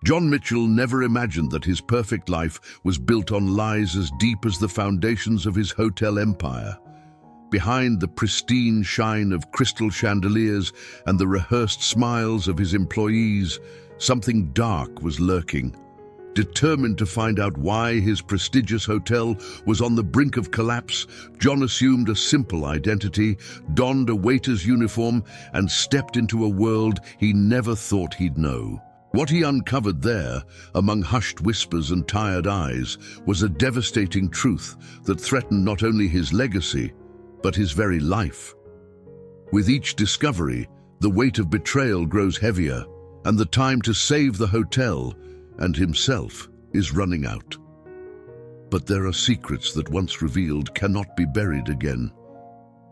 John Mitchell never imagined that his perfect life was built on lies as deep as the foundations of his hotel empire. Behind the pristine shine of crystal chandeliers and the rehearsed smiles of his employees, something dark was lurking. Determined to find out why his prestigious hotel was on the brink of collapse, John assumed a simple identity, donned a waiter's uniform, and stepped into a world he never thought he'd know. What he uncovered there, among hushed whispers and tired eyes, was a devastating truth that threatened not only his legacy, but his very life. With each discovery, the weight of betrayal grows heavier, and the time to save the hotel and himself is running out. But there are secrets that once revealed cannot be buried again,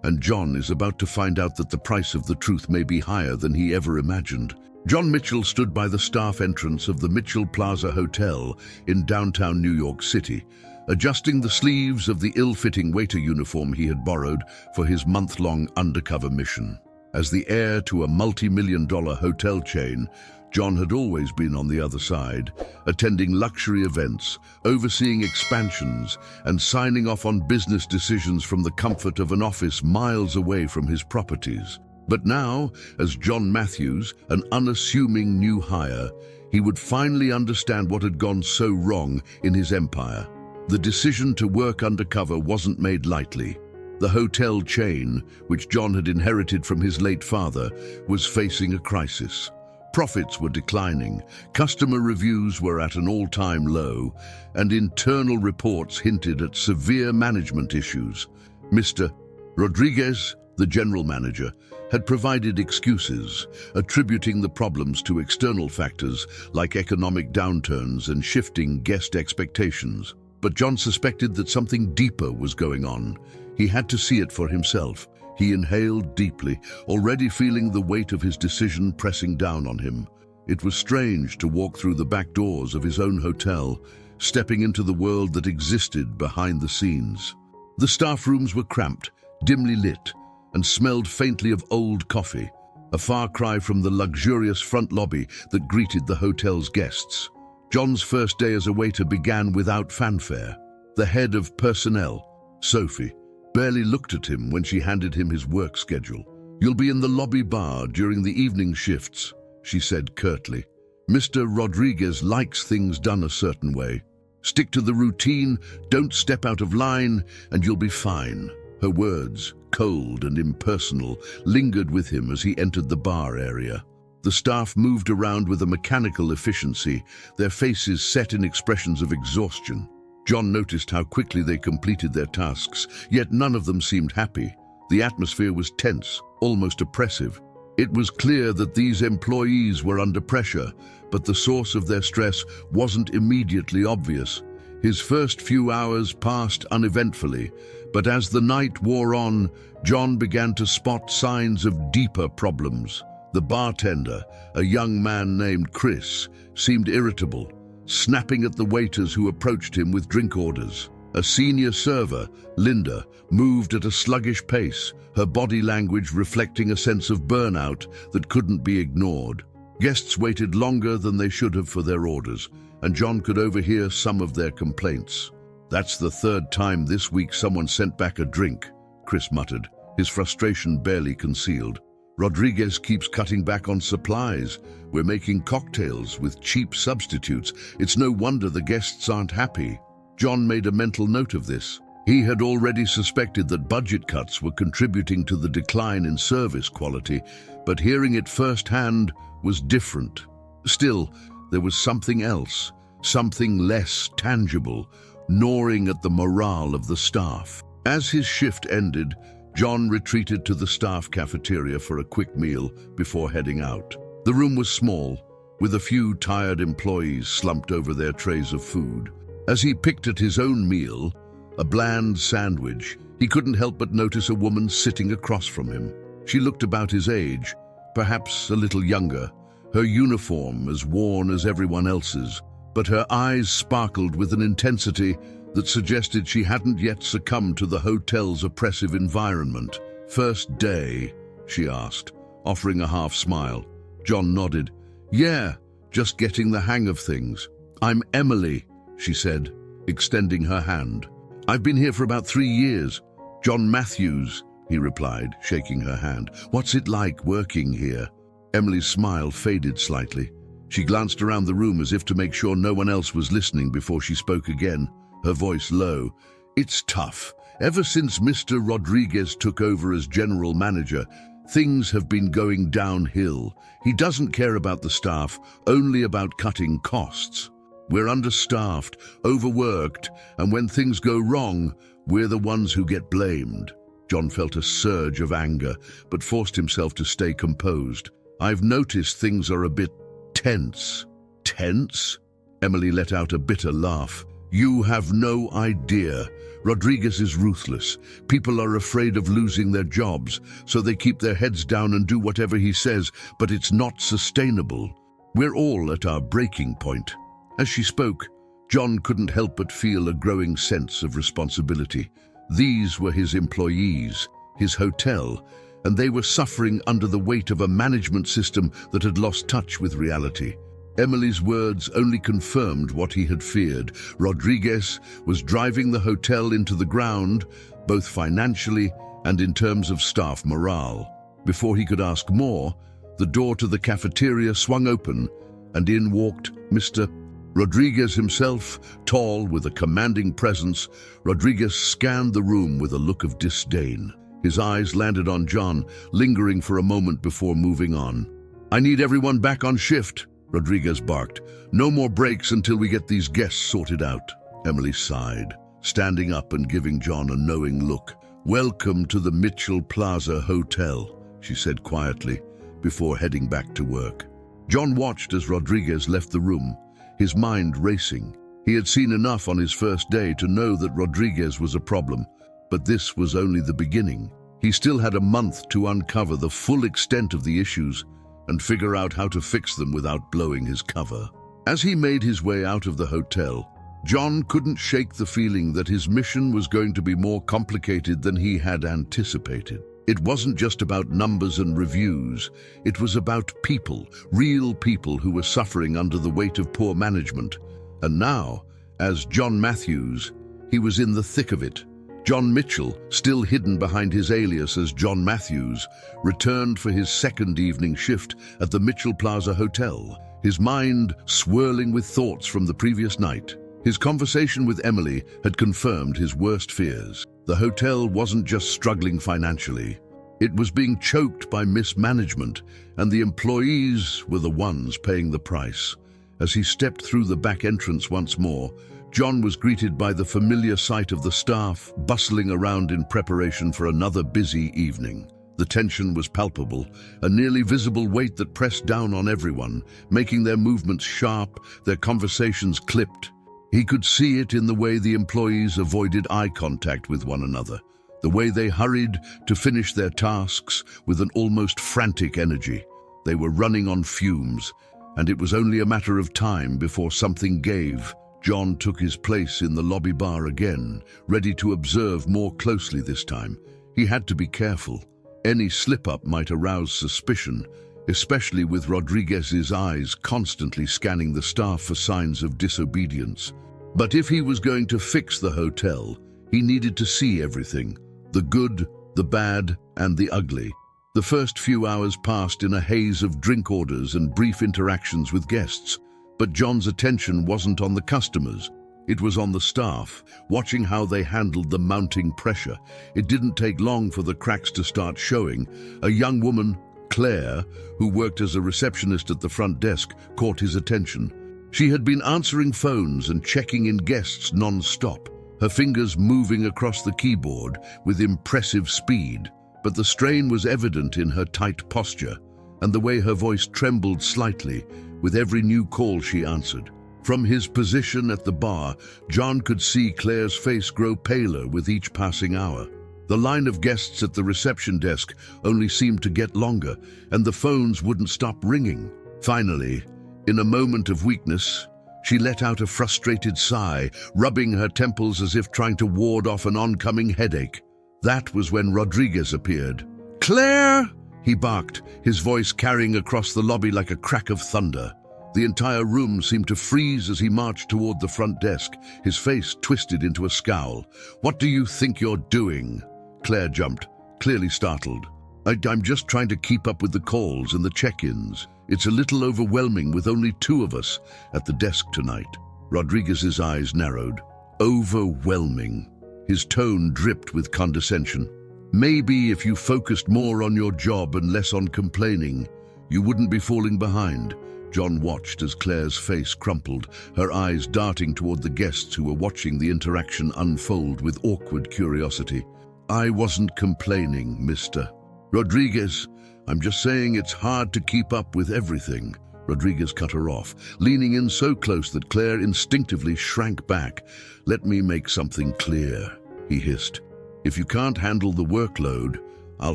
and John is about to find out that the price of the truth may be higher than he ever imagined. John Mitchell stood by the staff entrance of the Mitchell Plaza Hotel in downtown New York City, adjusting the sleeves of the ill-fitting waiter uniform he had borrowed for his month-long undercover mission. As the heir to a multi-million-dollar hotel chain, John had always been on the other side, attending luxury events, overseeing expansions, and signing off on business decisions from the comfort of an office miles away from his properties. But now, as John Matthews, an unassuming new hire, he would finally understand what had gone so wrong in his empire. The decision to work undercover wasn't made lightly. The hotel chain, which John had inherited from his late father, was facing a crisis. Profits were declining, customer reviews were at an all-time low, and internal reports hinted at severe management issues. Mr. Rodriguez, the general manager, had provided excuses, attributing the problems to external factors like economic downturns and shifting guest expectations. But John suspected that something deeper was going on. He had to see it for himself. He inhaled deeply, already feeling the weight of his decision pressing down on him. It was strange to walk through the back doors of his own hotel, stepping into the world that existed behind the scenes. The staff rooms were cramped, dimly lit, and smelled faintly of old coffee, a far cry from the luxurious front lobby that greeted the hotel's guests. John's first day as a waiter began without fanfare. The head of personnel, Sophie, barely looked at him when she handed him his work schedule. "You'll be in the lobby bar during the evening shifts," she said curtly. "Mr. Rodriguez likes things done a certain way. Stick to the routine, don't step out of line, and you'll be fine." Her words, cold and impersonal, lingered with him as he entered the bar area. The staff moved around with a mechanical efficiency, their faces set in expressions of exhaustion. John noticed how quickly they completed their tasks, yet none of them seemed happy. The atmosphere was tense, almost oppressive. It was clear that these employees were under pressure, but the source of their stress wasn't immediately obvious. His first few hours passed uneventfully, but as the night wore on, John began to spot signs of deeper problems. The bartender, a young man named Chris, seemed irritable, snapping at the waiters who approached him with drink orders. A senior server, Linda, moved at a sluggish pace, her body language reflecting a sense of burnout that couldn't be ignored. Guests waited longer than they should have for their orders, and John could overhear some of their complaints. "That's the third time this week someone sent back a drink," Chris muttered, his frustration barely concealed. "Rodriguez keeps cutting back on supplies. We're making cocktails with cheap substitutes. It's no wonder the guests aren't happy." John made a mental note of this. He had already suspected that budget cuts were contributing to the decline in service quality, but hearing it firsthand was different. Still, there was something else, something less tangible, gnawing at the morale of the staff. As his shift ended, John retreated to the staff cafeteria for a quick meal before heading out. The room was small, with a few tired employees slumped over their trays of food. As he picked at his own meal, a bland sandwich, he couldn't help but notice a woman sitting across from him. She looked about his age, perhaps a little younger, her uniform as worn as everyone else's, but her eyes sparkled with an intensity that suggested she hadn't yet succumbed to the hotel's oppressive environment. "First day?" she asked, offering a half smile. John nodded. "Yeah, just getting the hang of things. I'm Emily, she said, extending her hand. I've been here for about 3 years. John Matthews, he replied, shaking her hand. What's it like working here? Emily's smile faded slightly. She glanced around the room as if to make sure no one else was listening before she spoke again, her voice low. It's tough. Ever since Mr. Rodriguez took over as general manager, things have been going downhill. He doesn't care about the staff, only about cutting costs. We're understaffed, overworked, and when things go wrong, we're the ones who get blamed. John felt a surge of anger, but forced himself to stay composed. I've noticed things are a bit tense. Tense? Emily let out a bitter laugh. You have no idea. Rodriguez is ruthless. People are afraid of losing their jobs, so they keep their heads down and do whatever he says, but it's not sustainable. We're all at our breaking point. As she spoke, John couldn't help but feel a growing sense of responsibility. These were his employees, his hotel, and they were suffering under the weight of a management system that had lost touch with reality. Emily's words only confirmed what he had feared. Rodriguez was driving the hotel into the ground, both financially and in terms of staff morale. Before he could ask more, the door to the cafeteria swung open, and in walked Mr. Rodriguez himself, tall with a commanding presence. Rodriguez scanned the room with a look of disdain. His eyes landed on John, lingering for a moment before moving on. I need everyone back on shift, Rodriguez barked. No more breaks until we get these guests sorted out. Emily sighed, standing up and giving John a knowing look. Welcome to the Mitchell Plaza Hotel, she said quietly, before heading back to work. John watched as Rodriguez left the room, his mind racing. He had seen enough on his first day to know that Rodriguez was a problem, but this was only the beginning. He still had a month to uncover the full extent of the issues and figure out how to fix them without blowing his cover. As he made his way out of the hotel, John couldn't shake the feeling that his mission was going to be more complicated than he had anticipated. It wasn't just about numbers and reviews. It was about people, real people who were suffering under the weight of poor management. And now, as John Matthews, he was in the thick of it. John Mitchell, still hidden behind his alias as John Matthews, returned for his second evening shift at the Mitchell Plaza Hotel, his mind swirling with thoughts from the previous night. His conversation with Emily had confirmed his worst fears. The hotel wasn't just struggling financially. It was being choked by mismanagement, and the employees were the ones paying the price. As he stepped through the back entrance once more, John was greeted by the familiar sight of the staff bustling around in preparation for another busy evening. The tension was palpable, a nearly visible weight that pressed down on everyone, making their movements sharp, their conversations clipped. He could see it in the way the employees avoided eye contact with one another, the way they hurried to finish their tasks with an almost frantic energy. They were running on fumes, and it was only a matter of time before something gave. John took his place in the lobby bar again, ready to observe more closely this time. He had to be careful. Any slip-up might arouse suspicion, especially with Rodriguez's eyes constantly scanning the staff for signs of disobedience. But if he was going to fix the hotel, he needed to see everything, the good, the bad, and the ugly. The first few hours passed in a haze of drink orders and brief interactions with guests. But John's attention wasn't on the customers. It was on the staff, watching how they handled the mounting pressure. It didn't take long for the cracks to start showing. A young woman, Claire, who worked as a receptionist at the front desk, caught his attention. She had been answering phones and checking in guests non-stop, her fingers moving across the keyboard with impressive speed. But the strain was evident in her tight posture and the way her voice trembled slightly with every new call she answered. From his position at the bar, John could see Claire's face grow paler with each passing hour. The line of guests at the reception desk only seemed to get longer, and the phones wouldn't stop ringing. Finally, in a moment of weakness, she let out a frustrated sigh, rubbing her temples as if trying to ward off an oncoming headache. That was when Rodriguez appeared. "Claire!" he barked, his voice carrying across the lobby like a crack of thunder. The entire room seemed to freeze as he marched toward the front desk, his face twisted into a scowl. "What do you think you're doing?" Claire jumped, clearly startled. I'm just trying to keep up with the calls and the check-ins. It's a little overwhelming with only two of us at the desk tonight." Rodriguez's eyes narrowed. Overwhelming. His tone dripped with condescension. "Maybe if you focused more on your job and less on complaining, you wouldn't be falling behind." John watched as Claire's face crumpled, her eyes darting toward the guests who were watching the interaction unfold with awkward curiosity. "I wasn't complaining, mister." "Rodriguez, I'm just saying it's hard to keep up with everything." Rodriguez cut her off, leaning in so close that Claire instinctively shrank back. "Let me make something clear," he hissed. "If you can't handle the workload, I'll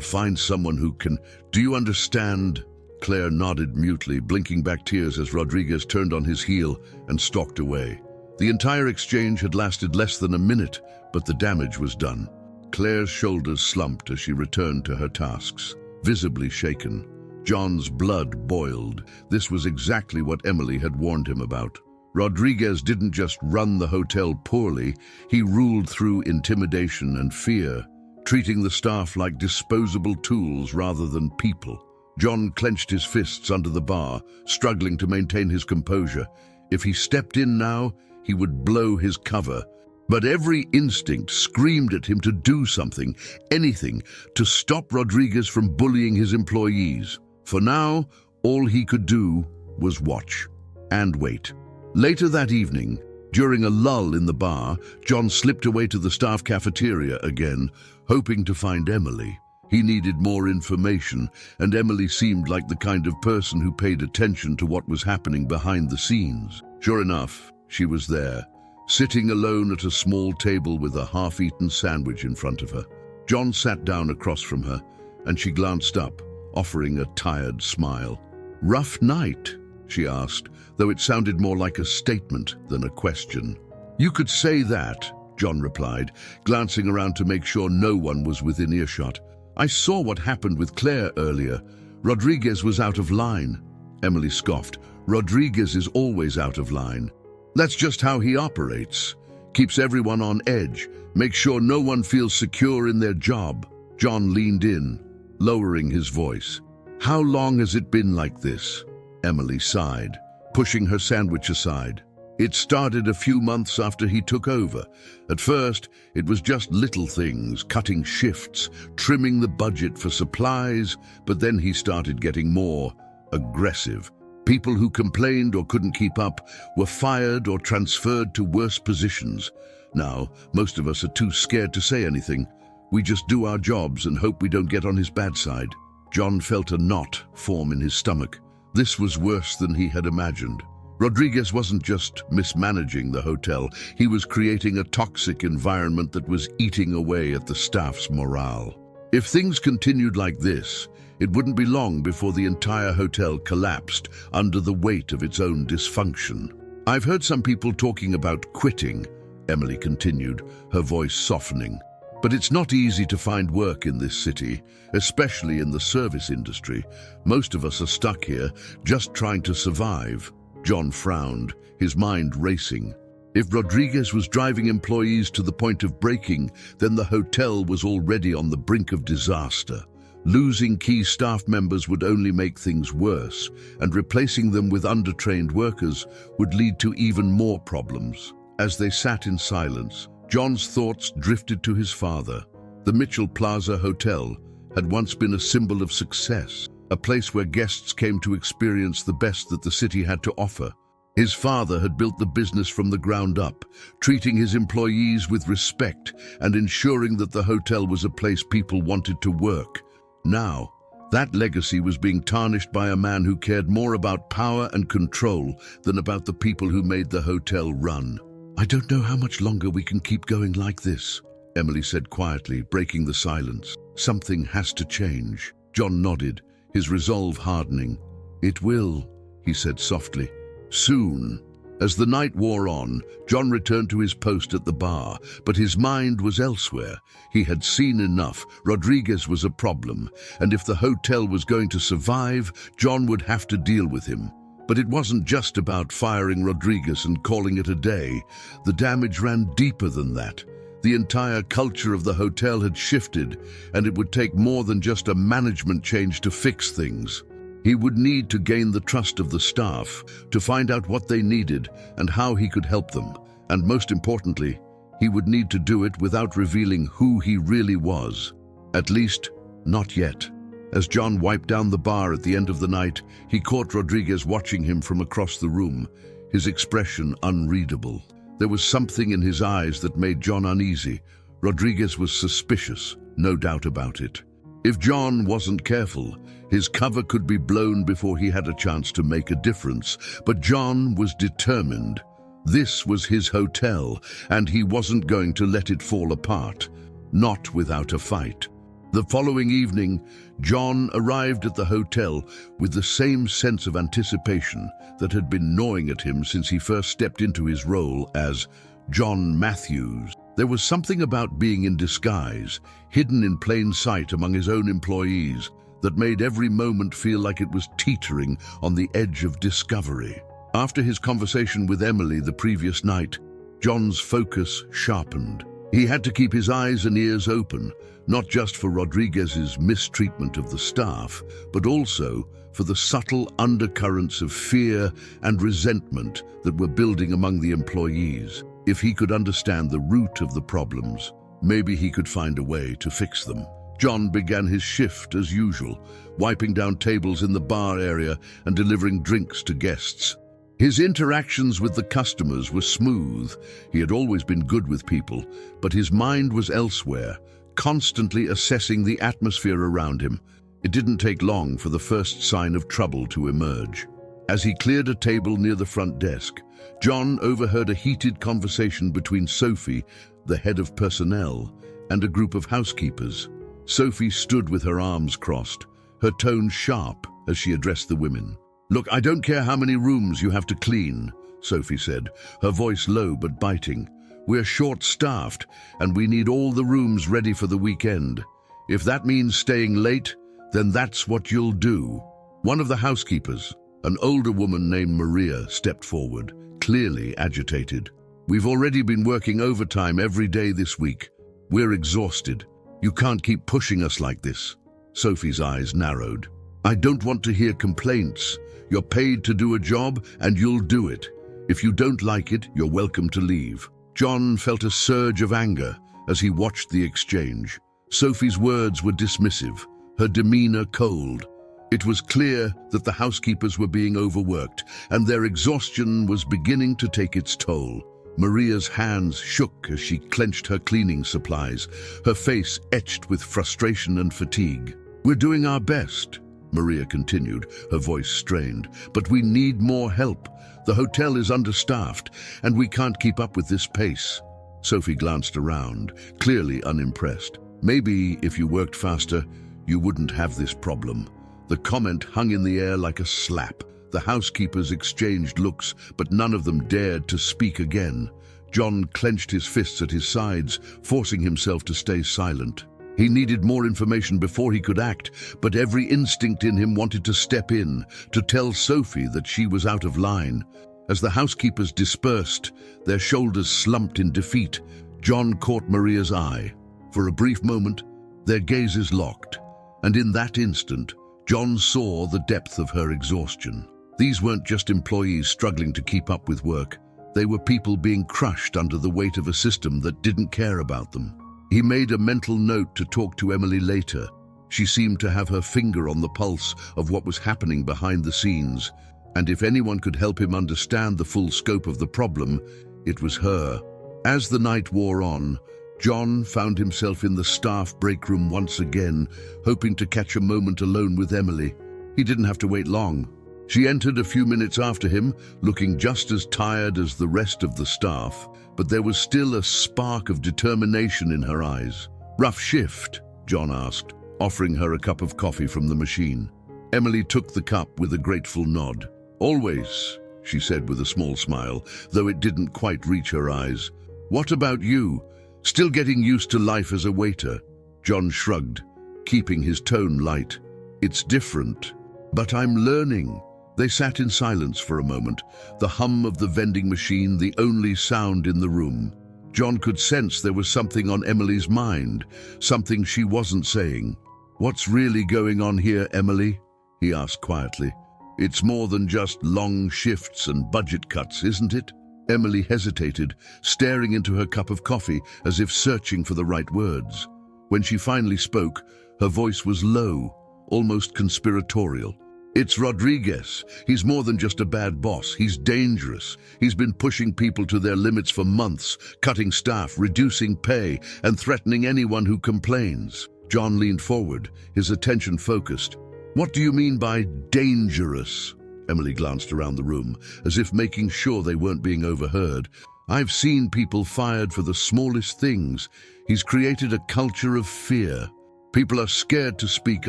find someone who can. Do you understand?" Claire nodded mutely, blinking back tears as Rodriguez turned on his heel and stalked away. The entire exchange had lasted less than a minute, but the damage was done. Claire's shoulders slumped as she returned to her tasks, visibly shaken. John's blood boiled. This was exactly what Emily had warned him about. Rodriguez didn't just run the hotel poorly, he ruled through intimidation and fear, treating the staff like disposable tools rather than people. John clenched his fists under the bar, struggling to maintain his composure. If he stepped in now, he would blow his cover. But every instinct screamed at him to do something, anything, to stop Rodriguez from bullying his employees. For now, all he could do was watch and wait. Later that evening, during a lull in the bar, John slipped away to the staff cafeteria again, hoping to find Emily. He needed more information, and Emily seemed like the kind of person who paid attention to what was happening behind the scenes. Sure enough, she was there, sitting alone at a small table with a half-eaten sandwich in front of her. John sat down across from her, and she glanced up, offering a tired smile. "Rough night?" she asked, though it sounded more like a statement than a question. "You could say that," John replied, glancing around to make sure no one was within earshot. "I saw what happened with Claire earlier. Rodriguez was out of line." Emily scoffed. "Rodriguez is always out of line. That's just how he operates. Keeps everyone on edge, makes sure no one feels secure in their job." John leaned in, lowering his voice. "How long has it been like this?" Emily sighed, pushing her sandwich aside. "It started a few months after he took over. At first, it was just little things, cutting shifts, trimming the budget for supplies, but then he started getting more aggressive. People who complained or couldn't keep up were fired or transferred to worse positions. Now, most of us are too scared to say anything. We just do our jobs and hope we don't get on his bad side." John felt a knot form in his stomach. This was worse than he had imagined. Rodriguez wasn't just mismanaging the hotel, he was creating a toxic environment that was eating away at the staff's morale. If things continued like this, it wouldn't be long before the entire hotel collapsed under the weight of its own dysfunction. "I've heard some people talking about quitting," Emily continued, her voice softening. "But it's not easy to find work in this city, especially in the service industry. Most of us are stuck here, just trying to survive." John frowned, his mind racing. If Rodriguez was driving employees to the point of breaking, then the hotel was already on the brink of disaster. Losing key staff members would only make things worse, and replacing them with undertrained workers would lead to even more problems. As they sat in silence, John's thoughts drifted to his father. The Mitchell Plaza Hotel had once been a symbol of success, a place where guests came to experience the best that the city had to offer. His father had built the business from the ground up, treating his employees with respect and ensuring that the hotel was a place people wanted to work. Now, that legacy was being tarnished by a man who cared more about power and control than about the people who made the hotel run. "I don't know how much longer we can keep going like this," Emily said quietly, breaking the silence. "Something has to change." John nodded, his resolve hardening. "It will," he said softly. "Soon." As the night wore on, John returned to his post at the bar, but his mind was elsewhere. He had seen enough. Rodriguez was a problem, and if the hotel was going to survive, John would have to deal with him. But it wasn't just about firing Rodriguez and calling it a day. The damage ran deeper than that. The entire culture of the hotel had shifted, and it would take more than just a management change to fix things. He would need to gain the trust of the staff, to find out what they needed and how he could help them. And most importantly, he would need to do it without revealing who he really was. At least, not yet. As John wiped down the bar at the end of the night, he caught Rodriguez watching him from across the room, his expression unreadable. There was something in his eyes that made John uneasy. Rodriguez was suspicious, no doubt about it. If John wasn't careful, his cover could be blown before he had a chance to make a difference. But John was determined. This was his hotel, and he wasn't going to let it fall apart. Not without a fight. The following evening, John arrived at the hotel with the same sense of anticipation that had been gnawing at him since he first stepped into his role as John Matthews. There was something about being in disguise, hidden in plain sight among his own employees, that made every moment feel like it was teetering on the edge of discovery. After his conversation with Emily the previous night, John's focus sharpened. He had to keep his eyes and ears open, not just for Rodriguez's mistreatment of the staff, but also for the subtle undercurrents of fear and resentment that were building among the employees. If he could understand the root of the problems, maybe he could find a way to fix them. John began his shift as usual, wiping down tables in the bar area and delivering drinks to guests. His interactions with the customers were smooth. He had always been good with people, but his mind was elsewhere, constantly assessing the atmosphere around him. It didn't take long for the first sign of trouble to emerge. As he cleared a table near the front desk, John overheard a heated conversation between Sophie, the head of personnel, and a group of housekeepers. Sophie stood with her arms crossed, her tone sharp as she addressed the women. "Look, I don't care how many rooms you have to clean," Sophie said, her voice low but biting. "We're short-staffed, and we need all the rooms ready for the weekend. If that means staying late, then that's what you'll do." One of the housekeepers, an older woman named Maria, stepped forward, clearly agitated. "We've already been working overtime every day this week. We're exhausted. You can't keep pushing us like this." Sophie's eyes narrowed. "I don't want to hear complaints. You're paid to do a job, and you'll do it. If you don't like it, you're welcome to leave." John felt a surge of anger as he watched the exchange. Sophie's words were dismissive, her demeanor cold. It was clear that the housekeepers were being overworked, and their exhaustion was beginning to take its toll. Maria's hands shook as she clenched her cleaning supplies, her face etched with frustration and fatigue. "We're doing our best," Maria continued, her voice strained, "but we need more help. The hotel is understaffed, and we can't keep up with this pace." Sophie glanced around, clearly unimpressed. "Maybe if you worked faster, you wouldn't have this problem." The comment hung in the air like a slap. The housekeepers exchanged looks, but none of them dared to speak again. John clenched his fists at his sides, forcing himself to stay silent. He needed more information before he could act, but every instinct in him wanted to step in, to tell Sophie that she was out of line. As the housekeepers dispersed, their shoulders slumped in defeat, John caught Maria's eye. For a brief moment, their gazes locked, and in that instant, John saw the depth of her exhaustion. These weren't just employees struggling to keep up with work. They were people being crushed under the weight of a system that didn't care about them. He made a mental note to talk to Emily later. She seemed to have her finger on the pulse of what was happening behind the scenes, and if anyone could help him understand the full scope of the problem, it was her. As the night wore on, John found himself in the staff break room once again, hoping to catch a moment alone with Emily. He didn't have to wait long. She entered a few minutes after him, looking just as tired as the rest of the staff, but there was still a spark of determination in her eyes. "Rough shift?" John asked, offering her a cup of coffee from the machine. Emily took the cup with a grateful nod. "Always," she said with a small smile, though it didn't quite reach her eyes. "What about you? Still getting used to life as a waiter?" John shrugged, keeping his tone light. "It's different, but I'm learning. They sat in silence for a moment, the hum of the vending machine the only sound in the room. John could sense there was something on Emily's mind, something she wasn't saying. "What's really going on here, Emily?" he asked quietly. "It's more than just long shifts and budget cuts, isn't it?" Emily hesitated, staring into her cup of coffee as if searching for the right words. When she finally spoke, her voice was low, almost conspiratorial. "It's Rodriguez. He's more than just a bad boss. He's dangerous. He's been pushing people to their limits for months, cutting staff, reducing pay, and threatening anyone who complains." John leaned forward, his attention focused. "What do you mean by dangerous?" Emily glanced around the room, as if making sure they weren't being overheard. "I've seen people fired for the smallest things. He's created a culture of fear. People are scared to speak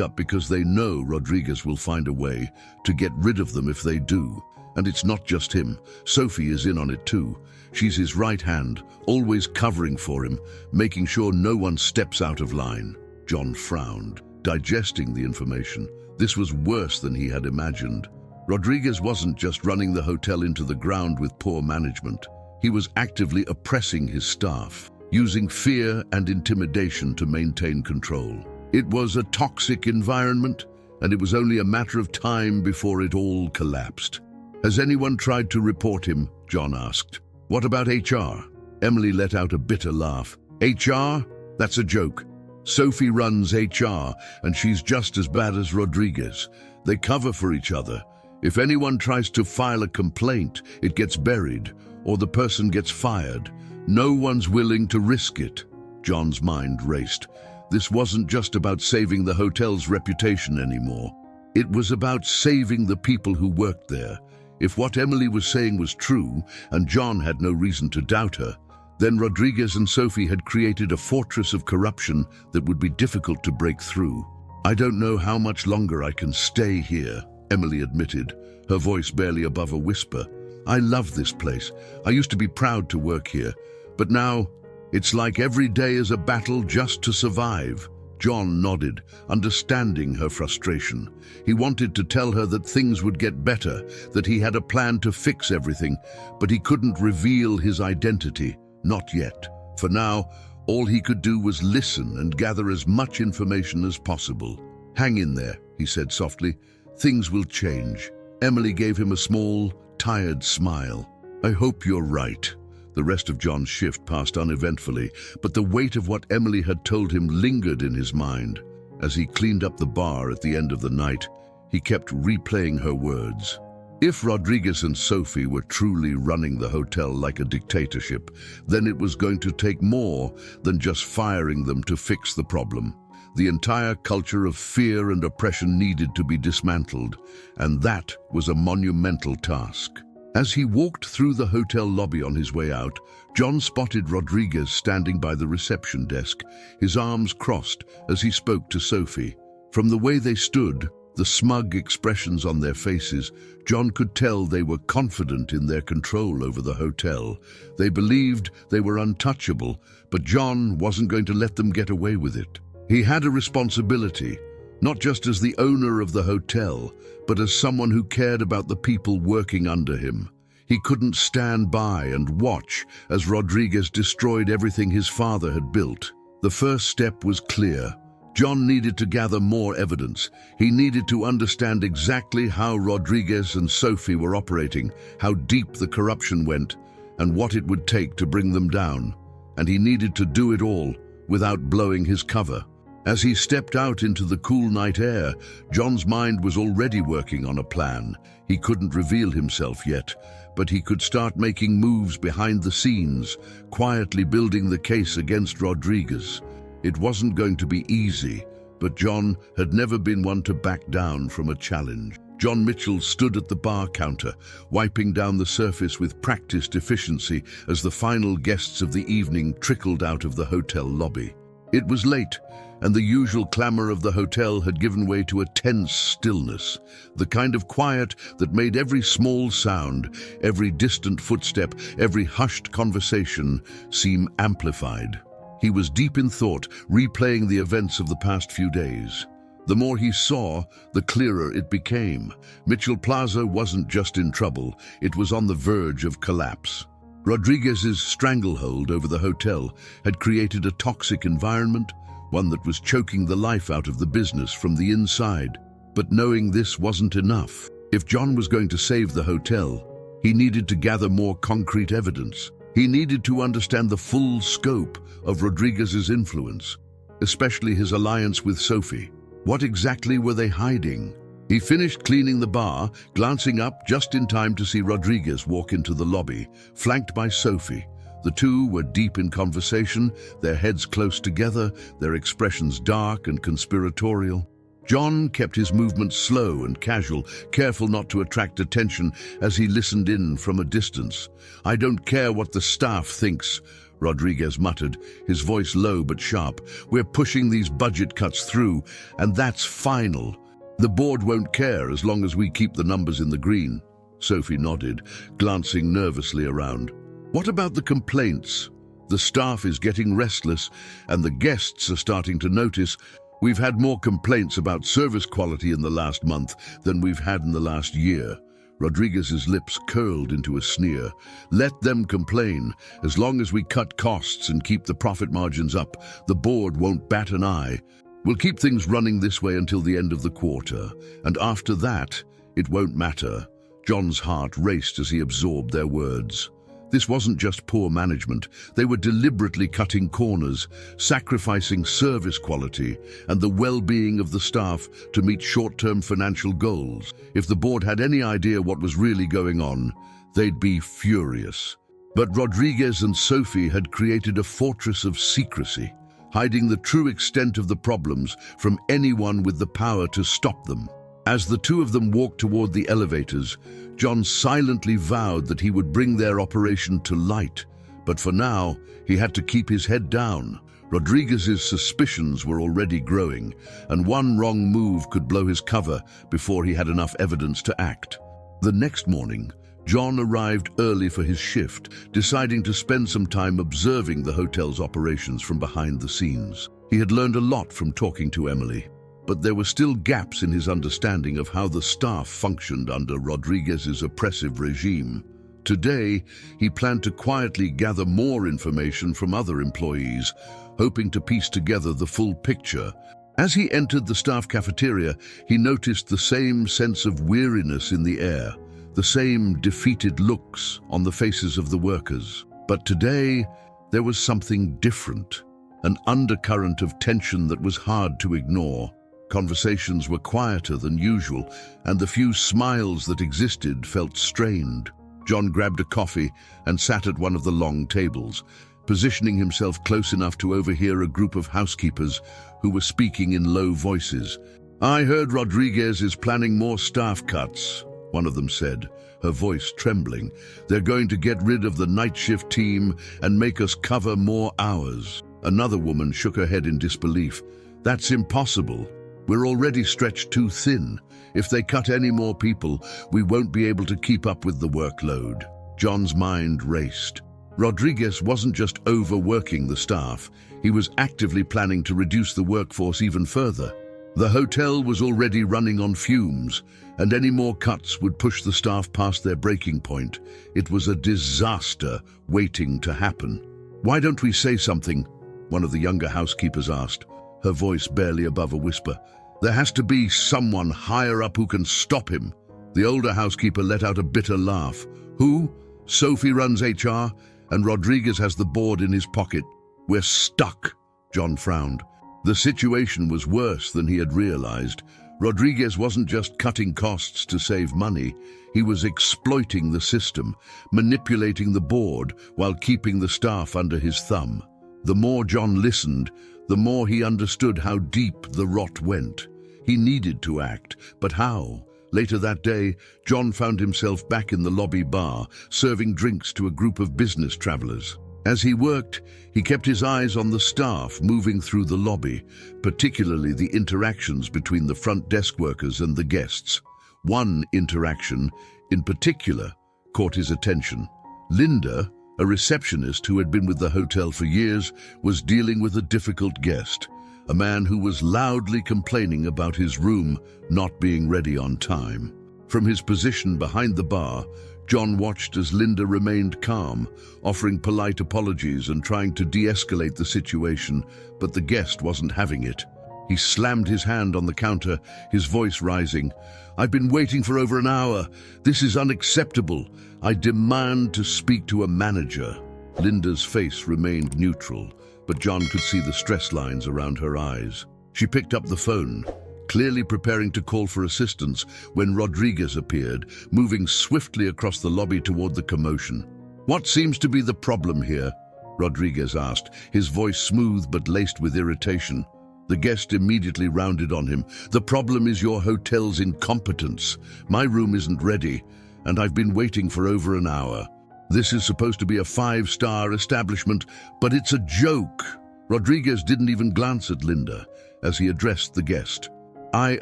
up because they know Rodriguez will find a way to get rid of them if they do. And it's not just him. Sophie is in on it too. She's his right hand, always covering for him, making sure no one steps out of line." John frowned, digesting the information. This was worse than he had imagined. Rodriguez wasn't just running the hotel into the ground with poor management. He was actively oppressing his staff, using fear and intimidation to maintain control. It was a toxic environment, and it was only a matter of time before it all collapsed. "Has anyone tried to report him?" John asked. "What about HR?" Emily let out a bitter laugh. "HR? That's a joke. Sophie runs HR, and she's just as bad as Rodriguez. They cover for each other. If anyone tries to file a complaint, it gets buried, or the person gets fired. No one's willing to risk it." John's mind raced. This wasn't just about saving the hotel's reputation anymore. It was about saving the people who worked there. If what Emily was saying was true, and John had no reason to doubt her, then Rodriguez and Sophie had created a fortress of corruption that would be difficult to break through. "I don't know how much longer I can stay here," Emily admitted, her voice barely above a whisper. "I love this place. I used to be proud to work here. But now, it's like every day is a battle just to survive." John nodded, understanding her frustration. He wanted to tell her that things would get better, that he had a plan to fix everything, but he couldn't reveal his identity. Not yet. For now, all he could do was listen and gather as much information as possible. "Hang in there," he said softly. "Things will change." Emily gave him a small, tired smile. "I hope you're right." The rest of John's shift passed uneventfully, but the weight of what Emily had told him lingered in his mind. As he cleaned up the bar at the end of the night, he kept replaying her words. If Rodriguez and Sophie were truly running the hotel like a dictatorship, then it was going to take more than just firing them to fix the problem. The entire culture of fear and oppression needed to be dismantled, and that was a monumental task. As he walked through the hotel lobby on his way out, John spotted Rodriguez standing by the reception desk, his arms crossed as he spoke to Sophie. From the way they stood, the smug expressions on their faces, John could tell they were confident in their control over the hotel. They believed they were untouchable, but John wasn't going to let them get away with it. He had a responsibility, not just as the owner of the hotel, but as someone who cared about the people working under him. He couldn't stand by and watch as Rodriguez destroyed everything his father had built. The first step was clear. John needed to gather more evidence. He needed to understand exactly how Rodriguez and Sophie were operating, how deep the corruption went, and what it would take to bring them down. And he needed to do it all without blowing his cover. As he stepped out into the cool night air, John's mind was already working on a plan. He couldn't reveal himself yet, but he could start making moves behind the scenes, quietly building the case against Rodriguez. It wasn't going to be easy, but John had never been one to back down from a challenge. John Mitchell stood at the bar counter, wiping down the surface with practiced efficiency as the final guests of the evening trickled out of the hotel lobby. It was late, and the usual clamor of the hotel had given way to a tense stillness, the kind of quiet that made every small sound, every distant footstep, every hushed conversation seem amplified. He was deep in thought, replaying the events of the past few days. The more he saw, the clearer it became. Mitchell Plaza wasn't just in trouble, it was on the verge of collapse. Rodriguez's stranglehold over the hotel had created a toxic environment, one that was choking the life out of the business from the inside. But knowing this wasn't enough. If John was going to save the hotel, he needed to gather more concrete evidence. He needed to understand the full scope of Rodriguez's influence, especially his alliance with Sophie. What exactly were they hiding? He finished cleaning the bar, glancing up just in time to see Rodriguez walk into the lobby, flanked by Sophie. The two were deep in conversation, their heads close together, their expressions dark and conspiratorial. John kept his movements slow and casual, careful not to attract attention as he listened in from a distance. "I don't care what the staff thinks," Rodriguez muttered, his voice low but sharp. "We're pushing these budget cuts through, and that's final. The board won't care as long as we keep the numbers in the green." Sophie nodded, glancing nervously around. "What about the complaints? The staff is getting restless, and the guests are starting to notice. We've had more complaints about service quality in the last month than we've had in the last year." Rodriguez's lips curled into a sneer. "Let them complain. As long as we cut costs and keep the profit margins up, the board won't bat an eye. We'll keep things running this way until the end of the quarter, and after that, it won't matter." John's heart raced as he absorbed their words. This wasn't just poor management. They were deliberately cutting corners, sacrificing service quality and the well-being of the staff to meet short-term financial goals. If the board had any idea what was really going on, they'd be furious. But Rodriguez and Sophie had created a fortress of secrecy, hiding the true extent of the problems from anyone with the power to stop them. As the two of them walked toward the elevators, John silently vowed that he would bring their operation to light. But for now, he had to keep his head down. Rodriguez's suspicions were already growing, and one wrong move could blow his cover before he had enough evidence to act. The next morning, John arrived early for his shift, deciding to spend some time observing the hotel's operations from behind the scenes. He had learned a lot from talking to Emily, but there were still gaps in his understanding of how the staff functioned under Rodriguez's oppressive regime. Today, he planned to quietly gather more information from other employees, hoping to piece together the full picture. As he entered the staff cafeteria, he noticed the same sense of weariness in the air, the same defeated looks on the faces of the workers. But today, there was something different, an undercurrent of tension that was hard to ignore. Conversations were quieter than usual, and the few smiles that existed felt strained. John grabbed a coffee and sat at one of the long tables, positioning himself close enough to overhear a group of housekeepers who were speaking in low voices. "I heard Rodriguez is planning more staff cuts," one of them said, her voice trembling. "They're going to get rid of the night shift team and make us cover more hours." Another woman shook her head in disbelief. "That's impossible. We're already stretched too thin. If they cut any more people, we won't be able to keep up with the workload." John's mind raced. Rodriguez wasn't just overworking the staff, he was actively planning to reduce the workforce even further. The hotel was already running on fumes, and any more cuts would push the staff past their breaking point. It was a disaster waiting to happen. "Why don't we say something?" one of the younger housekeepers asked, her voice barely above a whisper. "There has to be someone higher up who can stop him." The older housekeeper let out a bitter laugh. "Who? Sophie runs HR, and Rodriguez has the board in his pocket. We're stuck." John frowned. The situation was worse than he had realized. Rodriguez wasn't just cutting costs to save money. He was exploiting the system, manipulating the board while keeping the staff under his thumb. The more John listened, the more he understood how deep the rot went. He needed to act, but how? Later that day, John found himself back in the lobby bar, serving drinks to a group of business travelers. As he worked, he kept his eyes on the staff moving through the lobby, particularly the interactions between the front desk workers and the guests. One interaction, in particular, caught his attention. Linda, a receptionist who had been with the hotel for years, was dealing with a difficult guest, a man who was loudly complaining about his room not being ready on time. From his position behind the bar, John watched as Linda remained calm, offering polite apologies and trying to de-escalate the situation, but the guest wasn't having it. He slammed his hand on the counter, his voice rising. "I've been waiting for over an hour. This is unacceptable. I demand to speak to a manager." Linda's face remained neutral, but John could see the stress lines around her eyes. She picked up the phone, clearly preparing to call for assistance, when Rodriguez appeared, moving swiftly across the lobby toward the commotion. "What seems to be the problem here?" Rodriguez asked, his voice smooth but laced with irritation. The guest immediately rounded on him. "The problem is your hotel's incompetence. My room isn't ready, and I've been waiting for over an hour. This is supposed to be a 5-star establishment, but it's a joke." Rodriguez didn't even glance at Linda as he addressed the guest. "I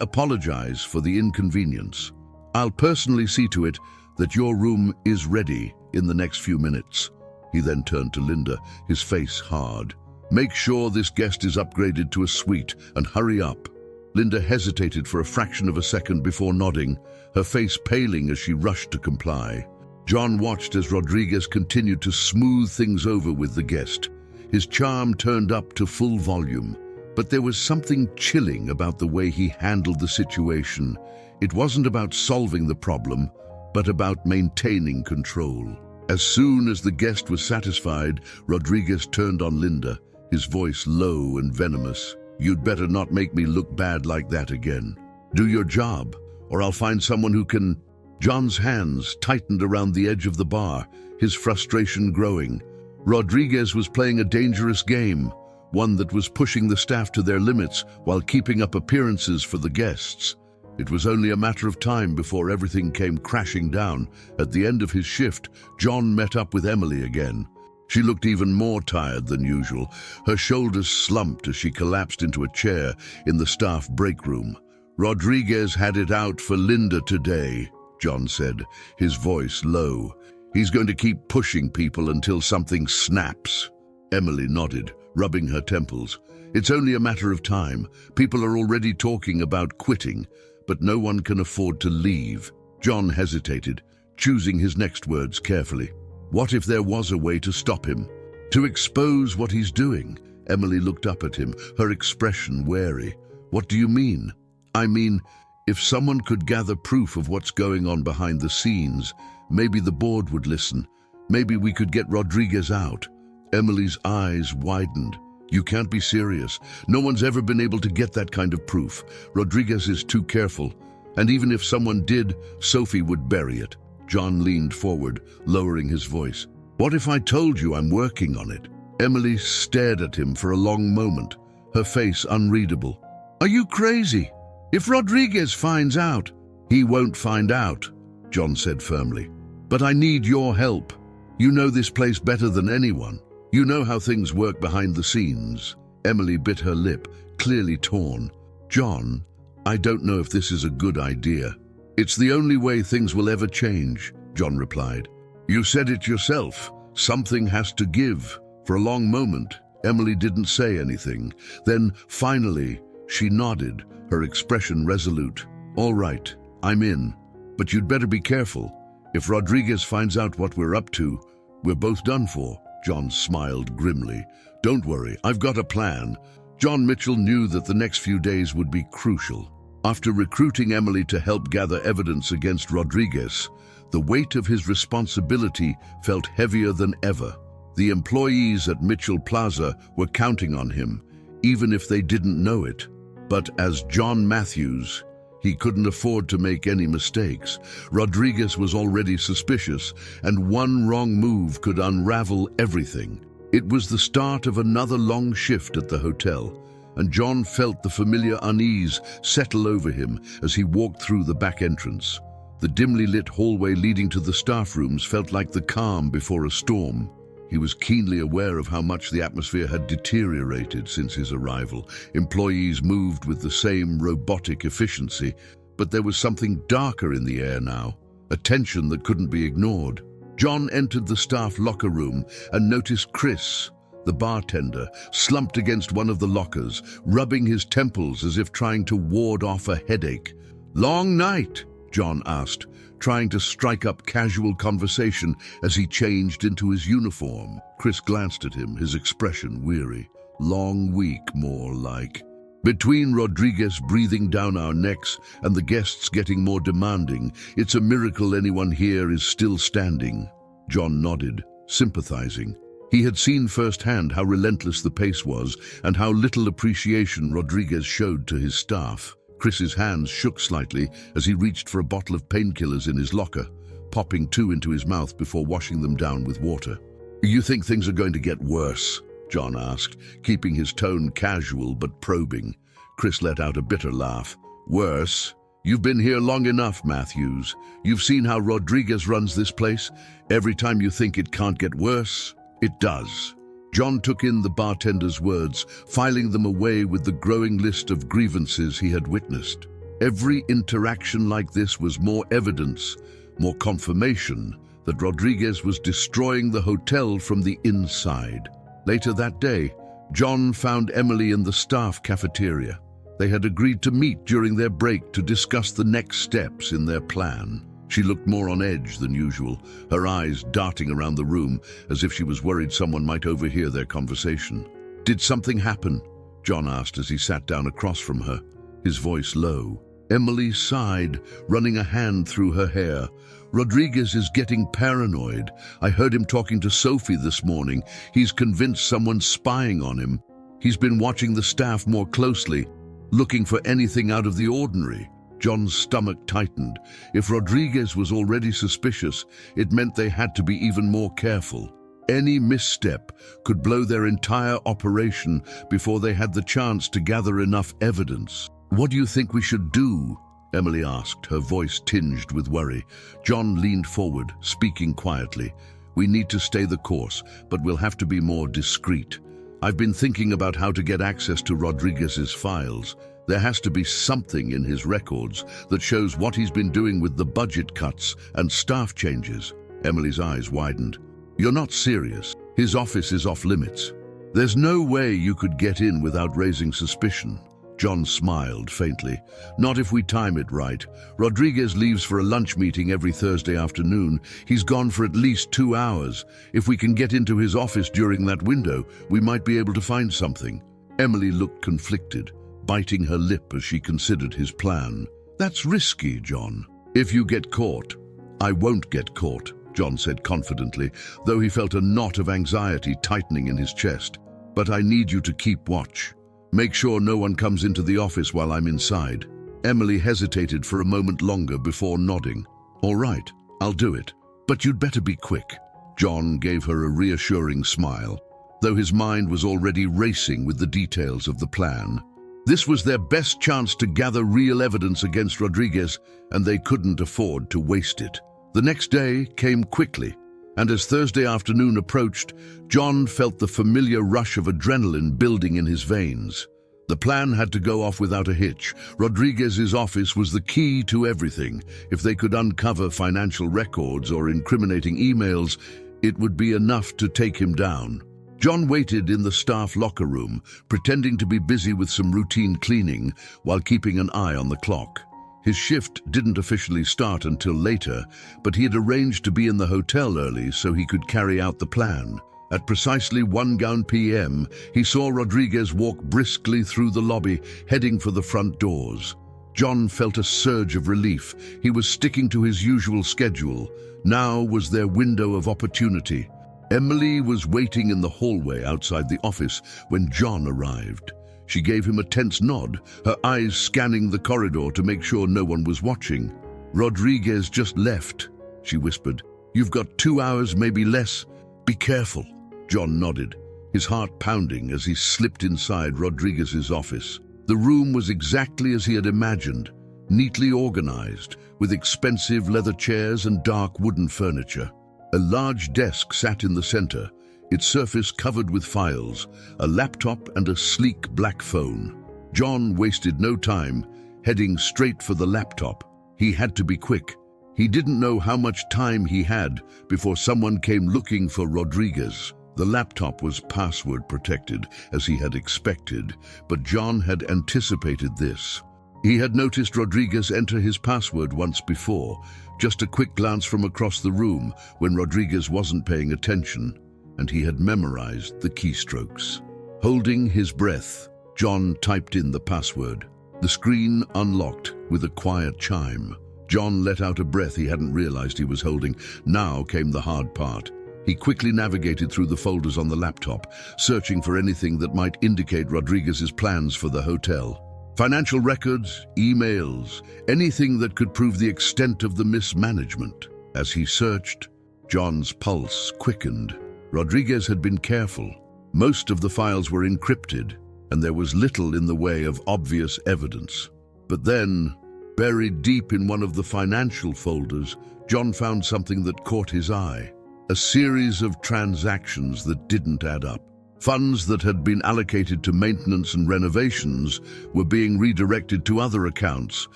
apologize for the inconvenience. I'll personally see to it that your room is ready in the next few minutes." He then turned to Linda, his face hard. "Make sure this guest is upgraded to a suite and hurry up." Linda hesitated for a fraction of a second before nodding, her face paling as she rushed to comply. John watched as Rodriguez continued to smooth things over with the guest. His charm turned up to full volume, but there was something chilling about the way he handled the situation. It wasn't about solving the problem, but about maintaining control. As soon as the guest was satisfied, Rodriguez turned on Linda, his voice low and venomous. "You'd better not make me look bad like that again. Do your job, or I'll find someone who can—" John's hands tightened around the edge of the bar, his frustration growing. Rodriguez was playing a dangerous game, one that was pushing the staff to their limits while keeping up appearances for the guests. It was only a matter of time before everything came crashing down. At the end of his shift, John met up with Emily again. She looked even more tired than usual. Her shoulders slumped as she collapsed into a chair in the staff break room. "Rodriguez had it out for Linda today," John said, his voice low. "He's going to keep pushing people until something snaps." Emily nodded, rubbing her temples. "It's only a matter of time. People are already talking about quitting, but no one can afford to leave." John hesitated, choosing his next words carefully. What if there was a way to stop him? To expose what he's doing? Emily looked up at him, her expression wary. "What do you mean?" "I mean, if someone could gather proof of what's going on behind the scenes, maybe the board would listen. Maybe we could get Rodriguez out." Emily's eyes widened. "You can't be serious. No one's ever been able to get that kind of proof. Rodriguez is too careful. And even if someone did, Sophie would bury it." John leaned forward, lowering his voice. "What if I told you I'm working on it?" Emily stared at him for a long moment, her face unreadable. "Are you crazy? If Rodriguez finds out—" "He won't find out," John said firmly. "But I need your help. You know this place better than anyone. You know how things work behind the scenes." Emily bit her lip, clearly torn. "John, I don't know if this is a good idea." "It's the only way things will ever change," John replied. "You said it yourself. Something has to give." For a long moment, Emily didn't say anything. Then, finally, she nodded, her expression resolute. "All right, I'm in. But you'd better be careful. If Rodriguez finds out what we're up to, we're both done for." John smiled grimly. "Don't worry, I've got a plan." John Mitchell knew that the next few days would be crucial. After recruiting Emily to help gather evidence against Rodriguez, the weight of his responsibility felt heavier than ever. The employees at Mitchell Plaza were counting on him, even if they didn't know it. But as John Matthews, he couldn't afford to make any mistakes. Rodriguez was already suspicious, and one wrong move could unravel everything. It was the start of another long shift at the hotel, and John felt the familiar unease settle over him as he walked through the back entrance. The dimly lit hallway leading to the staff rooms felt like the calm before a storm. He was keenly aware of how much the atmosphere had deteriorated since his arrival. Employees moved with the same robotic efficiency, but there was something darker in the air now, a tension that couldn't be ignored. John entered the staff locker room and noticed Chris, The bartender slumped against one of the lockers, rubbing his temples as if trying to ward off a headache. "Long night?" John asked, trying to strike up casual conversation as he changed into his uniform. Chris glanced at him, his expression weary. "Long week, more like. Between Rodriguez breathing down our necks and the guests getting more demanding, it's a miracle anyone here is still standing." John nodded, sympathizing. He had seen firsthand how relentless the pace was and how little appreciation Rodriguez showed to his staff. Chris's hands shook slightly as he reached for a bottle of painkillers in his locker, popping 2 into his mouth before washing them down with water. "You think things are going to get worse?" John asked, keeping his tone casual but probing. Chris let out a bitter laugh. "Worse? You've been here long enough, Matthews. You've seen how Rodriguez runs this place. Every time you think it can't get worse, it does." John took in the bartender's words, filing them away with the growing list of grievances he had witnessed. Every interaction like this was more evidence, more confirmation that Rodriguez was destroying the hotel from the inside. Later that day, John found Emily in the staff cafeteria. They had agreed to meet during their break to discuss the next steps in their plan. She looked more on edge than usual, her eyes darting around the room as if she was worried someone might overhear their conversation. "Did something happen?" John asked as he sat down across from her, his voice low. Emily sighed, running a hand through her hair. "Rodriguez is getting paranoid. I heard him talking to Sophie this morning. He's convinced someone's spying on him. He's been watching the staff more closely, looking for anything out of the ordinary." John's stomach tightened. If Rodriguez was already suspicious, it meant they had to be even more careful. Any misstep could blow their entire operation before they had the chance to gather enough evidence. "What do you think we should do?" Emily asked, her voice tinged with worry. John leaned forward, speaking quietly. "We need to stay the course, but we'll have to be more discreet. I've been thinking about how to get access to Rodriguez's files. There has to be something in his records that shows what he's been doing with the budget cuts and staff changes." Emily's eyes widened. "You're not serious. His office is off limits. There's no way you could get in without raising suspicion." John smiled faintly. "Not if we time it right. Rodriguez leaves for a lunch meeting every Thursday afternoon. He's gone for at least 2 hours. If we can get into his office during that window, we might be able to find something." Emily looked conflicted, biting her lip as she considered his plan. "That's risky, John. If you get caught." "I won't get caught," John said confidently, though he felt a knot of anxiety tightening in his chest. "But I need you to keep watch. Make sure no one comes into the office while I'm inside." Emily hesitated for a moment longer before nodding. "All right, I'll do it. But you'd better be quick." John gave her a reassuring smile, though his mind was already racing with the details of the plan. This was their best chance to gather real evidence against Rodriguez, and they couldn't afford to waste it. The next day came quickly, and as Thursday afternoon approached, John felt the familiar rush of adrenaline building in his veins. The plan had to go off without a hitch. Rodriguez's office was the key to everything. If they could uncover financial records or incriminating emails, it would be enough to take him down. John waited in the staff locker room, pretending to be busy with some routine cleaning while keeping an eye on the clock. His shift didn't officially start until later, but he had arranged to be in the hotel early so he could carry out the plan. At precisely 1 p.m., he saw Rodriguez walk briskly through the lobby, heading for the front doors. John felt a surge of relief. He was sticking to his usual schedule. Now was their window of opportunity. Emily was waiting in the hallway outside the office when John arrived. She gave him a tense nod, her eyes scanning the corridor to make sure no one was watching. "Rodriguez just left," she whispered. "You've got 2 hours, maybe less. Be careful." John nodded, his heart pounding as he slipped inside Rodriguez's office. The room was exactly as he had imagined, neatly organized, with expensive leather chairs and dark wooden furniture. A large desk sat in the center, its surface covered with files, a laptop and a sleek black phone. John wasted no time, heading straight for the laptop. He had to be quick. He didn't know how much time he had before someone came looking for Rodriguez. The laptop was password protected, as he had expected, but John had anticipated this. He had noticed Rodriguez enter his password once before, just a quick glance from across the room when Rodriguez wasn't paying attention, and he had memorized the keystrokes. Holding his breath, John typed in the password. The screen unlocked with a quiet chime. John let out a breath he hadn't realized he was holding. Now came the hard part. He quickly navigated through the folders on the laptop, searching for anything that might indicate Rodriguez's plans for the hotel. Financial records, emails, anything that could prove the extent of the mismanagement. As he searched, John's pulse quickened. Rodriguez had been careful. Most of the files were encrypted, and there was little in the way of obvious evidence. But then, buried deep in one of the financial folders, John found something that caught his eye. A series of transactions that didn't add up. Funds that had been allocated to maintenance and renovations were being redirected to other accounts,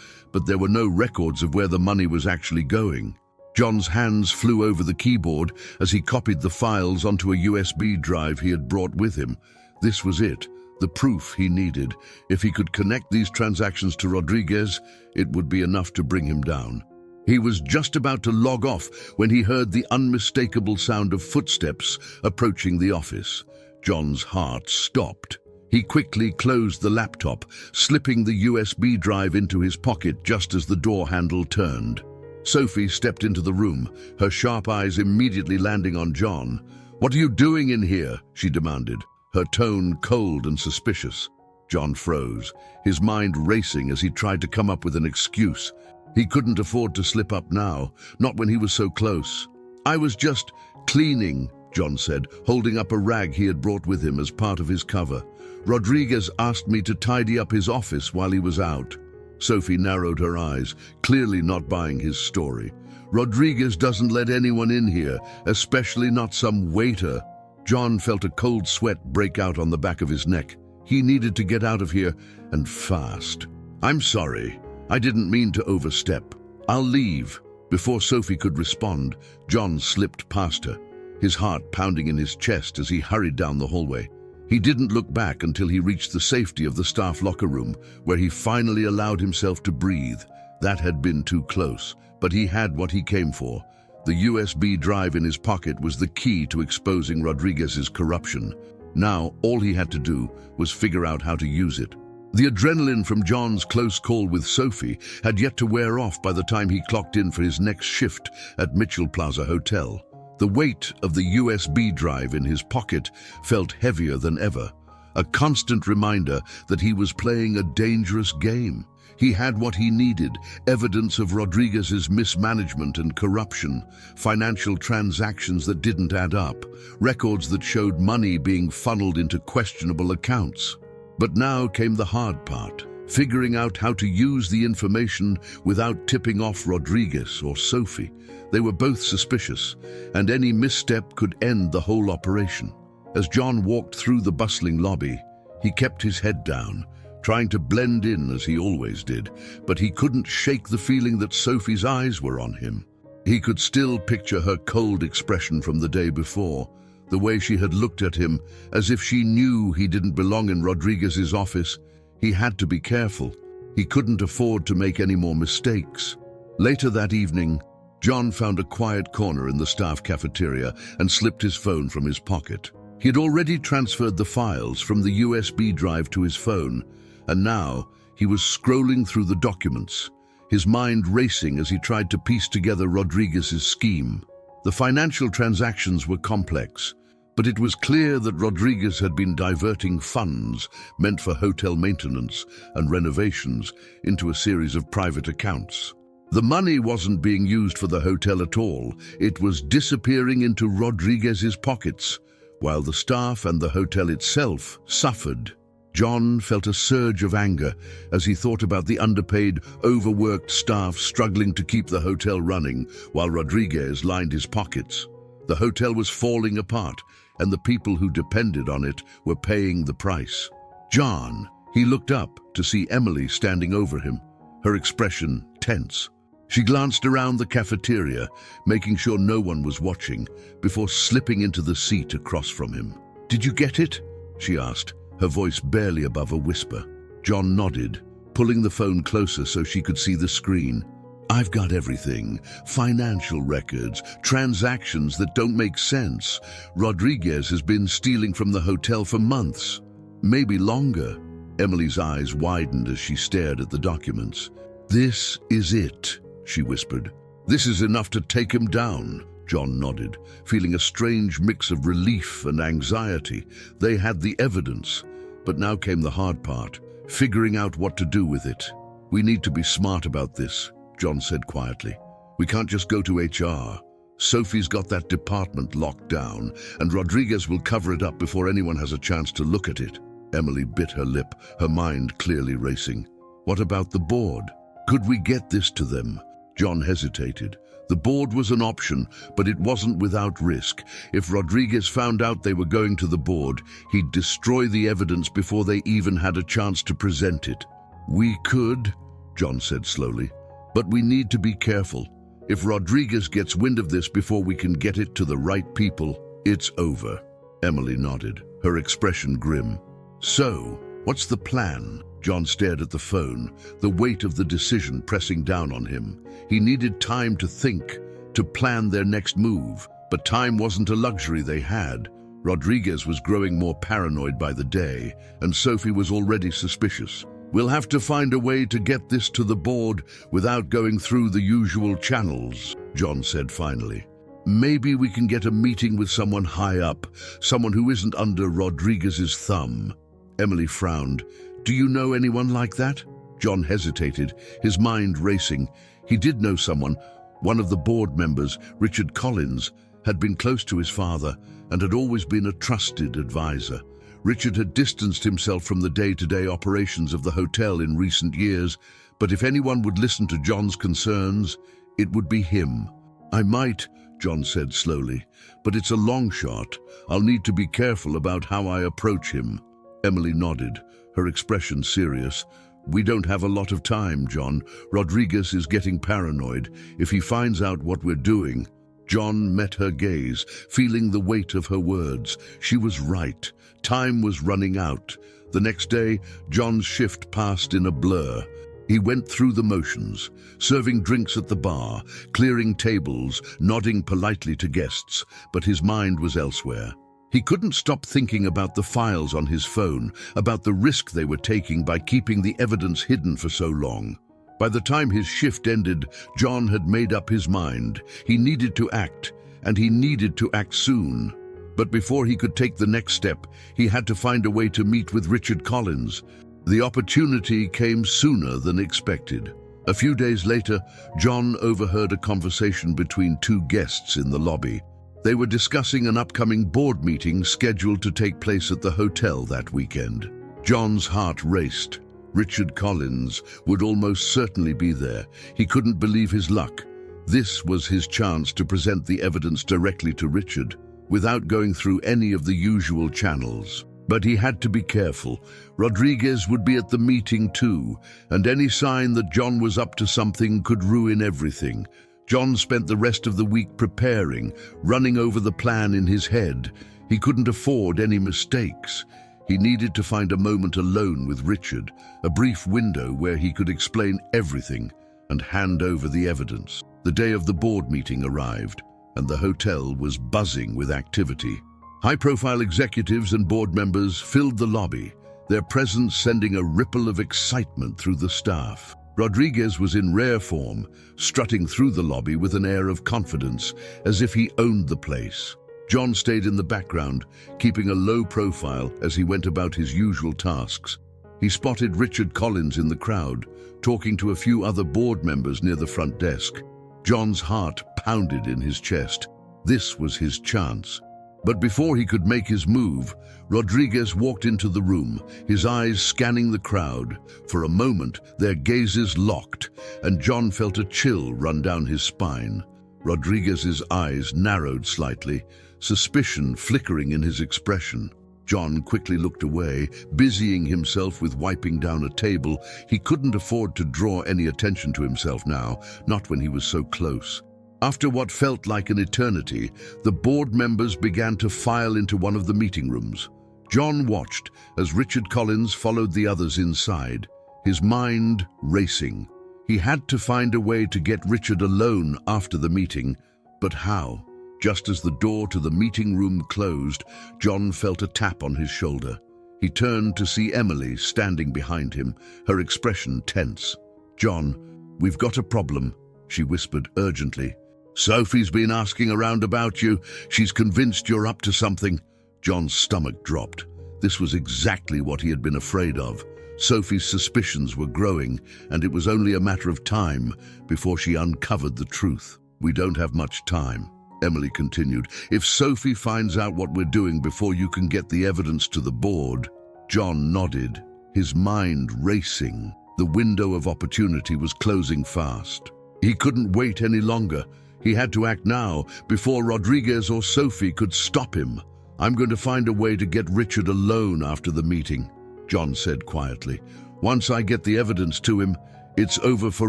but there were no records of where the money was actually going. John's hands flew over the keyboard as he copied the files onto a USB drive he had brought with him. This was it, the proof he needed. If he could connect these transactions to Rodriguez, it would be enough to bring him down. He was just about to log off when he heard the unmistakable sound of footsteps approaching the office. John's heart stopped. He quickly closed the laptop, slipping the USB drive into his pocket just as the door handle turned. Sophie stepped into the room, her sharp eyes immediately landing on John. "What are you doing in here?" she demanded, her tone cold and suspicious. John froze, his mind racing as he tried to come up with an excuse. He couldn't afford to slip up now, not when he was so close. "I was just cleaning," John said, holding up a rag he had brought with him as part of his cover. "Rodriguez asked me to tidy up his office while he was out." Sophie narrowed her eyes, clearly not buying his story. "Rodriguez doesn't let anyone in here, especially not some waiter." John felt a cold sweat break out on the back of his neck. He needed to get out of here, and fast. "I'm sorry. I didn't mean to overstep. I'll leave." Before Sophie could respond, John slipped past her, his heart pounding in his chest as he hurried down the hallway. He didn't look back until he reached the safety of the staff locker room, where he finally allowed himself to breathe. That had been too close, but he had what he came for. The USB drive in his pocket was the key to exposing Rodriguez's corruption. Now, all he had to do was figure out how to use it. The adrenaline from John's close call with Sophie had yet to wear off by the time he clocked in for his next shift at Mitchell Plaza Hotel. The weight of the USB drive in his pocket felt heavier than ever, a constant reminder that he was playing a dangerous game. He had what he needed, evidence of Rodriguez's mismanagement and corruption, financial transactions that didn't add up, records that showed money being funneled into questionable accounts. But now came the hard part, figuring out how to use the information without tipping off Rodriguez or Sophie. They were both suspicious, and any misstep could end the whole operation. As John walked through the bustling lobby, he kept his head down, trying to blend in as he always did, but he couldn't shake the feeling that Sophie's eyes were on him. He could still picture her cold expression from the day before, the way she had looked at him as if she knew he didn't belong in Rodriguez's office. He had to be careful. He couldn't afford to make any more mistakes. Later that evening, John found a quiet corner in the staff cafeteria and slipped his phone from his pocket. He had already transferred the files from the USB drive to his phone, and now he was scrolling through the documents, his mind racing as he tried to piece together Rodriguez's scheme. The financial transactions were complex, but it was clear that Rodriguez had been diverting funds meant for hotel maintenance and renovations into a series of private accounts. The money wasn't being used for the hotel at all. It was disappearing into Rodriguez's pockets, while the staff and the hotel itself suffered. John felt a surge of anger as he thought about the underpaid, overworked staff struggling to keep the hotel running while Rodriguez lined his pockets. The hotel was falling apart, and the people who depended on it were paying the price. John, he looked up to see Emily standing over him, her expression tense. She glanced around the cafeteria, making sure no one was watching, before slipping into the seat across from him. "Did you get it?" she asked, her voice barely above a whisper. John nodded, pulling the phone closer so she could see the screen. "I've got everything. Financial records, transactions that don't make sense. Rodriguez has been stealing from the hotel for months. Maybe longer." Emily's eyes widened as she stared at the documents. "This is it," she whispered. "This is enough to take him down." John nodded, feeling a strange mix of relief and anxiety. They had the evidence, but now came the hard part, figuring out what to do with it. "We need to be smart about this," John said quietly. "We can't just go to HR. Sophie's got that department locked down, and Rodriguez will cover it up before anyone has a chance to look at it." Emily bit her lip, her mind clearly racing. "What about the board? Could we get this to them?" John hesitated. The board was an option, but it wasn't without risk. If Rodriguez found out they were going to the board, he'd destroy the evidence before they even had a chance to present it. "We could," John said slowly, "but we need to be careful. If Rodriguez gets wind of this before we can get it to the right people, it's over." Emily nodded, her expression grim. "So, what's the plan?" John stared at the phone, the weight of the decision pressing down on him. He needed time to think, to plan their next move. But time wasn't a luxury they had. Rodriguez was growing more paranoid by the day, and Sophie was already suspicious. "We'll have to find a way to get this to the board without going through the usual channels," John said finally. "Maybe we can get a meeting with someone high up, someone who isn't under Rodriguez's thumb." Emily frowned. "Do you know anyone like that?" John hesitated, his mind racing. He did know someone. One of the board members, Richard Collins, had been close to his father and had always been a trusted advisor. Richard had distanced himself from the day-to-day operations of the hotel in recent years, but if anyone would listen to John's concerns, it would be him. "I might," John said slowly, "but it's a long shot. I'll need to be careful about how I approach him." Emily nodded, her expression serious. "We don't have a lot of time, John. Rodriguez is getting paranoid. If he finds out what we're doing..." John met her gaze, feeling the weight of her words. She was right. Time was running out. The next day, John's shift passed in a blur. He went through the motions, serving drinks at the bar, clearing tables, nodding politely to guests, but his mind was elsewhere. He couldn't stop thinking about the files on his phone, about the risk they were taking by keeping the evidence hidden for so long. By the time his shift ended, John had made up his mind. He needed to act, and he needed to act soon. But before he could take the next step, he had to find a way to meet with Richard Collins. The opportunity came sooner than expected. A few days later, John overheard a conversation between two guests in the lobby. They were discussing an upcoming board meeting scheduled to take place at the hotel that weekend. John's heart raced. Richard Collins would almost certainly be there. He couldn't believe his luck. This was his chance to present the evidence directly to Richard, without going through any of the usual channels. But he had to be careful. Rodriguez would be at the meeting too, and any sign that John was up to something could ruin everything. John spent the rest of the week preparing, running over the plan in his head. He couldn't afford any mistakes. He needed to find a moment alone with Richard, a brief window where he could explain everything and hand over the evidence. The day of the board meeting arrived, and the hotel was buzzing with activity. High-profile executives and board members filled the lobby, their presence sending a ripple of excitement through the staff. Rodriguez was in rare form, strutting through the lobby with an air of confidence, as if he owned the place. John stayed in the background, keeping a low profile as he went about his usual tasks. He spotted Richard Collins in the crowd, talking to a few other board members near the front desk. John's heart pounded in his chest. This was his chance. But before he could make his move, Rodriguez walked into the room, his eyes scanning the crowd. For a moment, their gazes locked, and John felt a chill run down his spine. Rodriguez's eyes narrowed slightly, suspicion flickering in his expression. John quickly looked away, busying himself with wiping down a table. He couldn't afford to draw any attention to himself now, not when he was so close. After what felt like an eternity, the board members began to file into one of the meeting rooms. John watched as Richard Collins followed the others inside, his mind racing. He had to find a way to get Richard alone after the meeting, but how? Just as the door to the meeting room closed, John felt a tap on his shoulder. He turned to see Emily standing behind him, her expression tense. "John, we've got a problem," she whispered urgently. "Sophie's been asking around about you. She's convinced you're up to something." John's stomach dropped. This was exactly what he had been afraid of. Sophie's suspicions were growing, and it was only a matter of time before she uncovered the truth. "We don't have much time," Emily continued. "If Sophie finds out what we're doing before you can get the evidence to the board." John nodded, his mind racing. The window of opportunity was closing fast. He couldn't wait any longer. He had to act now, before Rodriguez or Sophie could stop him. "I'm going to find a way to get Richard alone after the meeting," John said quietly. "Once I get the evidence to him, it's over for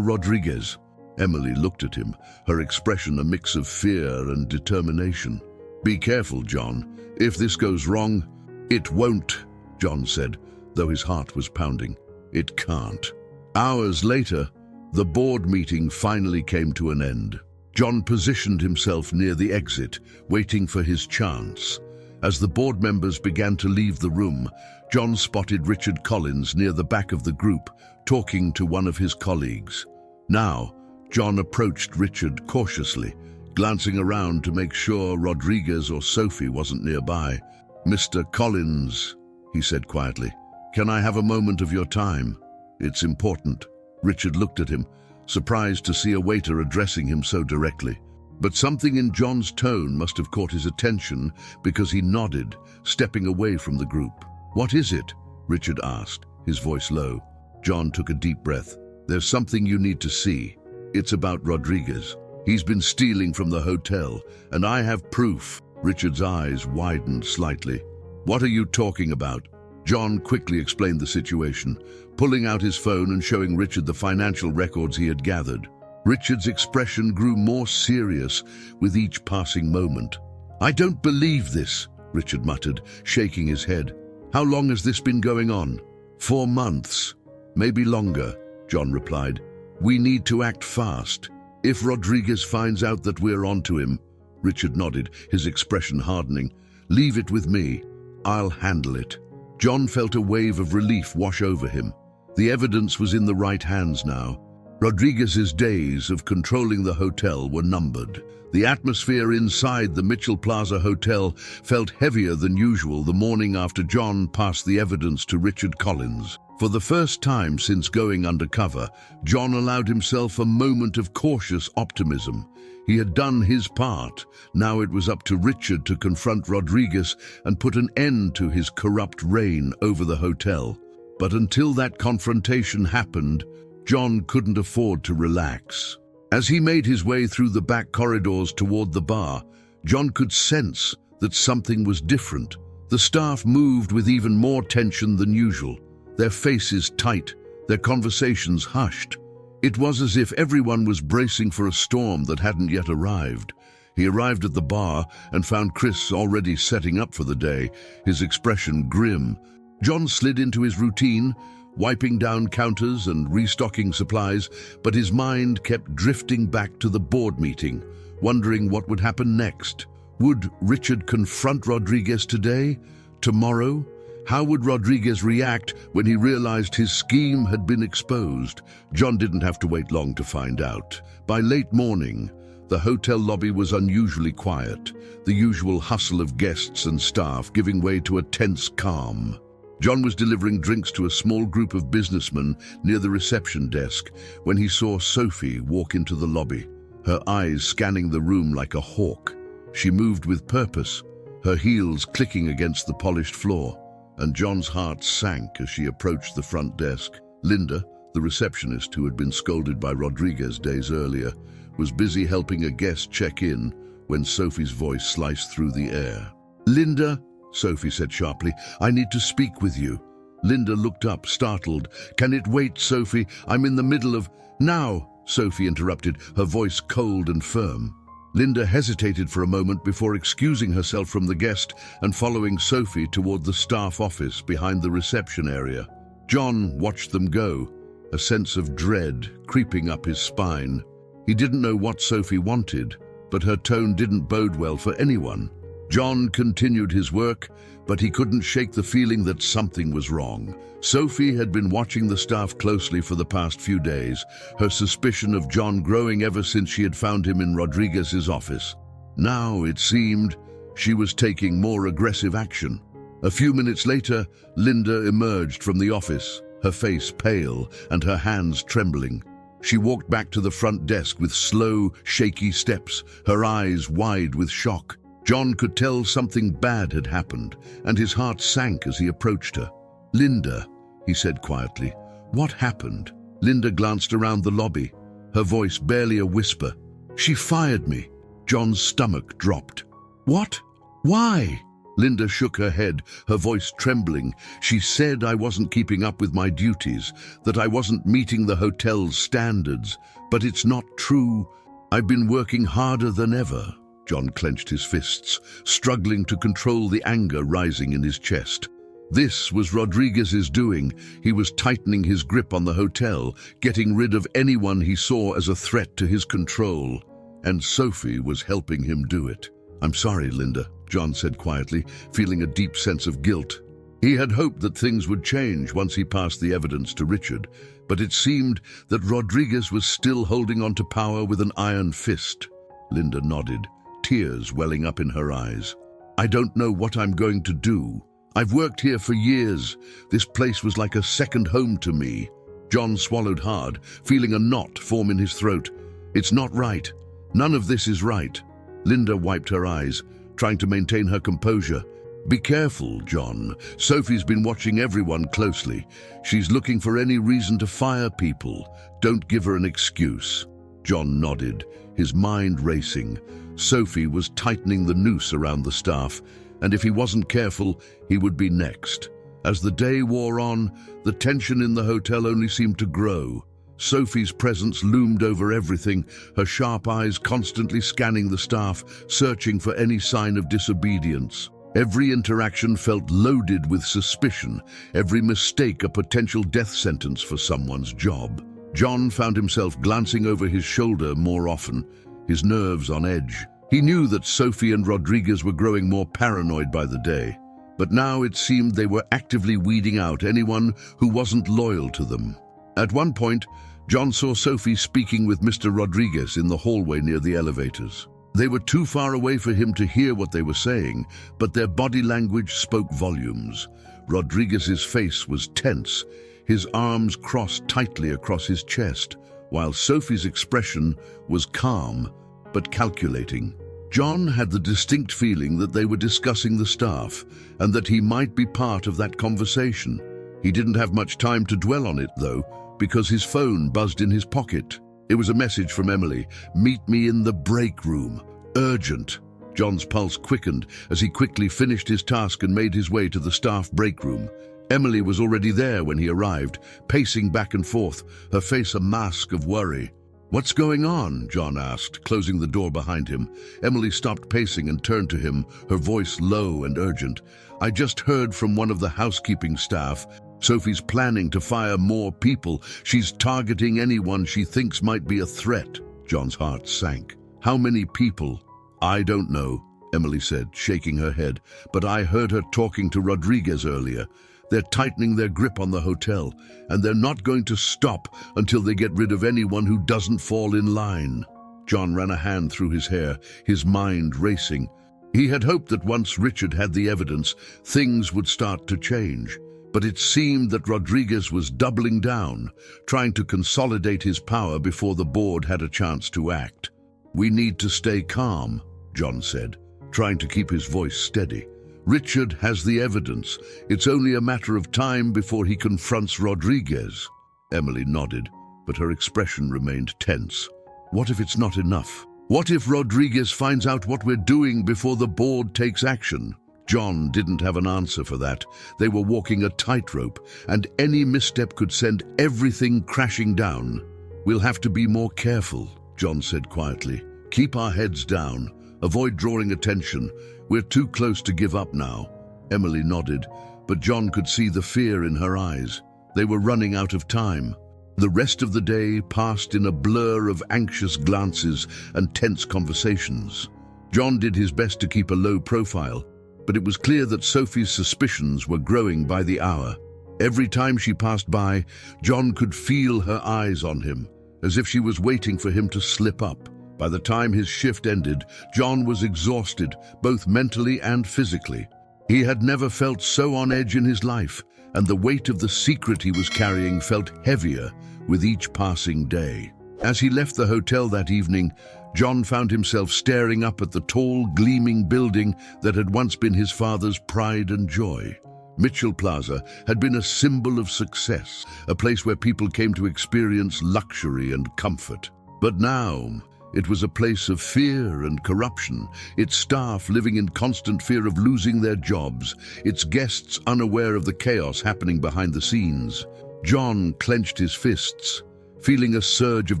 Rodriguez." Emily looked at him, her expression a mix of fear and determination. "Be careful, John. If this goes wrong—" "It won't," John said, though his heart was pounding. "It can't." Hours later, the board meeting finally came to an end. John positioned himself near the exit, waiting for his chance. As the board members began to leave the room, John spotted Richard Collins near the back of the group, talking to one of his colleagues. Now, John approached Richard cautiously, glancing around to make sure Rodriguez or Sophie wasn't nearby. "Mr. Collins," he said quietly, "can I have a moment of your time? It's important." Richard looked at him, surprised to see a waiter addressing him so directly. But something in John's tone must have caught his attention, because he nodded, stepping away from the group. "What is it?" Richard asked, his voice low. John took a deep breath. "There's something you need to see. It's about Rodriguez. He's been stealing from the hotel, and I have proof." Richard's eyes widened slightly. "What are you talking about?" John quickly explained the situation, pulling out his phone and showing Richard the financial records he had gathered. Richard's expression grew more serious with each passing moment. "I don't believe this," Richard muttered, shaking his head. "How long has this been going on?" "4 months. Maybe longer," John replied. "We need to act fast. If Rodriguez finds out that we're onto him—" Richard nodded, his expression hardening. "Leave it with me. I'll handle it." John felt a wave of relief wash over him. The evidence was in the right hands now. Rodriguez's days of controlling the hotel were numbered. The atmosphere inside the Mitchell Plaza Hotel felt heavier than usual the morning after John passed the evidence to Richard Collins. For the first time since going undercover, John allowed himself a moment of cautious optimism. He had done his part. Now it was up to Richard to confront Rodriguez and put an end to his corrupt reign over the hotel. But until that confrontation happened, John couldn't afford to relax. As he made his way through the back corridors toward the bar, John could sense that something was different. The staff moved with even more tension than usual, their faces tight, their conversations hushed. It was as if everyone was bracing for a storm that hadn't yet arrived. He arrived at the bar and found Chris already setting up for the day, his expression grim. John slid into his routine, wiping down counters and restocking supplies, but his mind kept drifting back to the board meeting, wondering what would happen next. Would Richard confront Rodriguez today? Tomorrow? How would Rodriguez react when he realized his scheme had been exposed? John didn't have to wait long to find out. By late morning, the hotel lobby was unusually quiet, the usual hustle of guests and staff giving way to a tense calm. John was delivering drinks to a small group of businessmen near the reception desk when he saw Sophie walk into the lobby, her eyes scanning the room like a hawk. She moved with purpose, her heels clicking against the polished floor, and John's heart sank as she approached the front desk. Linda, the receptionist who had been scolded by Rodriguez days earlier, was busy helping a guest check in when Sophie's voice sliced through the air. "Linda," Sophie said sharply. "I need to speak with you." Linda looked up, startled. "Can it wait, Sophie? I'm in the middle of—" "Now," Sophie interrupted, her voice cold and firm. Linda hesitated for a moment before excusing herself from the guest and following Sophie toward the staff office behind the reception area. John watched them go, a sense of dread creeping up his spine. He didn't know what Sophie wanted, but her tone didn't bode well for anyone. John continued his work, but he couldn't shake the feeling that something was wrong. Sophie had been watching the staff closely for the past few days, her suspicion of John growing ever since she had found him in Rodriguez's office. Now, it seemed, she was taking more aggressive action. A few minutes later, Linda emerged from the office, her face pale and her hands trembling. She walked back to the front desk with slow, shaky steps, her eyes wide with shock. John could tell something bad had happened, and his heart sank as he approached her. "Linda," he said quietly, "what happened?" Linda glanced around the lobby, her voice barely a whisper. "She fired me." John's stomach dropped. "What? Why?" Linda shook her head, her voice trembling. "She said I wasn't keeping up with my duties, that I wasn't meeting the hotel's standards. But it's not true. I've been working harder than ever." John clenched his fists, struggling to control the anger rising in his chest. This was Rodriguez's doing. He was tightening his grip on the hotel, getting rid of anyone he saw as a threat to his control. And Sophie was helping him do it. "I'm sorry, Linda," John said quietly, feeling a deep sense of guilt. He had hoped that things would change once he passed the evidence to Richard, but it seemed that Rodriguez was still holding on to power with an iron fist. Linda nodded, tears welling up in her eyes. "I don't know what I'm going to do. I've worked here for years. This place was like a second home to me." John swallowed hard, feeling a knot form in his throat. "It's not right. None of this is right." Linda wiped her eyes, trying to maintain her composure. "Be careful, John. Sophie's been watching everyone closely. She's looking for any reason to fire people. Don't give her an excuse." John nodded, his mind racing. Sophie was tightening the noose around the staff, and if he wasn't careful, he would be next. As the day wore on, the tension in the hotel only seemed to grow. Sophie's presence loomed over everything, her sharp eyes constantly scanning the staff, searching for any sign of disobedience. Every interaction felt loaded with suspicion, every mistake a potential death sentence for someone's job. John found himself glancing over his shoulder more often, his nerves on edge. He knew that Sophie and Rodriguez were growing more paranoid by the day, but now it seemed they were actively weeding out anyone who wasn't loyal to them. At one point, John saw Sophie speaking with Mr. Rodriguez in the hallway near the elevators. They were too far away for him to hear what they were saying, but their body language spoke volumes. Rodriguez's face was tense, his arms crossed tightly across his chest, while Sophie's expression was calm but calculating. John had the distinct feeling that they were discussing the staff and that he might be part of that conversation. He didn't have much time to dwell on it, though, because his phone buzzed in his pocket. It was a message from Emily. "Meet me in the break room. Urgent." John's pulse quickened as he quickly finished his task and made his way to the staff break room. Emily was already there when he arrived, pacing back and forth, her face a mask of worry. "What's going on?" John asked, closing the door behind him. Emily stopped pacing and turned to him, her voice low and urgent. "I just heard from one of the housekeeping staff. Sophie's planning to fire more people. She's targeting anyone she thinks might be a threat." John's heart sank. "How many people?" "I don't know," Emily said, shaking her head, "but I heard her talking to Rodriguez earlier. They're tightening their grip on the hotel, and they're not going to stop until they get rid of anyone who doesn't fall in line." John ran a hand through his hair, his mind racing. He had hoped that once Richard had the evidence, things would start to change. But it seemed that Rodriguez was doubling down, trying to consolidate his power before the board had a chance to act. "We need to stay calm," John said, trying to keep his voice steady. "Richard has the evidence. It's only a matter of time before he confronts Rodriguez." Emily nodded, but her expression remained tense. "What if it's not enough? What if Rodriguez finds out what we're doing before the board takes action?" John didn't have an answer for that. They were walking a tightrope, and any misstep could send everything crashing down. "We'll have to be more careful," John said quietly. "Keep our heads down. Avoid drawing attention. We're too close to give up now." Emily nodded, but John could see the fear in her eyes. They were running out of time. The rest of the day passed in a blur of anxious glances and tense conversations. John did his best to keep a low profile, but it was clear that Sophie's suspicions were growing by the hour. Every time she passed by, John could feel her eyes on him, as if she was waiting for him to slip up. By the time his shift ended, John was exhausted, both mentally and physically. He had never felt so on edge in his life, and the weight of the secret he was carrying felt heavier with each passing day. As he left the hotel that evening, John found himself staring up at the tall, gleaming building that had once been his father's pride and joy. Mitchell Plaza had been a symbol of success, a place where people came to experience luxury and comfort. But now, it was a place of fear and corruption, its staff living in constant fear of losing their jobs, its guests unaware of the chaos happening behind the scenes. John clenched his fists, feeling a surge of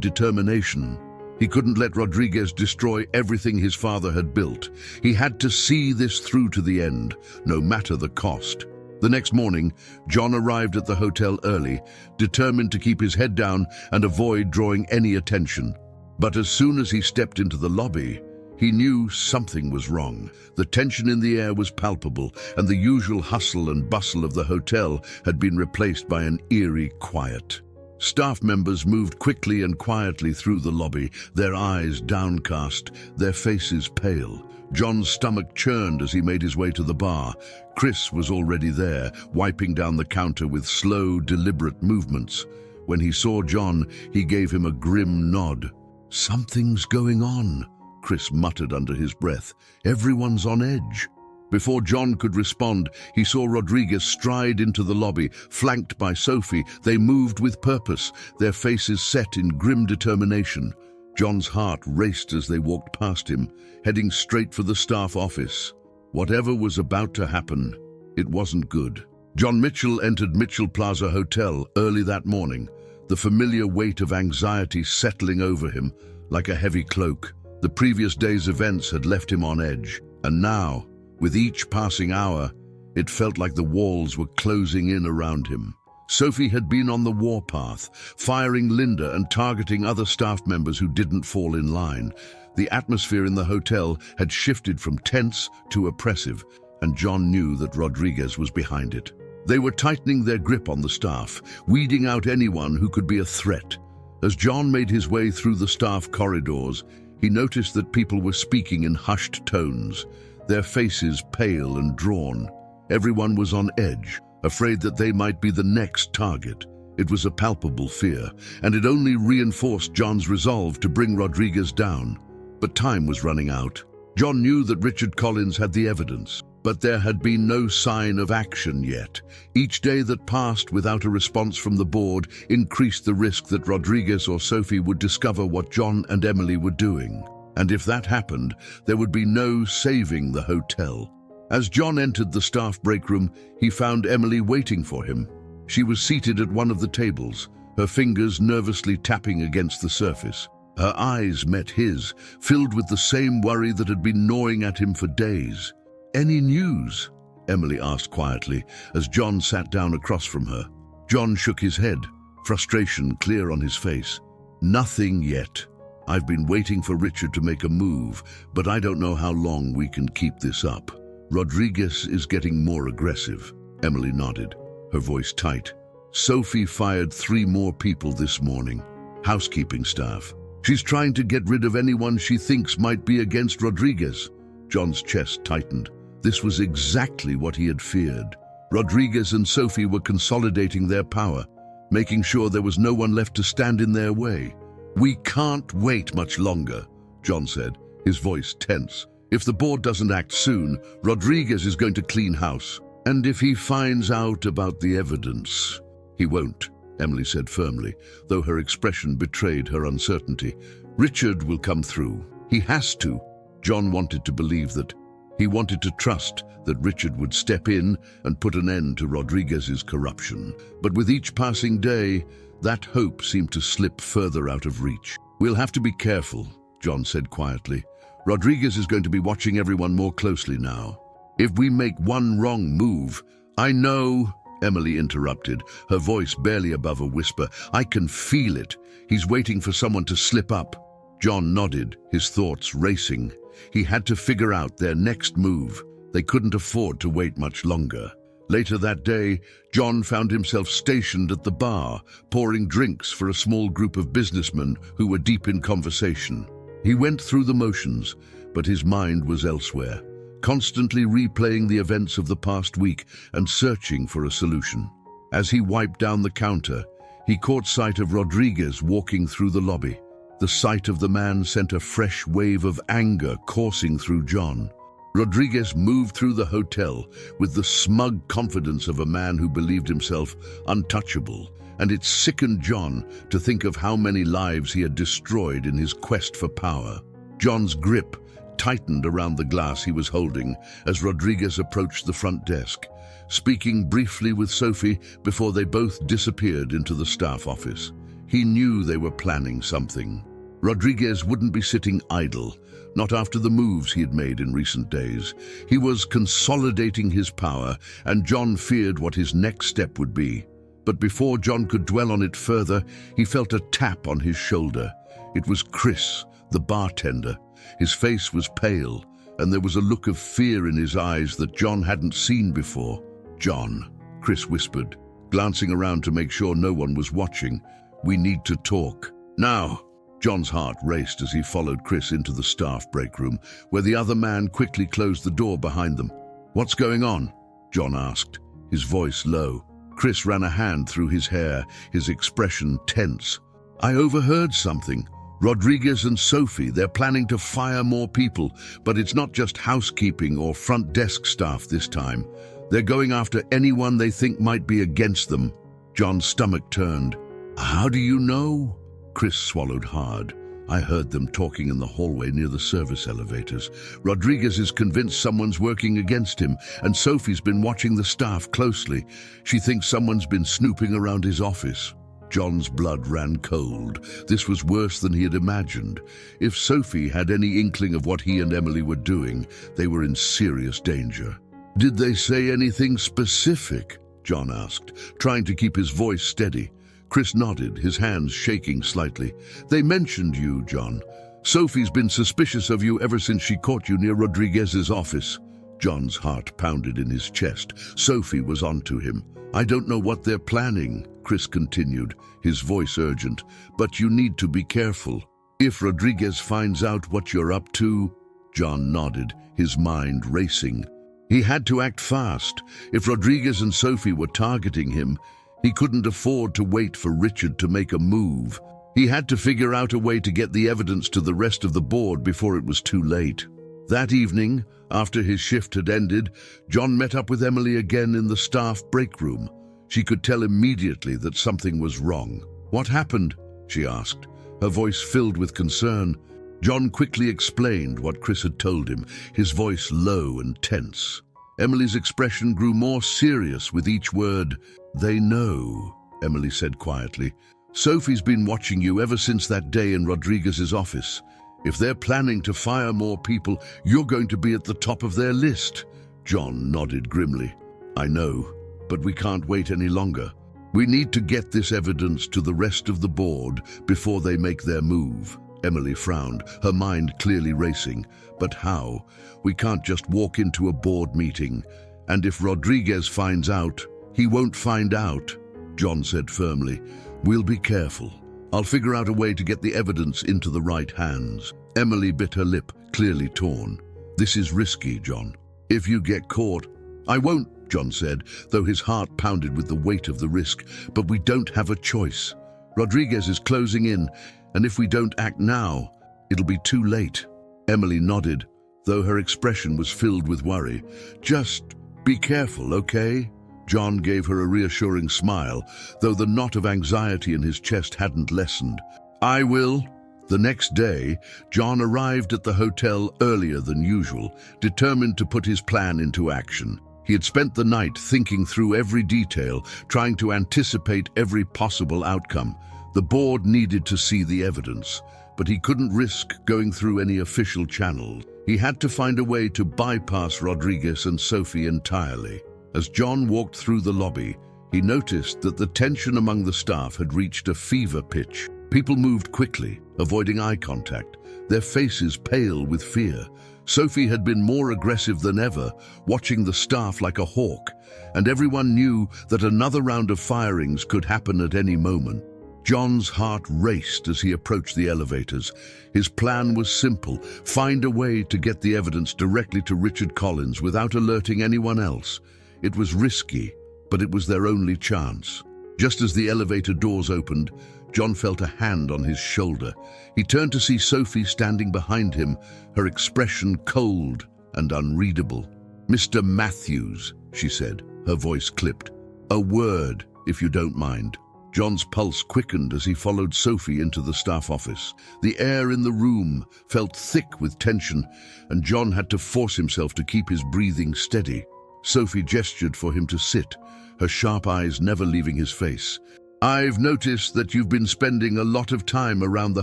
determination. He couldn't let Rodriguez destroy everything his father had built. He had to see this through to the end, no matter the cost. The next morning, John arrived at the hotel early, determined to keep his head down and avoid drawing any attention. But as soon as he stepped into the lobby, he knew something was wrong. The tension in the air was palpable, and the usual hustle and bustle of the hotel had been replaced by an eerie quiet. Staff members moved quickly and quietly through the lobby, their eyes downcast, their faces pale. John's stomach churned as he made his way to the bar. Chris was already there, wiping down the counter with slow, deliberate movements. When he saw John, he gave him a grim nod. "Something's going on," Chris muttered under his breath. "Everyone's on edge." Before John could respond, he saw Rodriguez stride into the lobby, flanked by Sophie. They moved with purpose, their faces set in grim determination. John's heart raced as they walked past him, heading straight for the staff office. Whatever was about to happen, it wasn't good. John Mitchell entered Mitchell Plaza Hotel early that morning, the familiar weight of anxiety settling over him like a heavy cloak. The previous day's events had left him on edge, and now, with each passing hour, it felt like the walls were closing in around him. Sophie had been on the warpath, firing Linda and targeting other staff members who didn't fall in line. The atmosphere in the hotel had shifted from tense to oppressive, and John knew that Rodriguez was behind it. They were tightening their grip on the staff, weeding out anyone who could be a threat. As John made his way through the staff corridors, he noticed that people were speaking in hushed tones, their faces pale and drawn. Everyone was on edge, afraid that they might be the next target. It was a palpable fear, and it only reinforced John's resolve to bring Rodriguez down. But time was running out. John knew that Richard Collins had the evidence, but there had been no sign of action yet. Each day that passed without a response from the board increased the risk that Rodriguez or Sophie would discover what John and Emily were doing. And if that happened, there would be no saving the hotel. As John entered the staff break room, he found Emily waiting for him. She was seated at one of the tables, her fingers nervously tapping against the surface. Her eyes met his, filled with the same worry that had been gnawing at him for days. "Any news?" Emily asked quietly, as John sat down across from her. John shook his head, frustration clear on his face. "Nothing yet. I've been waiting for Richard to make a move, but I don't know how long we can keep this up. Rodriguez is getting more aggressive." Emily nodded, her voice tight. "Sophie fired 3 more people this morning, housekeeping staff. She's trying to get rid of anyone she thinks might be against Rodriguez." John's chest tightened. This was exactly what he had feared. Rodriguez and Sophie were consolidating their power, making sure there was no one left to stand in their way. "We can't wait much longer," John said, his voice tense. "If the board doesn't act soon, Rodriguez is going to clean house. And if he finds out about the evidence..." "He won't," Emily said firmly, though her expression betrayed her uncertainty. "Richard will come through. He has to." John wanted to believe that, He wanted to trust that Richard would step in and put an end to Rodriguez's corruption. But with each passing day, that hope seemed to slip further out of reach. "We'll have to be careful," John said quietly. "Rodriguez is going to be watching everyone more closely now. If we make one wrong move—" "I know," Emily interrupted, her voice barely above a whisper. "I can feel it. He's waiting for someone to slip up." John nodded, his thoughts racing. He had to figure out their next move. They couldn't afford to wait much longer. Later that day, John found himself stationed at the bar, pouring drinks for a small group of businessmen who were deep in conversation. He went through the motions, but his mind was elsewhere, constantly replaying the events of the past week and searching for a solution. As he wiped down the counter, he caught sight of Rodriguez walking through the lobby. The sight of the man sent a fresh wave of anger coursing through John. Rodriguez moved through the hotel with the smug confidence of a man who believed himself untouchable, and it sickened John to think of how many lives he had destroyed in his quest for power. John's grip tightened around the glass he was holding as Rodriguez approached the front desk, speaking briefly with Sophie before they both disappeared into the staff office. He knew they were planning something. Rodriguez wouldn't be sitting idle, not after the moves he had made in recent days. He was consolidating his power, and John feared what his next step would be. But before John could dwell on it further, he felt a tap on his shoulder. It was Chris, the bartender. His face was pale, and there was a look of fear in his eyes that John hadn't seen before. "John," Chris whispered, glancing around to make sure no one was watching. "We need to talk. Now." John's heart raced as he followed Chris into the staff break room, where the other man quickly closed the door behind them. "What's going on?" John asked, his voice low. Chris ran a hand through his hair, his expression tense. "I overheard something. Rodriguez and Sophie, they're planning to fire more people, but it's not just housekeeping or front desk staff this time. They're going after anyone they think might be against them." John's stomach turned. "How do you know?" Chris swallowed hard. "I heard them talking in the hallway near the service elevators. Rodriguez is convinced someone's working against him, and Sophie's been watching the staff closely. She thinks someone's been snooping around his office." John's blood ran cold. This was worse than he had imagined. If Sophie had any inkling of what he and Emily were doing, they were in serious danger. "Did they say anything specific?" John asked, trying to keep his voice steady. Chris nodded, his hands shaking slightly. "They mentioned you, John. Sophie's been suspicious of you ever since she caught you near Rodriguez's office." John's heart pounded in his chest. Sophie was onto him. "I don't know what they're planning," Chris continued, his voice urgent, "but you need to be careful. If Rodriguez finds out what you're up to—" John nodded, his mind racing. He had to act fast. If Rodriguez and Sophie were targeting him, he couldn't afford to wait for Richard to make a move. He had to figure out a way to get the evidence to the rest of the board before it was too late. That evening, after his shift had ended, John met up with Emily again in the staff break room. She could tell immediately that something was wrong. "What happened?" she asked, her voice filled with concern. John quickly explained what Chris had told him, his voice low and tense. Emily's expression grew more serious with each word. "They know," Emily said quietly. "Sophie's been watching you ever since that day in Rodriguez's office. If they're planning to fire more people, you're going to be at the top of their list." John nodded grimly. "I know, but we can't wait any longer. We need to get this evidence to the rest of the board before they make their move." Emily frowned, her mind clearly racing. "But how? We can't just walk into a board meeting. And if Rodriguez finds out—" "He won't find out," John said firmly. "We'll be careful. I'll figure out a way to get the evidence into the right hands." Emily bit her lip, clearly torn. "This is risky, John. If you get caught—" "I won't," John said, though his heart pounded with the weight of the risk. "But we don't have a choice. Rodriguez is closing in, and if we don't act now, it'll be too late." Emily nodded, though her expression was filled with worry. "Just be careful, okay?" John gave her a reassuring smile, though the knot of anxiety in his chest hadn't lessened. "I will," The next day, John arrived at the hotel earlier than usual, determined to put his plan into action. He had spent the night thinking through every detail, trying to anticipate every possible outcome. The board needed to see the evidence, but he couldn't risk going through any official channel. He had to find a way to bypass Rodriguez and Sophie entirely. As John walked through the lobby, he noticed that the tension among the staff had reached a fever pitch. People moved quickly, avoiding eye contact, their faces pale with fear. Sophie had been more aggressive than ever, watching the staff like a hawk, and everyone knew that another round of firings could happen at any moment. John's heart raced as he approached the elevators. His plan was simple: find a way to get the evidence directly to Richard Collins without alerting anyone else. It was risky, but it was their only chance. Just as the elevator doors opened, John felt a hand on his shoulder. He turned to see Sophie standing behind him, her expression cold and unreadable. "Mr. Matthews," she said, her voice clipped. "A word, if you don't mind." John's pulse quickened as he followed Sophie into the staff office. The air in the room felt thick with tension, and John had to force himself to keep his breathing steady. Sophie gestured for him to sit, her sharp eyes never leaving his face. "I've noticed that you've been spending a lot of time around the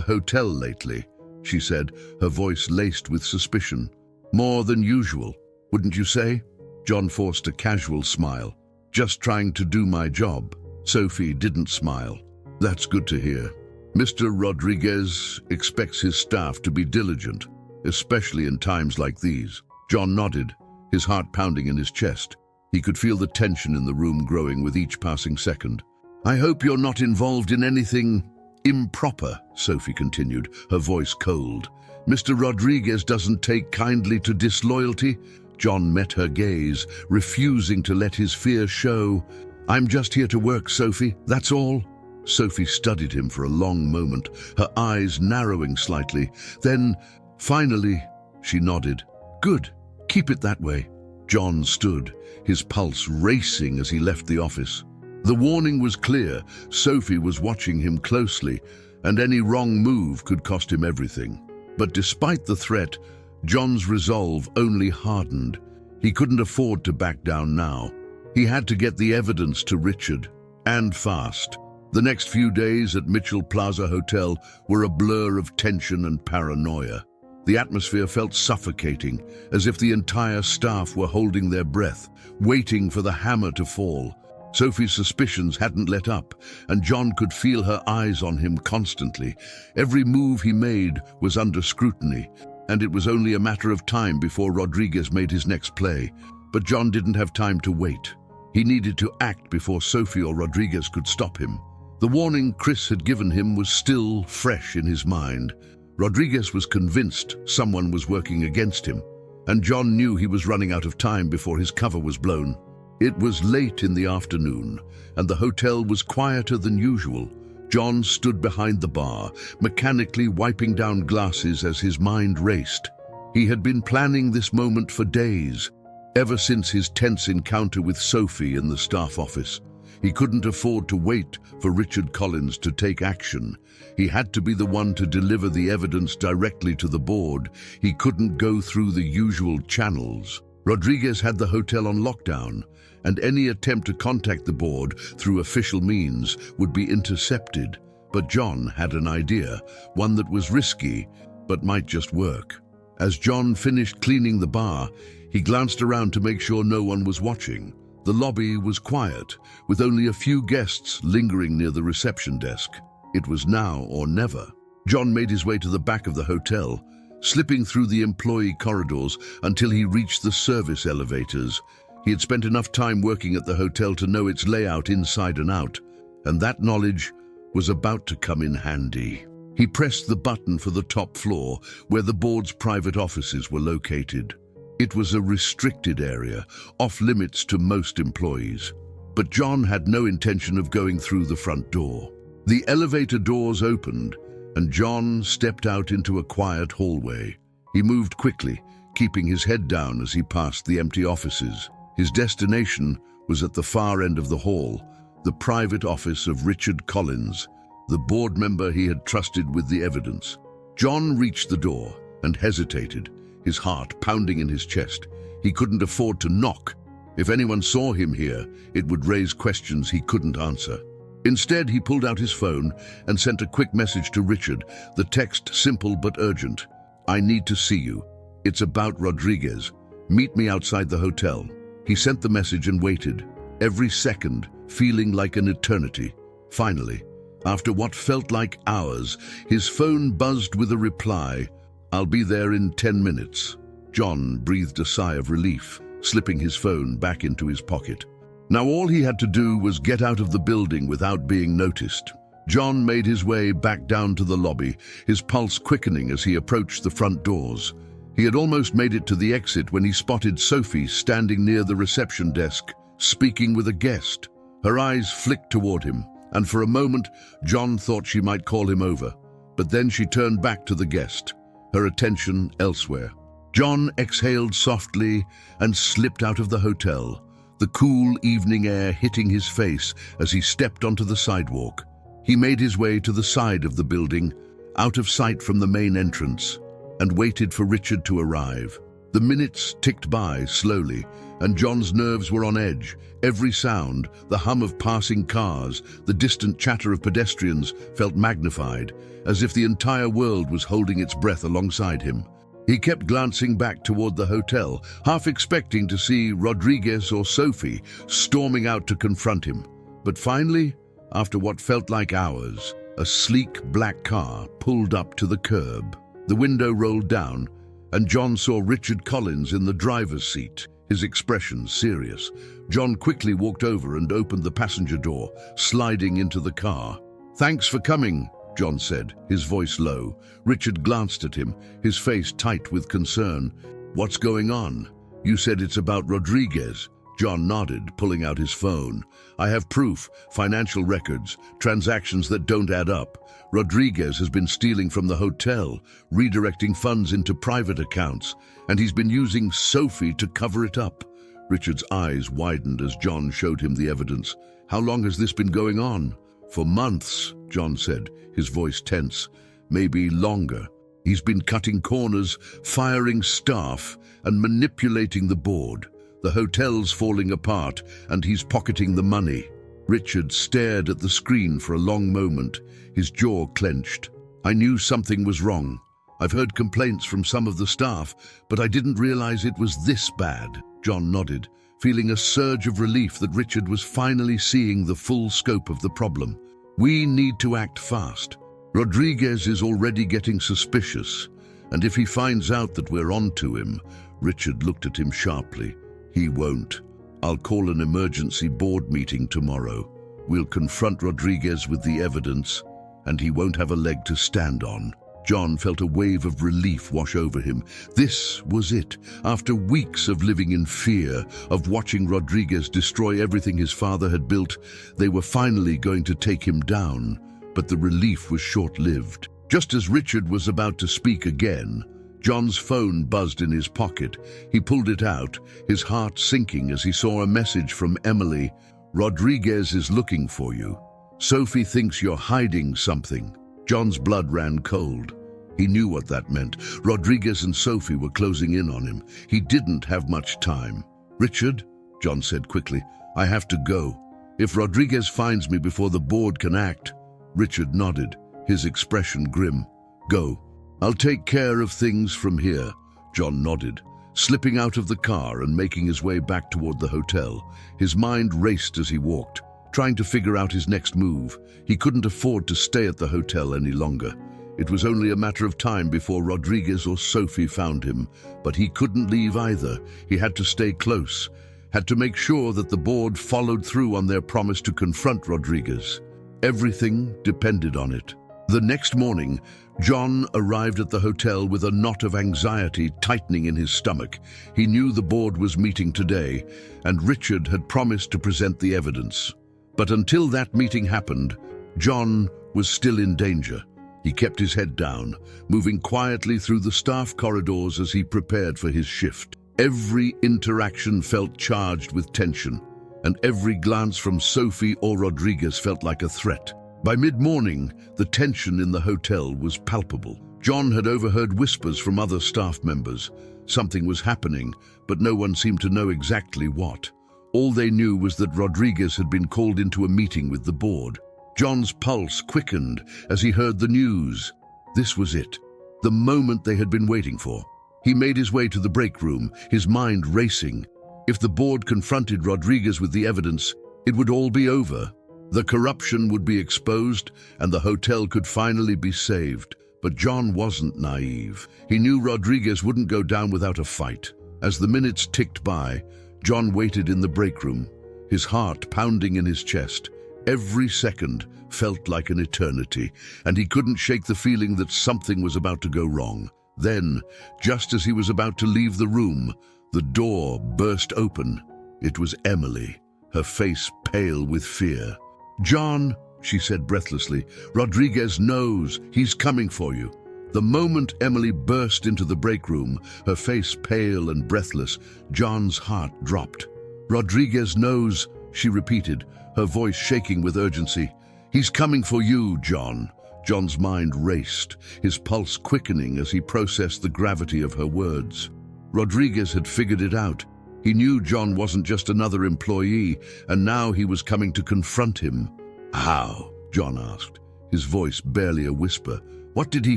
hotel lately," she said, her voice laced with suspicion. "More than usual, wouldn't you say?" John forced a casual smile. "Just trying to do my job." Sophie didn't smile. "That's good to hear. Mr. Rodriguez expects his staff to be diligent, especially in times like these." John nodded, his heart pounding in his chest. He could feel the tension in the room growing with each passing second. "I hope you're not involved in anything improper," Sophie continued, her voice cold. "Mr. Rodriguez doesn't take kindly to disloyalty." John met her gaze, refusing to let his fear show. "I'm just here to work, Sophie, that's all." Sophie studied him for a long moment, her eyes narrowing slightly. Then, finally, she nodded. "Good, keep it that way." John stood, his pulse racing as he left the office. The warning was clear: Sophie was watching him closely, and any wrong move could cost him everything. But despite the threat, John's resolve only hardened. He couldn't afford to back down now. He had to get the evidence to Richard, and fast. The next few days at Mitchell Plaza Hotel were a blur of tension and paranoia. The atmosphere felt suffocating, as if the entire staff were holding their breath, waiting for the hammer to fall. Sophie's suspicions hadn't let up, and John could feel her eyes on him constantly. Every move he made was under scrutiny, and it was only a matter of time before Rodriguez made his next play. But John didn't have time to wait. He needed to act before Sophie or Rodriguez could stop him. The warning Chris had given him was still fresh in his mind. Rodriguez was convinced someone was working against him, and John knew he was running out of time before his cover was blown. It was late in the afternoon, and the hotel was quieter than usual. John stood behind the bar, mechanically wiping down glasses as his mind raced. He had been planning this moment for days, ever since his tense encounter with Sophie in the staff office. He couldn't afford to wait for Richard Collins to take action. He had to be the one to deliver the evidence directly to the board. He couldn't go through the usual channels. Rodriguez had the hotel on lockdown, and any attempt to contact the board through official means would be intercepted. But John had an idea, one that was risky, but might just work. As John finished cleaning the bar, he glanced around to make sure no one was watching. The lobby was quiet, with only a few guests lingering near the reception desk. It was now or never. John made his way to the back of the hotel, slipping through the employee corridors until he reached the service elevators. He had spent enough time working at the hotel to know its layout inside and out, and that knowledge was about to come in handy. He pressed the button for the top floor, where the board's private offices were located. It was a restricted area, off-limits to most employees. But John had no intention of going through the front door. The elevator doors opened, and John stepped out into a quiet hallway. He moved quickly, keeping his head down as he passed the empty offices. His destination was at the far end of the hall, the private office of Richard Collins, the board member he had trusted with the evidence. John reached the door and hesitated, his heart pounding in his chest. He couldn't afford to knock. If anyone saw him here, it would raise questions he couldn't answer. Instead, he pulled out his phone and sent a quick message to Richard, the text simple but urgent. "I need to see you. It's about Rodriguez. Meet me outside the hotel." He sent the message and waited, every second feeling like an eternity. Finally, after what felt like hours, his phone buzzed with a reply. "I'll be there in 10 minutes." John breathed a sigh of relief, slipping his phone back into his pocket. Now all he had to do was get out of the building without being noticed. John made his way back down to the lobby, his pulse quickening as he approached the front doors. He had almost made it to the exit when he spotted Sophie standing near the reception desk, speaking with a guest. Her eyes flicked toward him, and for a moment, John thought she might call him over. But then she turned back to the guest, her attention elsewhere. John exhaled softly and slipped out of the hotel, the cool evening air hitting his face as he stepped onto the sidewalk. He made his way to the side of the building, out of sight from the main entrance, and waited for Richard to arrive. The minutes ticked by slowly, and John's nerves were on edge. Every sound, the hum of passing cars, the distant chatter of pedestrians felt magnified, as if the entire world was holding its breath alongside him. He kept glancing back toward the hotel, half expecting to see Rodriguez or Sophie storming out to confront him. But finally, after what felt like hours, a sleek black car pulled up to the curb. The window rolled down, and John saw Richard Collins in the driver's seat, his expression serious. John quickly walked over and opened the passenger door, sliding into the car. "Thanks for coming," John said, his voice low. Richard glanced at him, his face tight with concern. "What's going on? You said it's about Rodriguez." John nodded, pulling out his phone. "I have proof, financial records, transactions that don't add up. Rodriguez has been stealing from the hotel, redirecting funds into private accounts, and he's been using Sophie to cover it up." Richard's eyes widened as John showed him the evidence. "How long has this been going on?" "For months," John said, his voice tense. "Maybe longer. He's been cutting corners, firing staff, and manipulating the board. The hotel's falling apart, and he's pocketing the money." Richard stared at the screen for a long moment, his jaw clenched. "I knew something was wrong. I've heard complaints from some of the staff, but I didn't realize it was this bad." John nodded, feeling a surge of relief that Richard was finally seeing the full scope of the problem. "We need to act fast. Rodriguez is already getting suspicious, and if he finds out that we're onto him..." Richard looked at him sharply. "He won't. I'll call an emergency board meeting tomorrow. We'll confront Rodriguez with the evidence, and he won't have a leg to stand on." John felt a wave of relief wash over him. This was it. After weeks of living in fear, of watching Rodriguez destroy everything his father had built, they were finally going to take him down. But the relief was short-lived. Just as Richard was about to speak again, John's phone buzzed in his pocket. He pulled it out, his heart sinking as he saw a message from Emily. "Rodriguez is looking for you. Sophie thinks you're hiding something." John's blood ran cold. He knew what that meant. Rodriguez and Sophie were closing in on him. He didn't have much time. "Richard," John said quickly, "I have to go. If Rodriguez finds me before the board can act..." Richard nodded, his expression grim. "Go. I'll take care of things from here." John nodded, slipping out of the car and making his way back toward the hotel. His mind raced as he walked, trying to figure out his next move. He couldn't afford to stay at the hotel any longer. It was only a matter of time before Rodriguez or Sophie found him, but he couldn't leave either. He had to stay close, had to make sure that the board followed through on their promise to confront Rodriguez. Everything depended on it. The next morning, John arrived at the hotel with a knot of anxiety tightening in his stomach. He knew the board was meeting today, and Richard had promised to present the evidence. But until that meeting happened, John was still in danger. He kept his head down, moving quietly through the staff corridors as he prepared for his shift. Every interaction felt charged with tension, and every glance from Sophie or Rodriguez felt like a threat. By mid-morning, the tension in the hotel was palpable. John had overheard whispers from other staff members. Something was happening, but no one seemed to know exactly what. All they knew was that Rodriguez had been called into a meeting with the board. John's pulse quickened as he heard the news. This was it, the moment they had been waiting for. He made his way to the break room, his mind racing. If the board confronted Rodriguez with the evidence, it would all be over. The corruption would be exposed, and the hotel could finally be saved. But John wasn't naive. He knew Rodriguez wouldn't go down without a fight. As the minutes ticked by, John waited in the break room, his heart pounding in his chest. Every second felt like an eternity, and he couldn't shake the feeling that something was about to go wrong. Then, just as he was about to leave the room, the door burst open. It was Emily, her face pale with fear. "John," she said breathlessly, "Rodriguez knows. He's coming for you." The moment Emily burst into the break room, her face pale and breathless, John's heart dropped. "Rodriguez knows," she repeated, her voice shaking with urgency. "He's coming for you, John." John's mind raced, his pulse quickening as he processed the gravity of her words. Rodriguez had figured it out. He knew John wasn't just another employee, and now he was coming to confront him. "How?" John asked, his voice barely a whisper. "What did he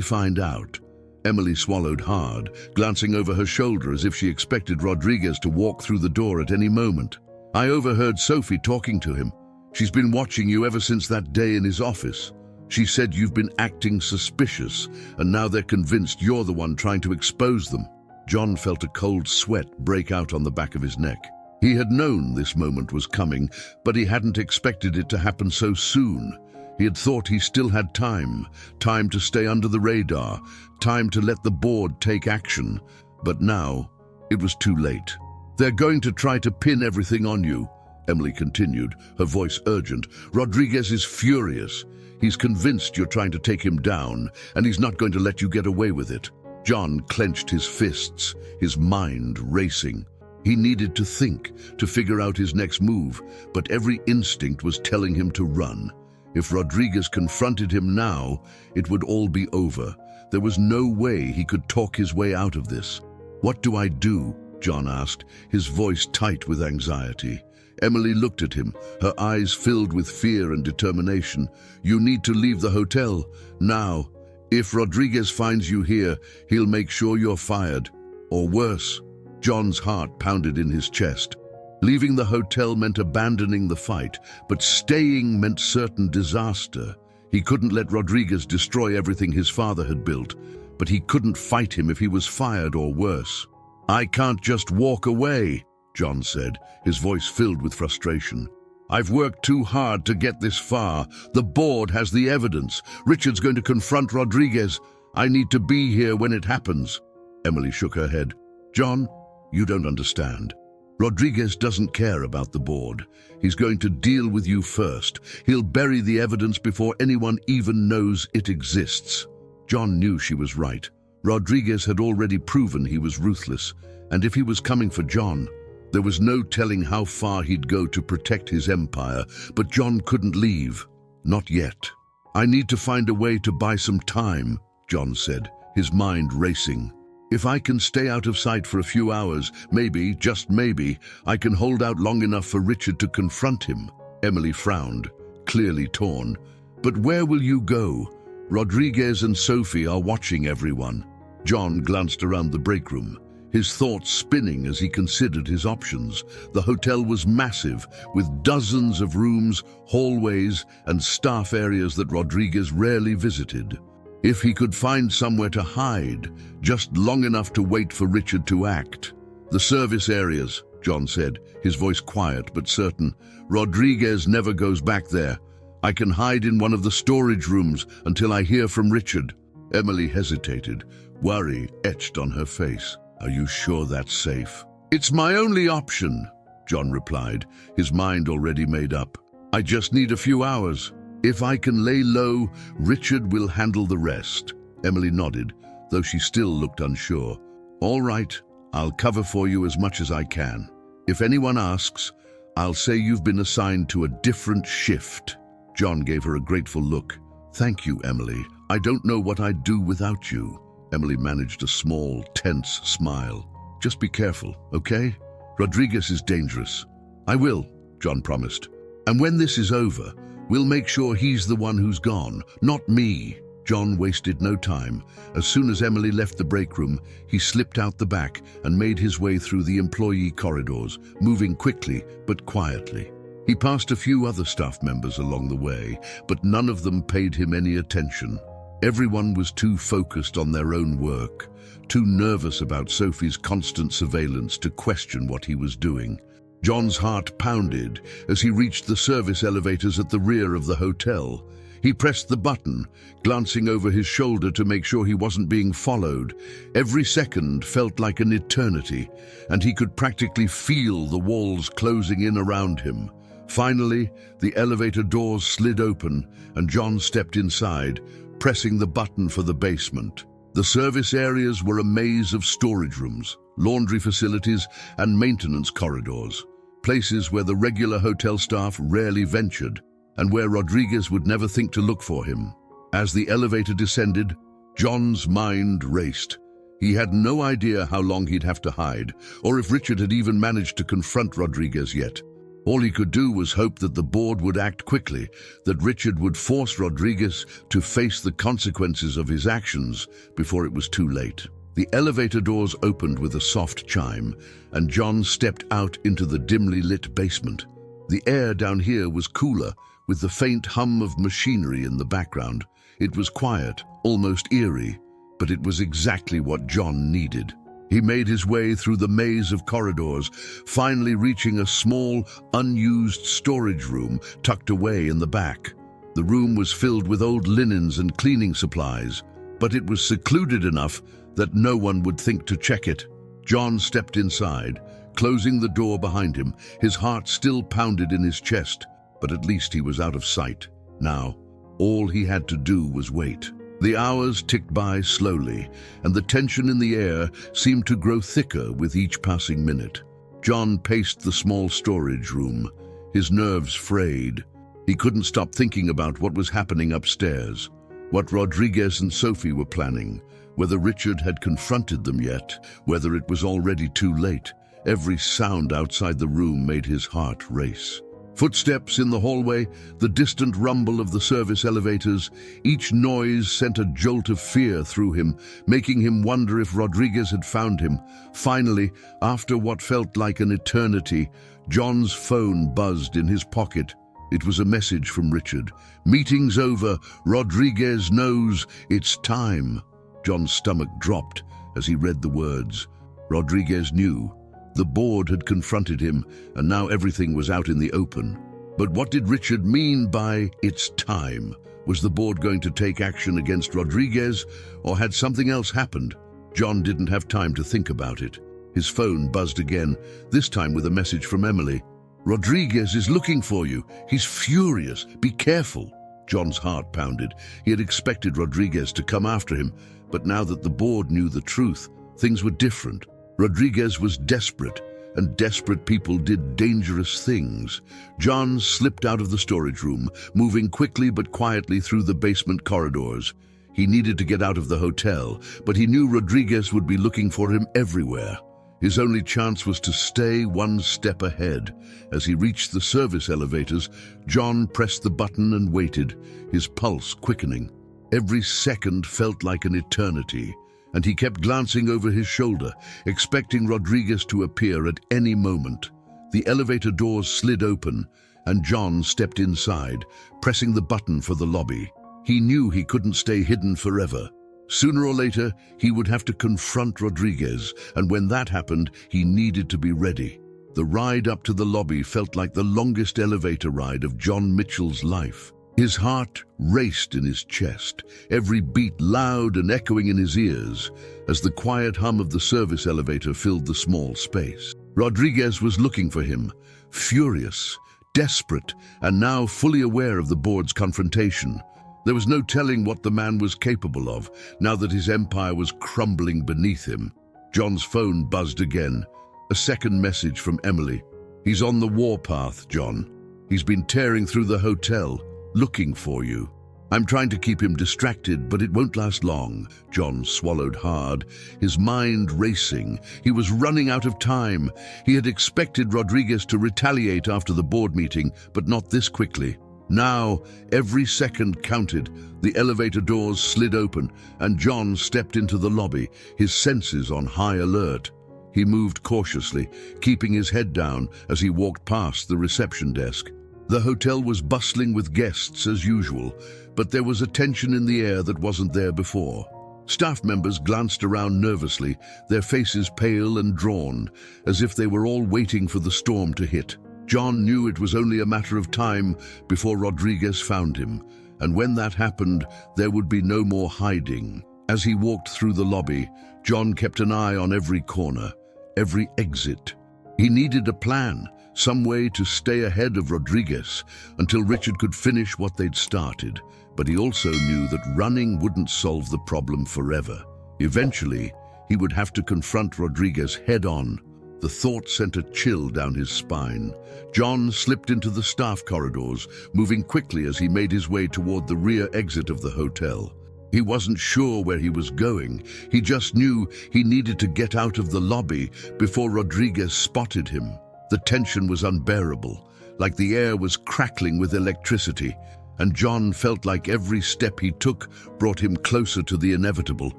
find out?" Emily swallowed hard, glancing over her shoulder as if she expected Rodriguez to walk through the door at any moment. "I overheard Sophie talking to him. She's been watching you ever since that day in his office. She said you've been acting suspicious, and now they're convinced you're the one trying to expose them." John felt a cold sweat break out on the back of his neck. He had known this moment was coming, but he hadn't expected it to happen so soon. He had thought he still had time to stay under the radar, time to let the board take action. But now, it was too late. "They're going to try to pin everything on you," Emily continued, her voice urgent. "Rodriguez is furious. He's convinced you're trying to take him down, and he's not going to let you get away with it." John clenched his fists, his mind racing. He needed to think, to figure out his next move, but every instinct was telling him to run. If Rodriguez confronted him now, it would all be over. There was no way he could talk his way out of this. "What do I do?" John asked, his voice tight with anxiety. Emily looked at him, her eyes filled with fear and determination. "You need to leave the hotel, now. If Rodriguez finds you here, he'll make sure you're fired. Or worse." John's heart pounded in his chest. Leaving the hotel meant abandoning the fight, but staying meant certain disaster. He couldn't let Rodriguez destroy everything his father had built, but he couldn't fight him if he was fired or worse. "I can't just walk away," John said, his voice filled with frustration. "I've worked too hard to get this far. The board has the evidence. Richard's going to confront Rodriguez. I need to be here when it happens." Emily shook her head. "John, you don't understand. Rodriguez doesn't care about the board. He's going to deal with you first. He'll bury the evidence before anyone even knows it exists." John knew she was right. Rodriguez had already proven he was ruthless, and if he was coming for John, there was no telling how far he'd go to protect his empire. But John couldn't leave. Not yet. "I need to find a way to buy some time," John said, his mind racing. "If I can stay out of sight for a few hours, maybe, just maybe, I can hold out long enough for Richard to confront him." Emily frowned, clearly torn. "But where will you go? Rodriguez and Sophie are watching everyone." John glanced around the break room, his thoughts spinning as he considered his options. The hotel was massive, with dozens of rooms, hallways, and staff areas that Rodriguez rarely visited. If he could find somewhere to hide, just long enough to wait for Richard to act. "The service areas," John said, his voice quiet but certain. "Rodriguez never goes back there. I can hide in one of the storage rooms until I hear from Richard." Emily hesitated, worry etched on her face. "Are you sure that's safe?" "It's my only option," John replied, his mind already made up. "I just need a few hours. If I can lay low, Richard will handle the rest." Emily nodded, though she still looked unsure. "All right, I'll cover for you as much as I can. If anyone asks, I'll say you've been assigned to a different shift." John gave her a grateful look. "Thank you, Emily. I don't know what I'd do without you." Emily managed a small, tense smile. "Just be careful, okay? Rodriguez is dangerous." "I will," John promised. "And when this is over, we'll make sure he's the one who's gone, not me." John wasted no time. As soon as Emily left the break room, he slipped out the back and made his way through the employee corridors, moving quickly but quietly. He passed a few other staff members along the way, but none of them paid him any attention. Everyone was too focused on their own work, too nervous about Sophie's constant surveillance to question what he was doing. John's heart pounded as he reached the service elevators at the rear of the hotel. He pressed the button, glancing over his shoulder to make sure he wasn't being followed. Every second felt like an eternity, and he could practically feel the walls closing in around him. Finally, the elevator doors slid open, and John stepped inside, pressing the button for the basement. The service areas were a maze of storage rooms, laundry facilities, and maintenance corridors, places where the regular hotel staff rarely ventured, and where Rodriguez would never think to look for him. As the elevator descended, John's mind raced. He had no idea how long he'd have to hide, or if Richard had even managed to confront Rodriguez yet. All he could do was hope that the board would act quickly, that Richard would force Rodriguez to face the consequences of his actions before it was too late. The elevator doors opened with a soft chime, and John stepped out into the dimly lit basement. The air down here was cooler, with the faint hum of machinery in the background. It was quiet, almost eerie, but it was exactly what John needed. He made his way through the maze of corridors, finally reaching a small, unused storage room tucked away in the back. The room was filled with old linens and cleaning supplies, but it was secluded enough that no one would think to check it. John stepped inside, closing the door behind him. His heart still pounded in his chest, but at least he was out of sight. Now, all he had to do was wait. The hours ticked by slowly, and the tension in the air seemed to grow thicker with each passing minute. John paced the small storage room, his nerves frayed. He couldn't stop thinking about what was happening upstairs, what Rodriguez and Sophie were planning, whether Richard had confronted them yet, whether it was already too late. Every sound outside the room made his heart race. Footsteps in the hallway, the distant rumble of the service elevators, each noise sent a jolt of fear through him, making him wonder if Rodriguez had found him. Finally, after what felt like an eternity, John's phone buzzed in his pocket. It was a message from Richard. "Meeting's over. Rodriguez knows it's time." John's stomach dropped as he read the words. Rodriguez knew. The board had confronted him, and now everything was out in the open. But what did Richard mean by "it's time"? Was the board going to take action against Rodriguez, or had something else happened? John didn't have time to think about it. His phone buzzed again, this time with a message from Emily. "Rodriguez is looking for you. He's furious. Be careful." John's heart pounded. He had expected Rodriguez to come after him, but now that the board knew the truth, things were different. Rodriguez was desperate, and desperate people did dangerous things. John slipped out of the storage room, moving quickly but quietly through the basement corridors. He needed to get out of the hotel, but he knew Rodriguez would be looking for him everywhere. His only chance was to stay one step ahead. As he reached the service elevators, John pressed the button and waited, his pulse quickening. Every second felt like an eternity, and he kept glancing over his shoulder, expecting Rodriguez to appear at any moment. The elevator doors slid open, and John stepped inside, pressing the button for the lobby. He knew he couldn't stay hidden forever. Sooner or later, he would have to confront Rodriguez, and when that happened, he needed to be ready. The ride up to the lobby felt like the longest elevator ride of John Mitchell's life. His heart raced in his chest, every beat loud and echoing in his ears, as the quiet hum of the service elevator filled the small space. Rodriguez was looking for him, furious, desperate, and now fully aware of the board's confrontation. There was no telling what the man was capable of, now that his empire was crumbling beneath him. John's phone buzzed again, a second message from Emily. "He's on the warpath, John. He's been tearing through the hotel, looking for you." I'm trying to keep him distracted, but it won't last long. John swallowed hard, his mind racing. He was running out of time. He had expected Rodriguez to retaliate after the board meeting, but not this quickly. Now, every second counted. The elevator doors slid open, and John stepped into the lobby, his senses on high alert. He moved cautiously, keeping his head down as he walked past the reception desk. The hotel was bustling with guests as usual, but there was a tension in the air that wasn't there before. Staff members glanced around nervously, their faces pale and drawn, as if they were all waiting for the storm to hit. John knew it was only a matter of time before Rodriguez found him, and when that happened, there would be no more hiding. As he walked through the lobby, John kept an eye on every corner, every exit. He needed a plan, some way to stay ahead of Rodriguez until Richard could finish what they'd started. But he also knew that running wouldn't solve the problem forever. Eventually, he would have to confront Rodriguez head-on. The thought sent a chill down his spine. John slipped into the staff corridors, moving quickly as he made his way toward the rear exit of the hotel. He wasn't sure where he was going. He just knew he needed to get out of the lobby before Rodriguez spotted him. The tension was unbearable, like the air was crackling with electricity, and John felt like every step he took brought him closer to the inevitable.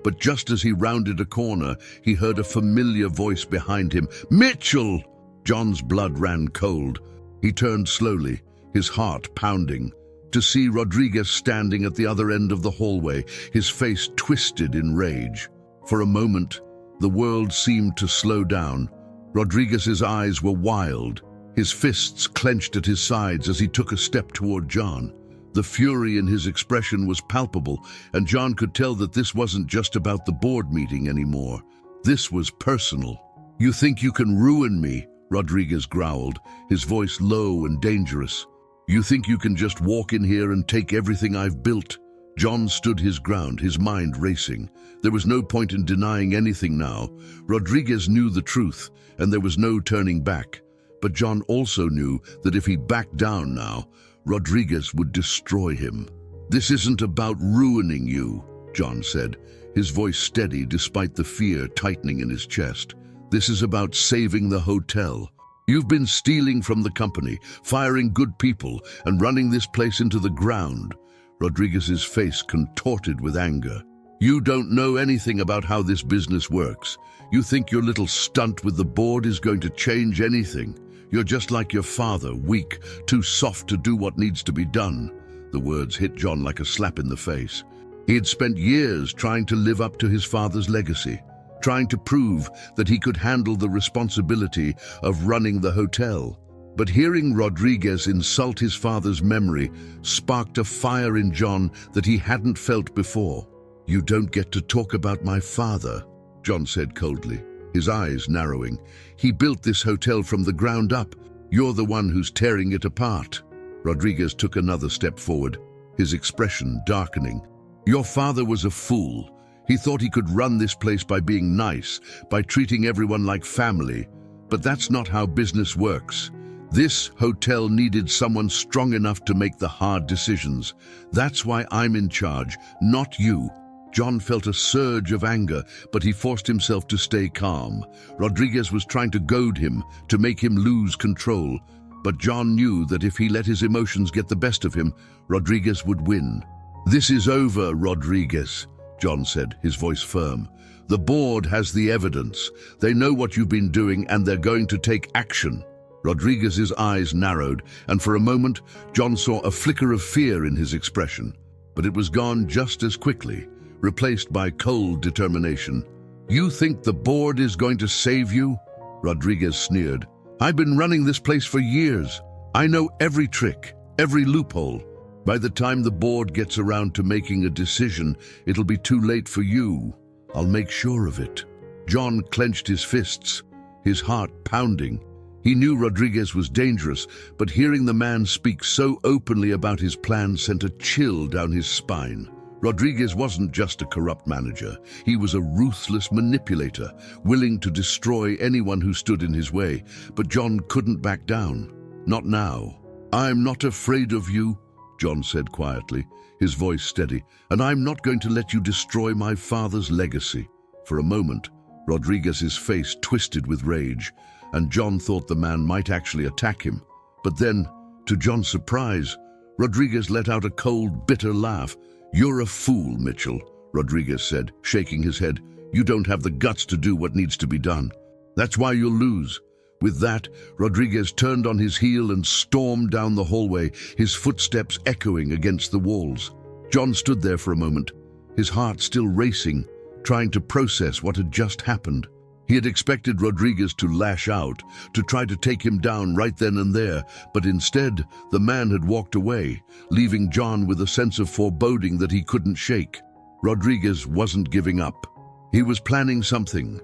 But just as he rounded a corner, he heard a familiar voice behind him. "Mitchell!" John's blood ran cold. He turned slowly, his heart pounding, to see Rodriguez standing at the other end of the hallway, his face twisted in rage. For a moment, the world seemed to slow down. Rodriguez's eyes were wild, his fists clenched at his sides as he took a step toward John. The fury in his expression was palpable, and John could tell that this wasn't just about the board meeting anymore. This was personal. "You think you can ruin me?" Rodriguez growled, his voice low and dangerous. "You think you can just walk in here and take everything I've built?" John stood his ground, his mind racing. There was no point in denying anything now. Rodriguez knew the truth, and there was no turning back. But John also knew that if he backed down now, Rodriguez would destroy him. "This isn't about ruining you," John said, his voice steady despite the fear tightening in his chest. "This is about saving the hotel. You've been stealing from the company, firing good people, and running this place into the ground." Rodriguez's face contorted with anger. "You don't know anything about how this business works. You think your little stunt with the board is going to change anything. You're just like your father, weak, too soft to do what needs to be done." The words hit John like a slap in the face. He had spent years trying to live up to his father's legacy, trying to prove that he could handle the responsibility of running the hotel. But hearing Rodriguez insult his father's memory sparked a fire in John that he hadn't felt before. "You don't get to talk about my father," John said coldly, his eyes narrowing. "He built this hotel from the ground up. You're the one who's tearing it apart." Rodriguez took another step forward, his expression darkening. "Your father was a fool. He thought he could run this place by being nice, by treating everyone like family. But that's not how business works. This hotel needed someone strong enough to make the hard decisions. That's why I'm in charge, not you." John felt a surge of anger, but he forced himself to stay calm. Rodriguez was trying to goad him, to make him lose control. But John knew that if he let his emotions get the best of him, Rodriguez would win. "This is over, Rodriguez," John said, his voice firm. "The board has the evidence. They know what you've been doing, and they're going to take action." Rodriguez's eyes narrowed, and for a moment, John saw a flicker of fear in his expression. But it was gone just as quickly, replaced by cold determination. "You think the board is going to save you?" Rodriguez sneered. "I've been running this place for years. I know every trick, every loophole. By the time the board gets around to making a decision, it'll be too late for you. I'll make sure of it." John clenched his fists, his heart pounding. He knew Rodriguez was dangerous, but hearing the man speak so openly about his plan sent a chill down his spine. Rodriguez wasn't just a corrupt manager. He was a ruthless manipulator, willing to destroy anyone who stood in his way. But John couldn't back down. Not now. "I'm not afraid of you," John said quietly, his voice steady, "and I'm not going to let you destroy my father's legacy." For a moment, Rodriguez's face twisted with rage, and John thought the man might actually attack him. But then, to John's surprise, Rodriguez let out a cold, bitter laugh. "You're a fool, Mitchell," Rodriguez said, shaking his head. "You don't have the guts to do what needs to be done. That's why you'll lose." With that, Rodriguez turned on his heel and stormed down the hallway, his footsteps echoing against the walls. John stood there for a moment, his heart still racing, trying to process what had just happened. He had expected Rodriguez to lash out, to try to take him down right then and there, but instead, the man had walked away, leaving John with a sense of foreboding that he couldn't shake. Rodriguez wasn't giving up. He was planning something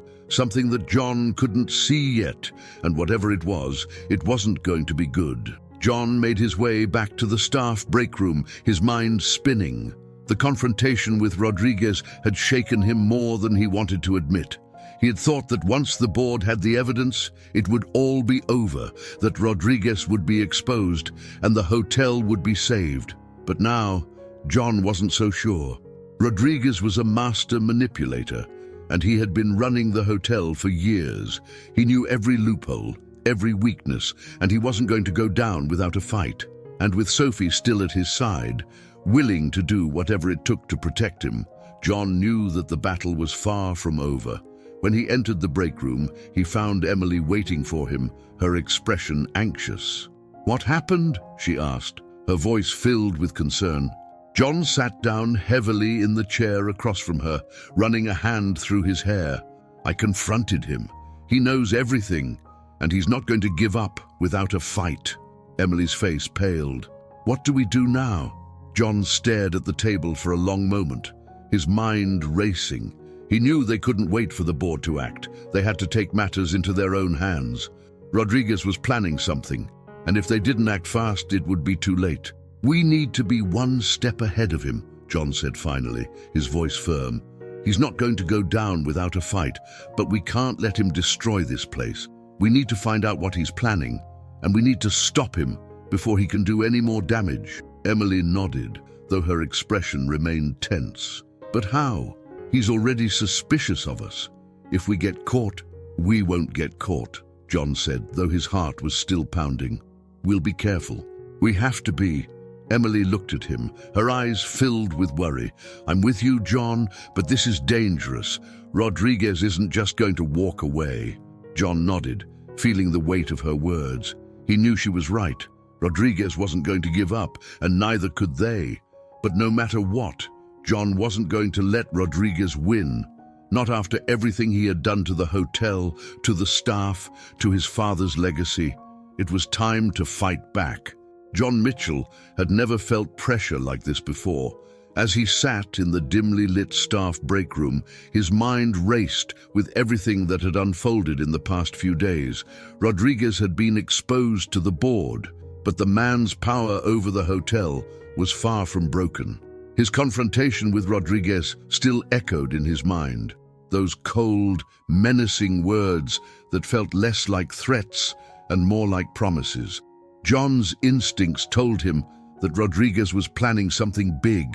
that John couldn't see yet, and whatever it wasn't going to be good. John made his way back to the staff break room, his mind spinning. The confrontation with Rodriguez had shaken him more than he wanted to admit. He had thought that once the board had the evidence, it would all be over, that Rodriguez would be exposed and the hotel would be saved. But now, John wasn't so sure. Rodriguez was a master manipulator, and he had been running the hotel for years. He knew every loophole, every weakness, and he wasn't going to go down without a fight. And with Sophie still at his side, willing to do whatever it took to protect him, John knew that the battle was far from over. When he entered the break room, he found Emily waiting for him, her expression anxious. "What happened?" she asked, her voice filled with concern. John sat down heavily in the chair across from her, running a hand through his hair. "I confronted him. He knows everything, and he's not going to give up without a fight." Emily's face paled. "What do we do now?" John stared at the table for a long moment, his mind racing. He knew they couldn't wait for the board to act. They had to take matters into their own hands. Rodriguez was planning something, and if they didn't act fast, it would be too late. "We need to be one step ahead of him," John said finally, his voice firm. "He's not going to go down without a fight, but we can't let him destroy this place. We need to find out what he's planning, and we need to stop him before he can do any more damage." Emily nodded, though her expression remained tense. "But how? He's already suspicious of us. If we get caught, we won't get caught," John said, though his heart was still pounding. "We'll be careful. We have to be." Emily looked at him, her eyes filled with worry. "I'm with you, John, but this is dangerous. Rodriguez isn't just going to walk away." John nodded, feeling the weight of her words. He knew she was right. Rodriguez wasn't going to give up, and neither could they. But no matter what, John wasn't going to let Rodriguez win. Not after everything he had done to the hotel, to the staff, to his father's legacy. It was time to fight back. John Mitchell had never felt pressure like this before. As he sat in the dimly lit staff break room, his mind raced with everything that had unfolded in the past few days. Rodriguez had been exposed to the board, but the man's power over the hotel was far from broken. His confrontation with Rodriguez still echoed in his mind. Those cold, menacing words that felt less like threats and more like promises. John's instincts told him that Rodriguez was planning something big.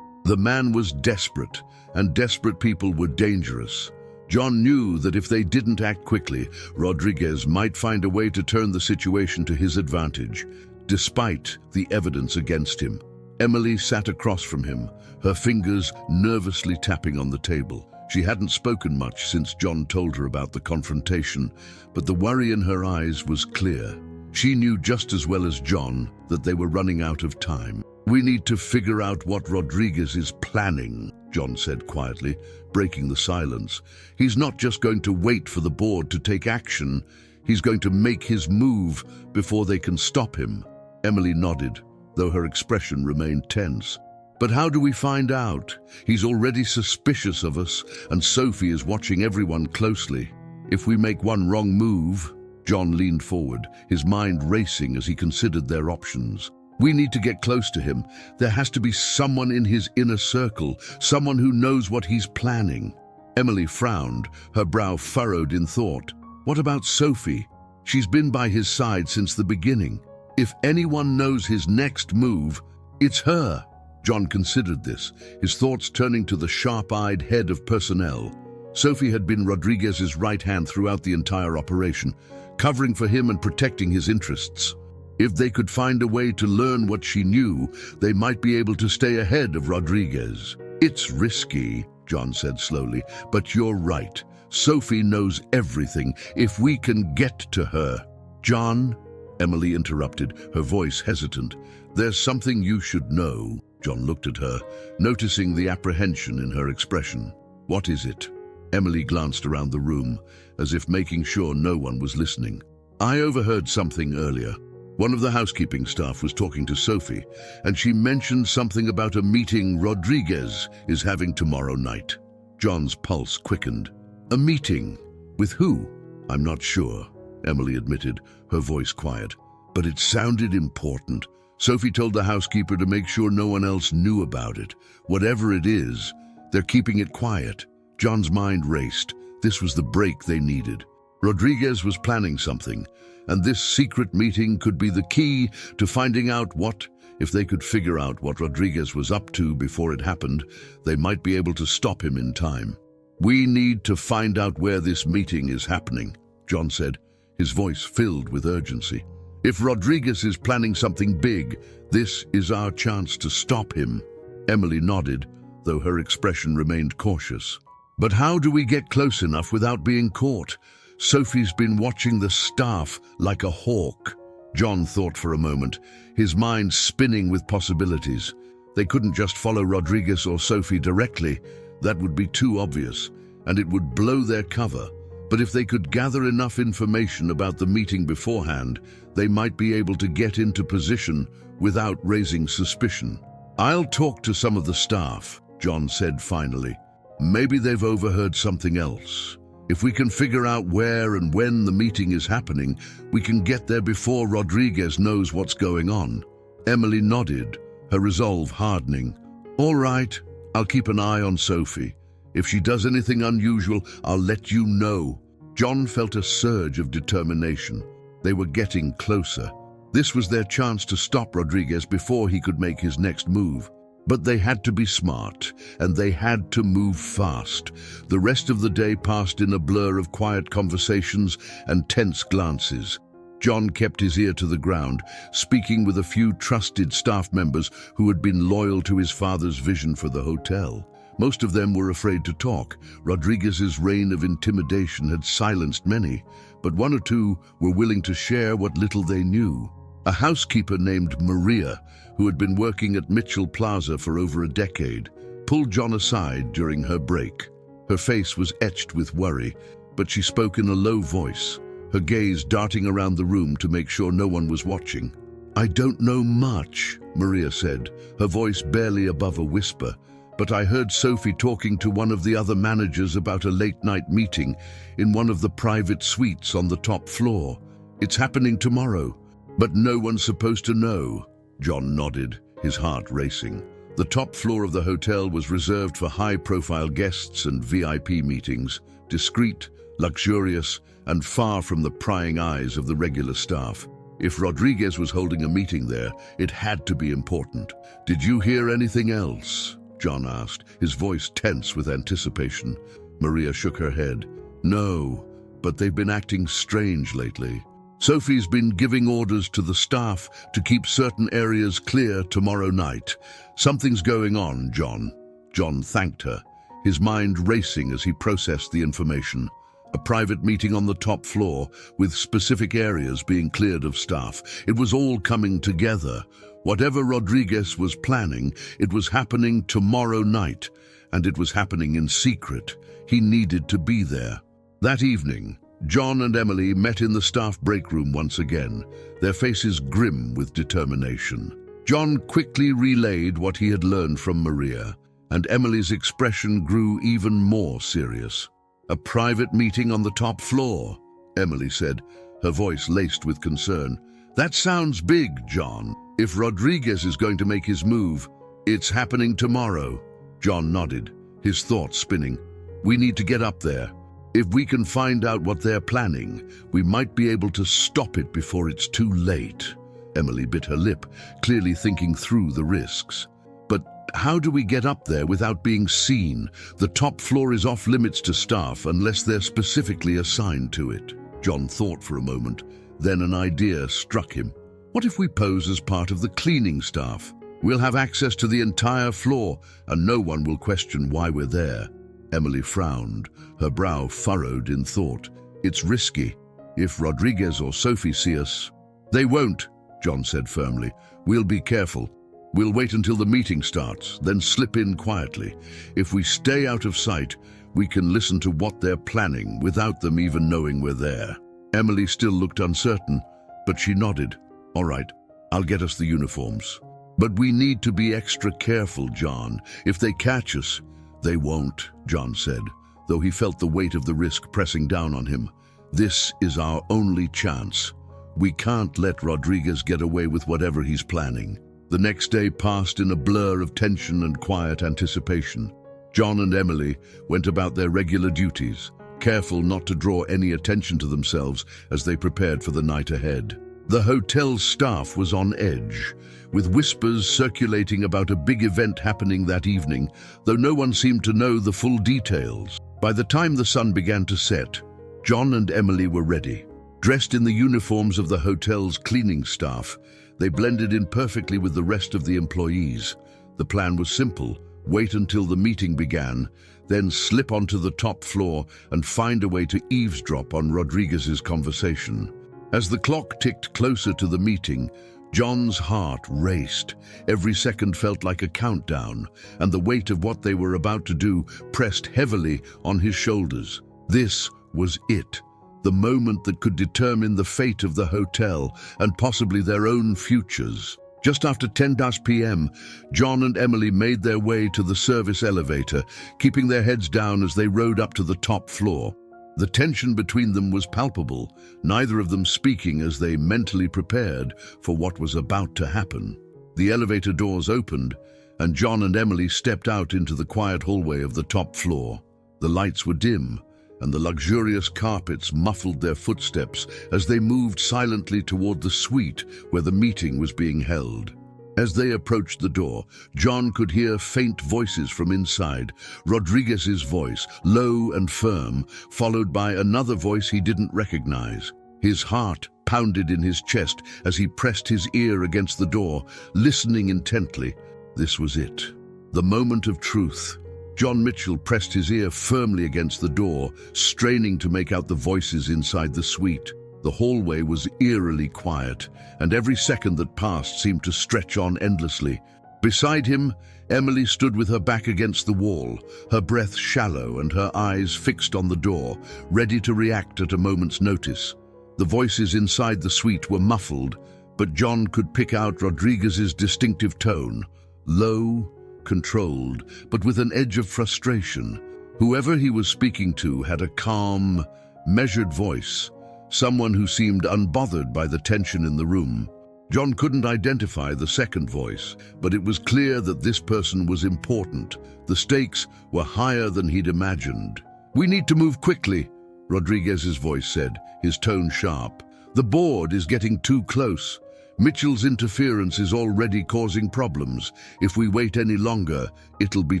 The man was desperate, and desperate people were dangerous. John knew that if they didn't act quickly, Rodriguez might find a way to turn the situation to his advantage, despite the evidence against him. Emily sat across from him, her fingers nervously tapping on the table. She hadn't spoken much since John told her about the confrontation, but the worry in her eyes was clear. She knew just as well as John that they were running out of time. "We need to figure out what Rodriguez is planning," John said quietly, breaking the silence. "He's not just going to wait for the board to take action. He's going to make his move before they can stop him." Emily nodded, though her expression remained tense. "But how do we find out? He's already suspicious of us, and Sophie is watching everyone closely. If we make one wrong move..." John leaned forward, his mind racing as he considered their options. "We need to get close to him. There has to be someone in his inner circle, someone who knows what he's planning." Emily frowned, her brow furrowed in thought. "What about Sophie? She's been by his side since the beginning. If anyone knows his next move, It's her. John considered this, his thoughts turning to the sharp-eyed head of personnel. Sophie had been Rodriguez's right hand throughout the entire operation, covering for him and protecting his interests. If they could find a way to learn what she knew, they might be able to stay ahead of Rodriguez. It's risky, John said slowly, but you're right. Sophie knows everything. If we can get to her. John, Emily interrupted, her voice hesitant. There's something you should know. John looked at her, noticing the apprehension in her expression. What is it? Emily glanced around the room, as if making sure no one was listening. I overheard something earlier. One of the housekeeping staff was talking to Sophie, and she mentioned something about a meeting Rodriguez is having tomorrow night. John's pulse quickened. A meeting? With who? I'm not sure, Emily admitted, her voice quiet. But it sounded important. Sophie told the housekeeper to make sure no one else knew about it. Whatever it is, they're keeping it quiet. John's mind raced. This was the break they needed. Rodriguez was planning something, and this secret meeting could be the key to finding out what. If they could figure out what Rodriguez was up to before it happened, they might be able to stop him in time. We need to find out where this meeting is happening, John said, his voice filled with urgency. If Rodriguez is planning something big, this is our chance to stop him. Emily nodded, though her expression remained cautious. But how do we get close enough without being caught? Sophie's been watching the staff like a hawk. John thought for a moment, his mind spinning with possibilities. They couldn't just follow Rodriguez or Sophie directly. That would be too obvious, and it would blow their cover. But if they could gather enough information about the meeting beforehand, they might be able to get into position without raising suspicion. I'll talk to some of the staff, John said finally. Maybe they've overheard something else. If we can figure out where and when the meeting is happening, we can get there before Rodriguez knows what's going on. Emily nodded, her resolve hardening. All right, I'll keep an eye on Sophie. If she does anything unusual, I'll let you know. John felt a surge of determination. They were getting closer. This was their chance to stop Rodriguez before he could make his next move. But they had to be smart, and they had to move fast. The rest of the day passed in a blur of quiet conversations and tense glances. John kept his ear to the ground, speaking with a few trusted staff members who had been loyal to his father's vision for the hotel. Most of them were afraid to talk. Rodriguez's reign of intimidation had silenced many, but one or two were willing to share what little they knew. A housekeeper named Maria, who had been working at Mitchell Plaza for over a decade, pulled John aside during her break. Her face was etched with worry, but she spoke in a low voice, her gaze darting around the room to make sure no one was watching. I don't know much, Maria said, her voice barely above a whisper, but I heard Sophie talking to one of the other managers about a late-night meeting in one of the private suites on the top floor. It's happening tomorrow, but no one's supposed to know. John nodded, his heart racing. The top floor of the hotel was reserved for high-profile guests and VIP meetings, discreet, luxurious, and far from the prying eyes of the regular staff. If Rodriguez was holding a meeting there, it had to be important. Did you hear anything else? John asked, his voice tense with anticipation. Maria shook her head. No, but they've been acting strange lately. Sophie's been giving orders to the staff to keep certain areas clear tomorrow night. Something's going on, John. John thanked her, his mind racing as he processed the information. A private meeting on the top floor, with specific areas being cleared of staff. It was all coming together. Whatever Rodriguez was planning, it was happening tomorrow night, and it was happening in secret. He needed to be there. That evening, John and Emily met in the staff break room once again, their faces grim with determination. John quickly relayed what he had learned from Maria, and Emily's expression grew even more serious. A private meeting on the top floor, Emily said, her voice laced with concern. That sounds big, John. If Rodriguez is going to make his move, it's happening tomorrow. John nodded, his thoughts spinning. We need to get up there. If we can find out what they're planning, we might be able to stop it before it's too late. Emily bit her lip, clearly thinking through the risks. But how do we get up there without being seen? The top floor is off limits to staff unless they're specifically assigned to it. John thought for a moment. Then an idea struck him. What if we pose as part of the cleaning staff? We'll have access to the entire floor, and no one will question why we're there. Emily frowned, her brow furrowed in thought. It's risky. If Rodriguez or Sophie see us... They won't, John said firmly. We'll be careful. We'll wait until the meeting starts, then slip in quietly. If we stay out of sight, we can listen to what they're planning without them even knowing we're there. Emily still looked uncertain, but she nodded. All right, I'll get us the uniforms. But we need to be extra careful, John. If they catch us... They won't, John said, though he felt the weight of the risk pressing down on him. This is our only chance. We can't let Rodriguez get away with whatever he's planning. The next day passed in a blur of tension and quiet anticipation. John and Emily went about their regular duties, careful not to draw any attention to themselves as they prepared for the night ahead. The hotel's staff was on edge, with whispers circulating about a big event happening that evening, though no one seemed to know the full details. By the time the sun began to set, John and Emily were ready. Dressed in the uniforms of the hotel's cleaning staff, they blended in perfectly with the rest of the employees. The plan was simple: wait until the meeting began, then slip onto the top floor and find a way to eavesdrop on Rodriguez's conversation. As the clock ticked closer to the meeting, John's heart raced. Every second felt like a countdown, and the weight of what they were about to do pressed heavily on his shoulders. This was it, the moment that could determine the fate of the hotel and possibly their own futures. Just after 10 p.m., John and Emily made their way to the service elevator, keeping their heads down as they rode up to the top floor. The tension between them was palpable, neither of them speaking as they mentally prepared for what was about to happen. The elevator doors opened, and John and Emily stepped out into the quiet hallway of the top floor. The lights were dim, and the luxurious carpets muffled their footsteps as they moved silently toward the suite where the meeting was being held. As they approached the door, John could hear faint voices from inside. Rodriguez's voice, low and firm, followed by another voice he didn't recognize. His heart pounded in his chest as he pressed his ear against the door, listening intently. This was it, the moment of truth. John Mitchell pressed his ear firmly against the door, straining to make out the voices inside the suite. The hallway was eerily quiet, and every second that passed seemed to stretch on endlessly. Beside him, Emily stood with her back against the wall, her breath shallow and her eyes fixed on the door, ready to react at a moment's notice. The voices inside the suite were muffled, but John could pick out Rodriguez's distinctive tone, low, controlled, but with an edge of frustration. Whoever he was speaking to had a calm, measured voice, someone who seemed unbothered by the tension in the room. John couldn't identify the second voice, but it was clear that this person was important. The stakes were higher than he'd imagined. "We need to move quickly," Rodriguez's voice said, his tone sharp. "The board is getting too close. Mitchell's interference is already causing problems. If we wait any longer, it'll be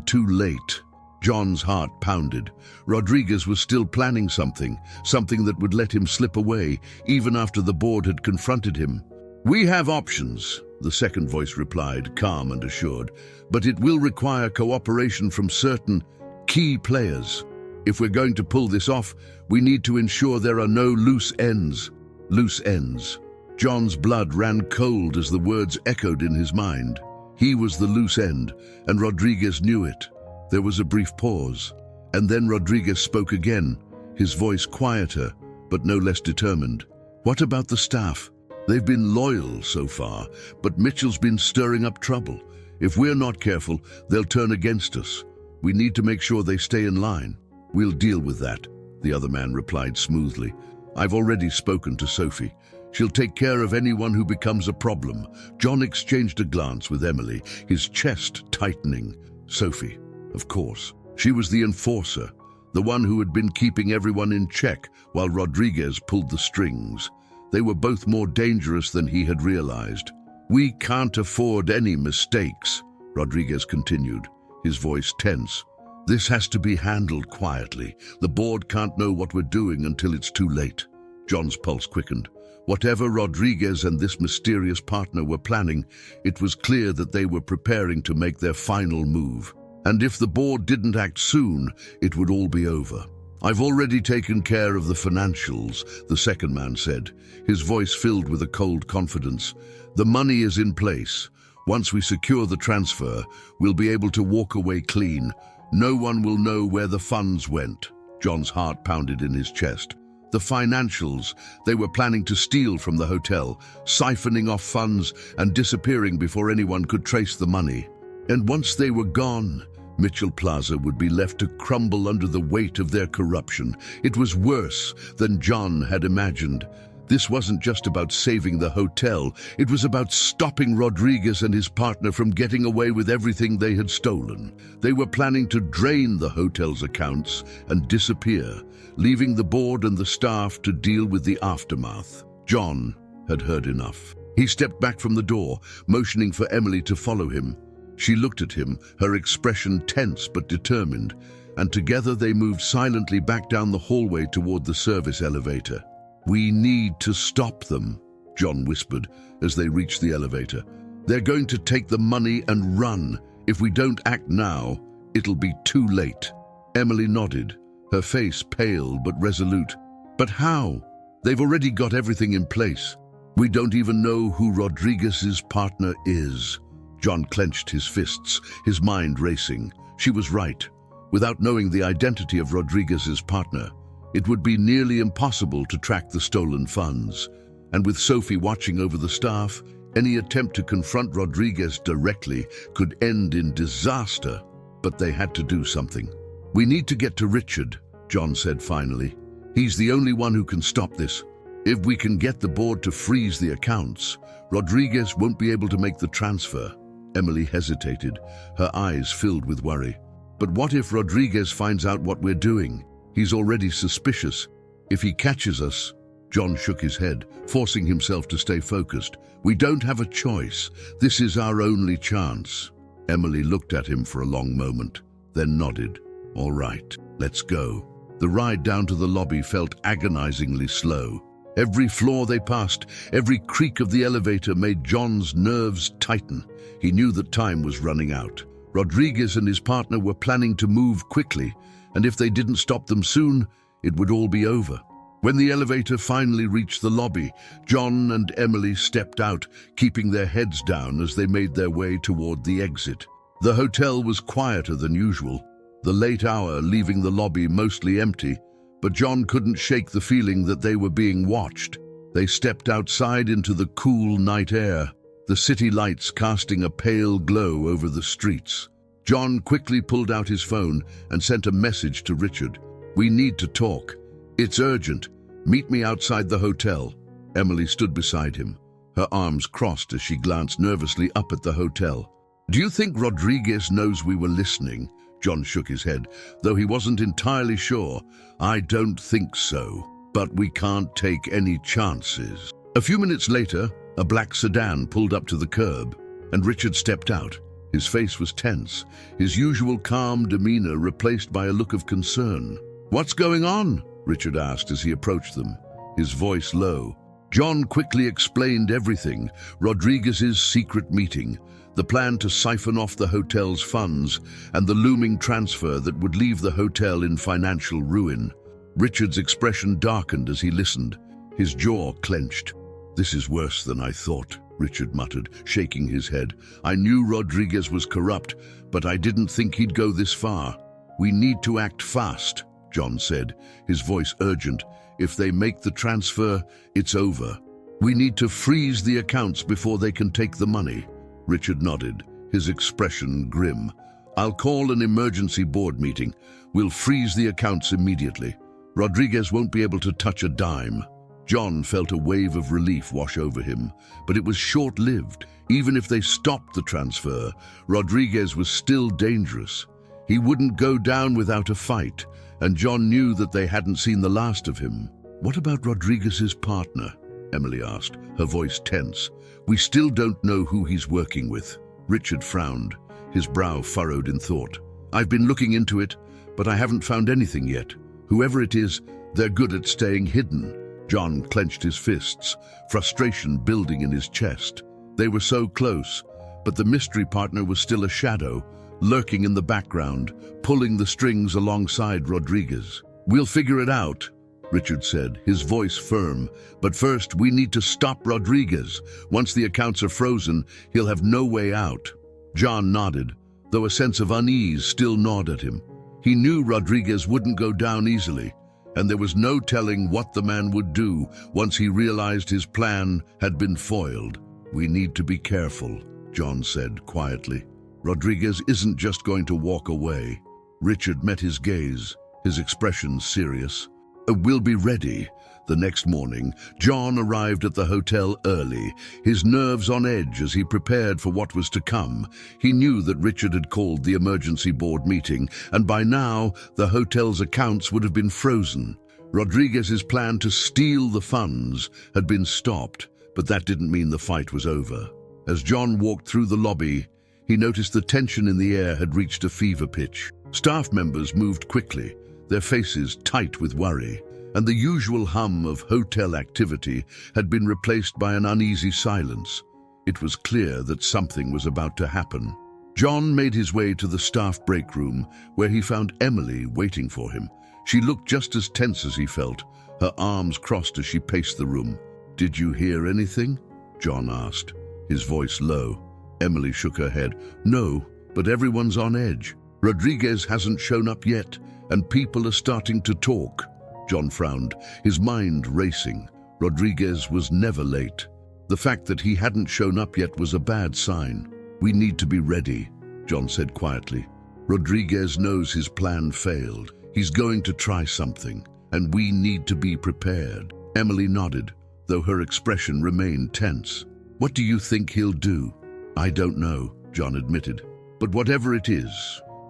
too late." John's heart pounded. Rodriguez was still planning something that would let him slip away, even after the board had confronted him. "We have options," the second voice replied, calm and assured, "but it will require cooperation from certain key players. If we're going to pull this off, we need to ensure there are no loose ends." Loose ends. John's blood ran cold as the words echoed in his mind. He was the loose end, and Rodriguez knew it. There was a brief pause, and then Rodriguez spoke again, his voice quieter, but no less determined. "What about the staff? They've been loyal so far, but Mitchell's been stirring up trouble. If we're not careful, they'll turn against us. We need to make sure they stay in line." "We'll deal with that," the other man replied smoothly. "I've already spoken to Sophie. She'll take care of anyone who becomes a problem." John exchanged a glance with Emily, his chest tightening. Sophie, of course. She was the enforcer, the one who had been keeping everyone in check while Rodriguez pulled the strings. They were both more dangerous than he had realized. "We can't afford any mistakes," Rodriguez continued, his voice tense. "This has to be handled quietly. The board can't know what we're doing until it's too late." John's pulse quickened. Whatever Rodriguez and this mysterious partner were planning, it was clear that they were preparing to make their final move. And if the board didn't act soon, it would all be over. "I've already taken care of the financials," the second man said, his voice filled with a cold confidence. "The money is in place. Once we secure the transfer, we'll be able to walk away clean. No one will know where the funds went." John's heart pounded in his chest. The financials they were planning to steal from the hotel, siphoning off funds and disappearing before anyone could trace the money. And once they were gone, Mitchell Plaza would be left to crumble under the weight of their corruption. It was worse than John had imagined. This wasn't just about saving the hotel, it was about stopping Rodriguez and his partner from getting away with everything they had stolen. They were planning to drain the hotel's accounts and disappear, leaving the board and the staff to deal with the aftermath. John had heard enough. He stepped back from the door, motioning for Emily to follow him. She looked at him, her expression tense but determined, and together they moved silently back down the hallway toward the service elevator. "We need to stop them," John whispered as they reached the elevator. "They're going to take the money and run. If we don't act now, it'll be too late." Emily nodded, her face pale but resolute. "But how? They've already got everything in place. We don't even know who Rodriguez's partner is." John clenched his fists, his mind racing. She was right. Without knowing the identity of Rodriguez's partner, it would be nearly impossible to track the stolen funds. And with Sophie watching over the staff, any attempt to confront Rodriguez directly could end in disaster. But they had to do something. "We need to get to Richard," John said finally. "He's the only one who can stop this. If we can get the board to freeze the accounts, Rodriguez won't be able to make the transfer." Emily hesitated, her eyes filled with worry. "But what if Rodriguez finds out what we're doing? He's already suspicious. If he catches us..." John shook his head, forcing himself to stay focused. "We don't have a choice. This is our only chance." Emily looked at him for a long moment, then nodded. "All right, let's go." The ride down to the lobby felt agonizingly slow. Every floor they passed, every creak of the elevator made John's nerves tighten. He knew that time was running out. Rodriguez and his partner were planning to move quickly, and if they didn't stop them soon, it would all be over. When the elevator finally reached the lobby, John and Emily stepped out, keeping their heads down as they made their way toward the exit. The hotel was quieter than usual, the late hour leaving the lobby mostly empty, but John couldn't shake the feeling that they were being watched. They stepped outside into the cool night air, the city lights casting a pale glow over the streets. John quickly pulled out his phone and sent a message to Richard. "We need to talk. It's urgent. Meet me outside the hotel." Emily stood beside him, her arms crossed as she glanced nervously up at the hotel. "Do you think Rodriguez knows we were listening?" John shook his head, though he wasn't entirely sure. "I don't think so, but we can't take any chances." A few minutes later, a black sedan pulled up to the curb, and Richard stepped out. His face was tense, his usual calm demeanor replaced by a look of concern. "What's going on?" Richard asked as he approached them, his voice low. John quickly explained everything: Rodriguez's secret meeting, the plan to siphon off the hotel's funds, and the looming transfer that would leave the hotel in financial ruin. Richard's expression darkened as he listened, his jaw clenched. "This is worse than I thought," Richard muttered, shaking his head. "I knew Rodriguez was corrupt, but I didn't think he'd go this far." "We need to act fast," John said, his voice urgent. "If they make the transfer, it's over. We need to freeze the accounts before they can take the money." Richard nodded, his expression grim. "I'll call an emergency board meeting. We'll freeze the accounts immediately. Rodriguez won't be able to touch a dime." John felt a wave of relief wash over him, but it was short-lived. Even if they stopped the transfer, Rodriguez was still dangerous. He wouldn't go down without a fight, and John knew that they hadn't seen the last of him. What about Rodriguez's partner? Emily asked, her voice tense. "We still don't know who he's working with." Richard frowned, his brow furrowed in thought. "I've been looking into it, but I haven't found anything yet. Whoever it is, they're good at staying hidden." John clenched his fists, frustration building in his chest. They were so close, but the mystery partner was still a shadow, lurking in the background, pulling the strings alongside Rodriguez. "We'll figure it out," Richard said, his voice firm. "But first, we need to stop Rodriguez. Once the accounts are frozen, he'll have no way out." John nodded, though a sense of unease still gnawed at him. He knew Rodriguez wouldn't go down easily, and there was no telling what the man would do once he realized his plan had been foiled. "We need to be careful," John said quietly. "Rodriguez isn't just going to walk away." Richard met his gaze, his expression serious. "We'll be ready." The next morning, John arrived at the hotel early, his nerves on edge as he prepared for what was to come. He knew that Richard had called the emergency board meeting, and by now the hotel's accounts would have been frozen. Rodriguez's plan to steal the funds had been stopped, but that didn't mean the fight was over. As John walked through the lobby, he noticed the tension in the air had reached a fever pitch. Staff members moved quickly, their faces tight with worry, and the usual hum of hotel activity had been replaced by an uneasy silence. It was clear that something was about to happen. John made his way to the staff break room, where he found Emily waiting for him. She looked just as tense as he felt, her arms crossed as she paced the room. "Did you hear anything?" John asked, his voice low. Emily shook her head. "No, but everyone's on edge. Rodriguez hasn't shown up yet, and people are starting to talk." John frowned, his mind racing. Rodriguez was never late. The fact that he hadn't shown up yet was a bad sign. "We need to be ready," John said quietly. "Rodriguez knows his plan failed. He's going to try something, and we need to be prepared." Emily nodded, though her expression remained tense. "What do you think he'll do?" "I don't know," John admitted. "But whatever it is,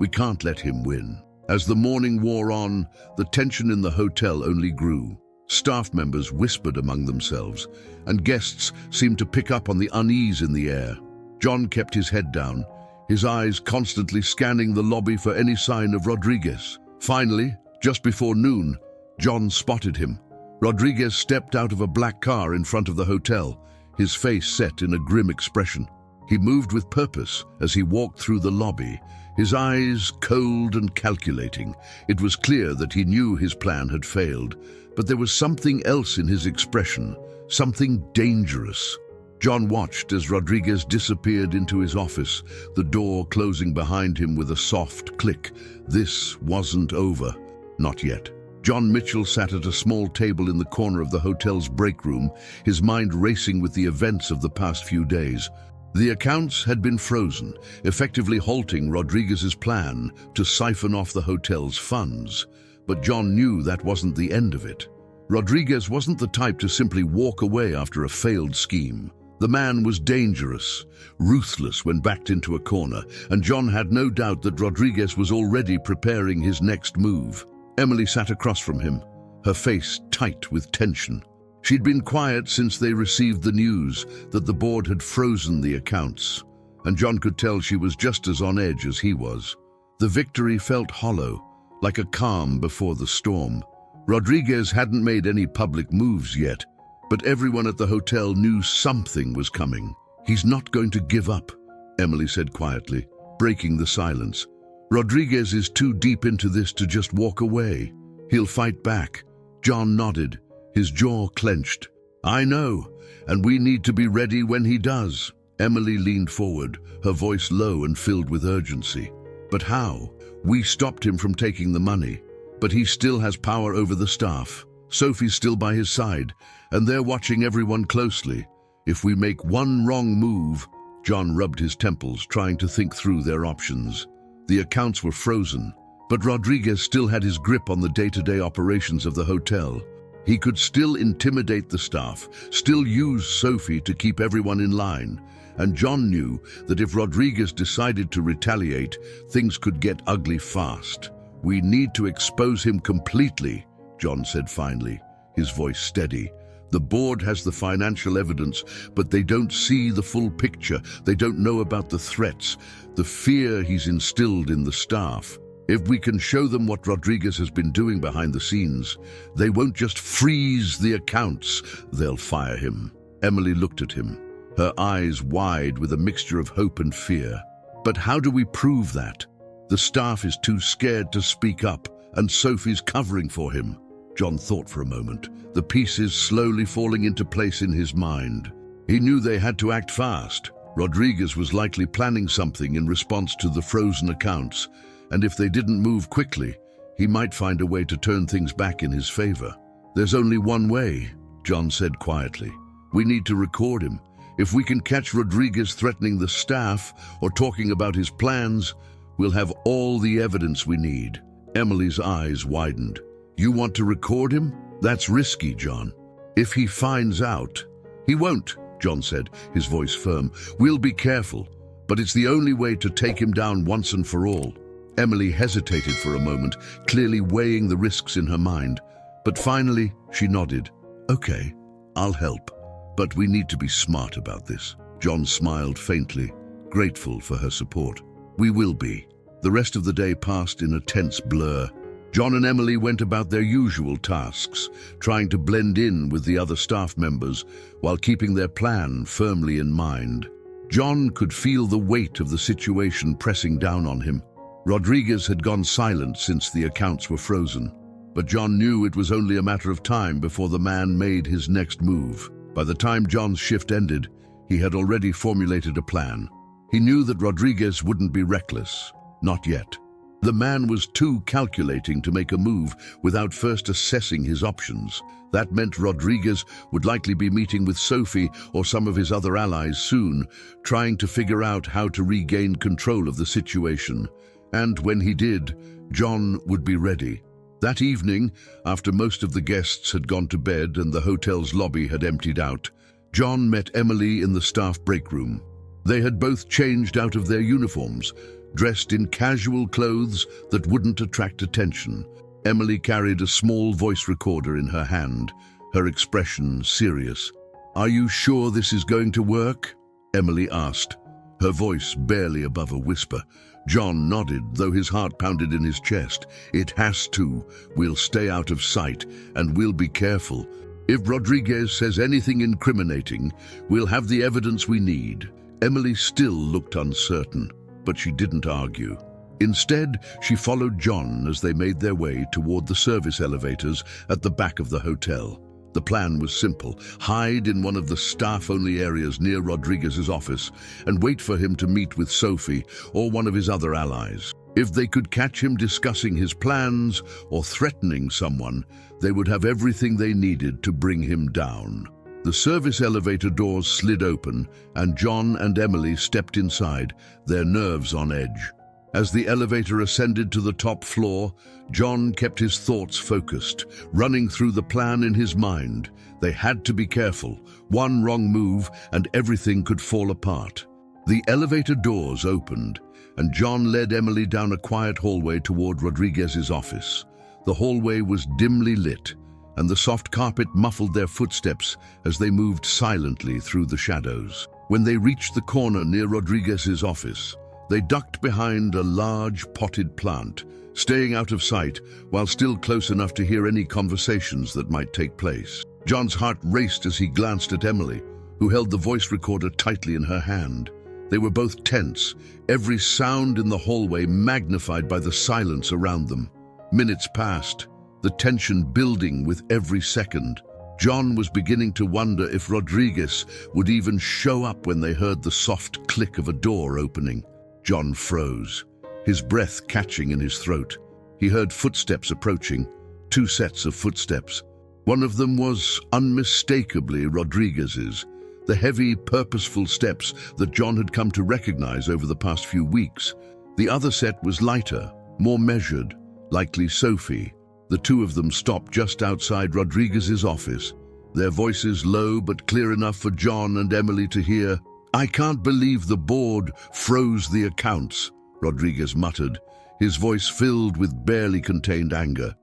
we can't let him win." As the morning wore on, the tension in the hotel only grew. Staff members whispered among themselves, and guests seemed to pick up on the unease in the air. John kept his head down, his eyes constantly scanning the lobby for any sign of Rodriguez. Finally, just before noon, John spotted him. Rodriguez stepped out of a black car in front of the hotel, his face set in a grim expression. He moved with purpose as he walked through the lobby, his eyes cold and calculating. It was clear that he knew his plan had failed, but there was something else in his expression, something dangerous. John watched as Rodriguez disappeared into his office, the door closing behind him with a soft click. This wasn't over. Not yet. John Mitchell sat at a small table in the corner of the hotel's break room, his mind racing with the events of the past few days. The accounts had been frozen, effectively halting Rodriguez's plan to siphon off the hotel's funds. But John knew that wasn't the end of it. Rodriguez wasn't the type to simply walk away after a failed scheme. The man was dangerous, ruthless when backed into a corner, and John had no doubt that Rodriguez was already preparing his next move. Emily sat across from him, her face tight with tension. She'd been quiet since they received the news that the board had frozen the accounts, and John could tell she was just as on edge as he was. The victory felt hollow, like a calm before the storm. Rodriguez hadn't made any public moves yet, but everyone at the hotel knew something was coming. "He's not going to give up," Emily said quietly, breaking the silence. "Rodriguez is too deep into this to just walk away. He'll fight back." John nodded, his jaw clenched. "I know, and we need to be ready when he does." Emily leaned forward, her voice low and filled with urgency. "But how? We stopped him from taking the money, but he still has power over the staff. Sophie's still by his side, and they're watching everyone closely. If we make one wrong move..." John rubbed his temples, trying to think through their options. The accounts were frozen, but Rodriguez still had his grip on the day-to-day operations of the hotel. He could still intimidate the staff, still use Sophie to keep everyone in line, and John knew that if Rodriguez decided to retaliate, things could get ugly fast. "We need to expose him completely," John said finally, his voice steady. The board has the financial evidence, but they don't see the full picture. They don't know about the threats, the fear he's instilled in the staff. If we can show them what Rodriguez has been doing behind the scenes, they won't just freeze the accounts, they'll fire him. Emily looked at him, her eyes wide with a mixture of hope and fear. But how do we prove that? The staff is too scared to speak up, and Sophie's covering for him. John thought for a moment, the pieces slowly falling into place in his mind. He knew they had to act fast. Rodriguez was likely planning something in response to the frozen accounts, and if they didn't move quickly, he might find a way to turn things back in his favor. There's only one way, John said quietly. We need to record him. If we can catch Rodriguez threatening the staff or talking about his plans, we'll have all the evidence we need. Emily's eyes widened. You want to record him? That's risky, John. If he finds out... He won't, John said, his voice firm. We'll be careful, but it's the only way to take him down once and for all. Emily hesitated for a moment, clearly weighing the risks in her mind. But finally, she nodded. Okay, I'll help. But we need to be smart about this. John smiled faintly, grateful for her support. We will be. The rest of the day passed in a tense blur. John and Emily went about their usual tasks, trying to blend in with the other staff members while keeping their plan firmly in mind. John could feel the weight of the situation pressing down on him. Rodriguez had gone silent since the accounts were frozen, but John knew it was only a matter of time before the man made his next move. By the time John's shift ended, he had already formulated a plan. He knew that Rodriguez wouldn't be reckless. Not yet. The man was too calculating to make a move without first assessing his options. That meant Rodriguez would likely be meeting with Sophie or some of his other allies soon, trying to figure out how to regain control of the situation. And when he did, John would be ready. That evening, after most of the guests had gone to bed and the hotel's lobby had emptied out, John met Emily in the staff break room. They had both changed out of their uniforms, dressed in casual clothes that wouldn't attract attention. Emily carried a small voice recorder in her hand, her expression serious. Are you sure this is going to work? Emily asked, her voice barely above a whisper. John nodded, though his heart pounded in his chest. It has to. We'll stay out of sight, and we'll be careful. If Rodriguez says anything incriminating, we'll have the evidence we need. Emily still looked uncertain, but she didn't argue. Instead, she followed John as they made their way toward the service elevators at the back of the hotel. The plan was simple: hide in one of the staff-only areas near Rodriguez's office and wait for him to meet with Sophie or one of his other allies. If they could catch him discussing his plans or threatening someone, they would have everything they needed to bring him down. The service elevator doors slid open, and John and Emily stepped inside, their nerves on edge. As the elevator ascended to the top floor, John kept his thoughts focused, running through the plan in his mind. They had to be careful. One wrong move, and everything could fall apart. The elevator doors opened, and John led Emily down a quiet hallway toward Rodriguez's office. The hallway was dimly lit, and the soft carpet muffled their footsteps as they moved silently through the shadows. When they reached the corner near Rodriguez's office, they ducked behind a large potted plant, staying out of sight while still close enough to hear any conversations that might take place. John's heart raced as he glanced at Emily, who held the voice recorder tightly in her hand. They were both tense, every sound in the hallway magnified by the silence around them. Minutes passed, the tension building with every second. John was beginning to wonder if Rodriguez would even show up when they heard the soft click of a door opening. John froze, his breath catching in his throat. He heard footsteps approaching, 2 sets of footsteps. One of them was unmistakably Rodriguez's, the heavy, purposeful steps that John had come to recognize over the past few weeks. The other set was lighter, more measured, likely Sophie. The two of them stopped just outside Rodriguez's office, their voices low but clear enough for John and Emily to hear. I can't believe the board froze the accounts, Rodriguez muttered, his voice filled with barely contained anger.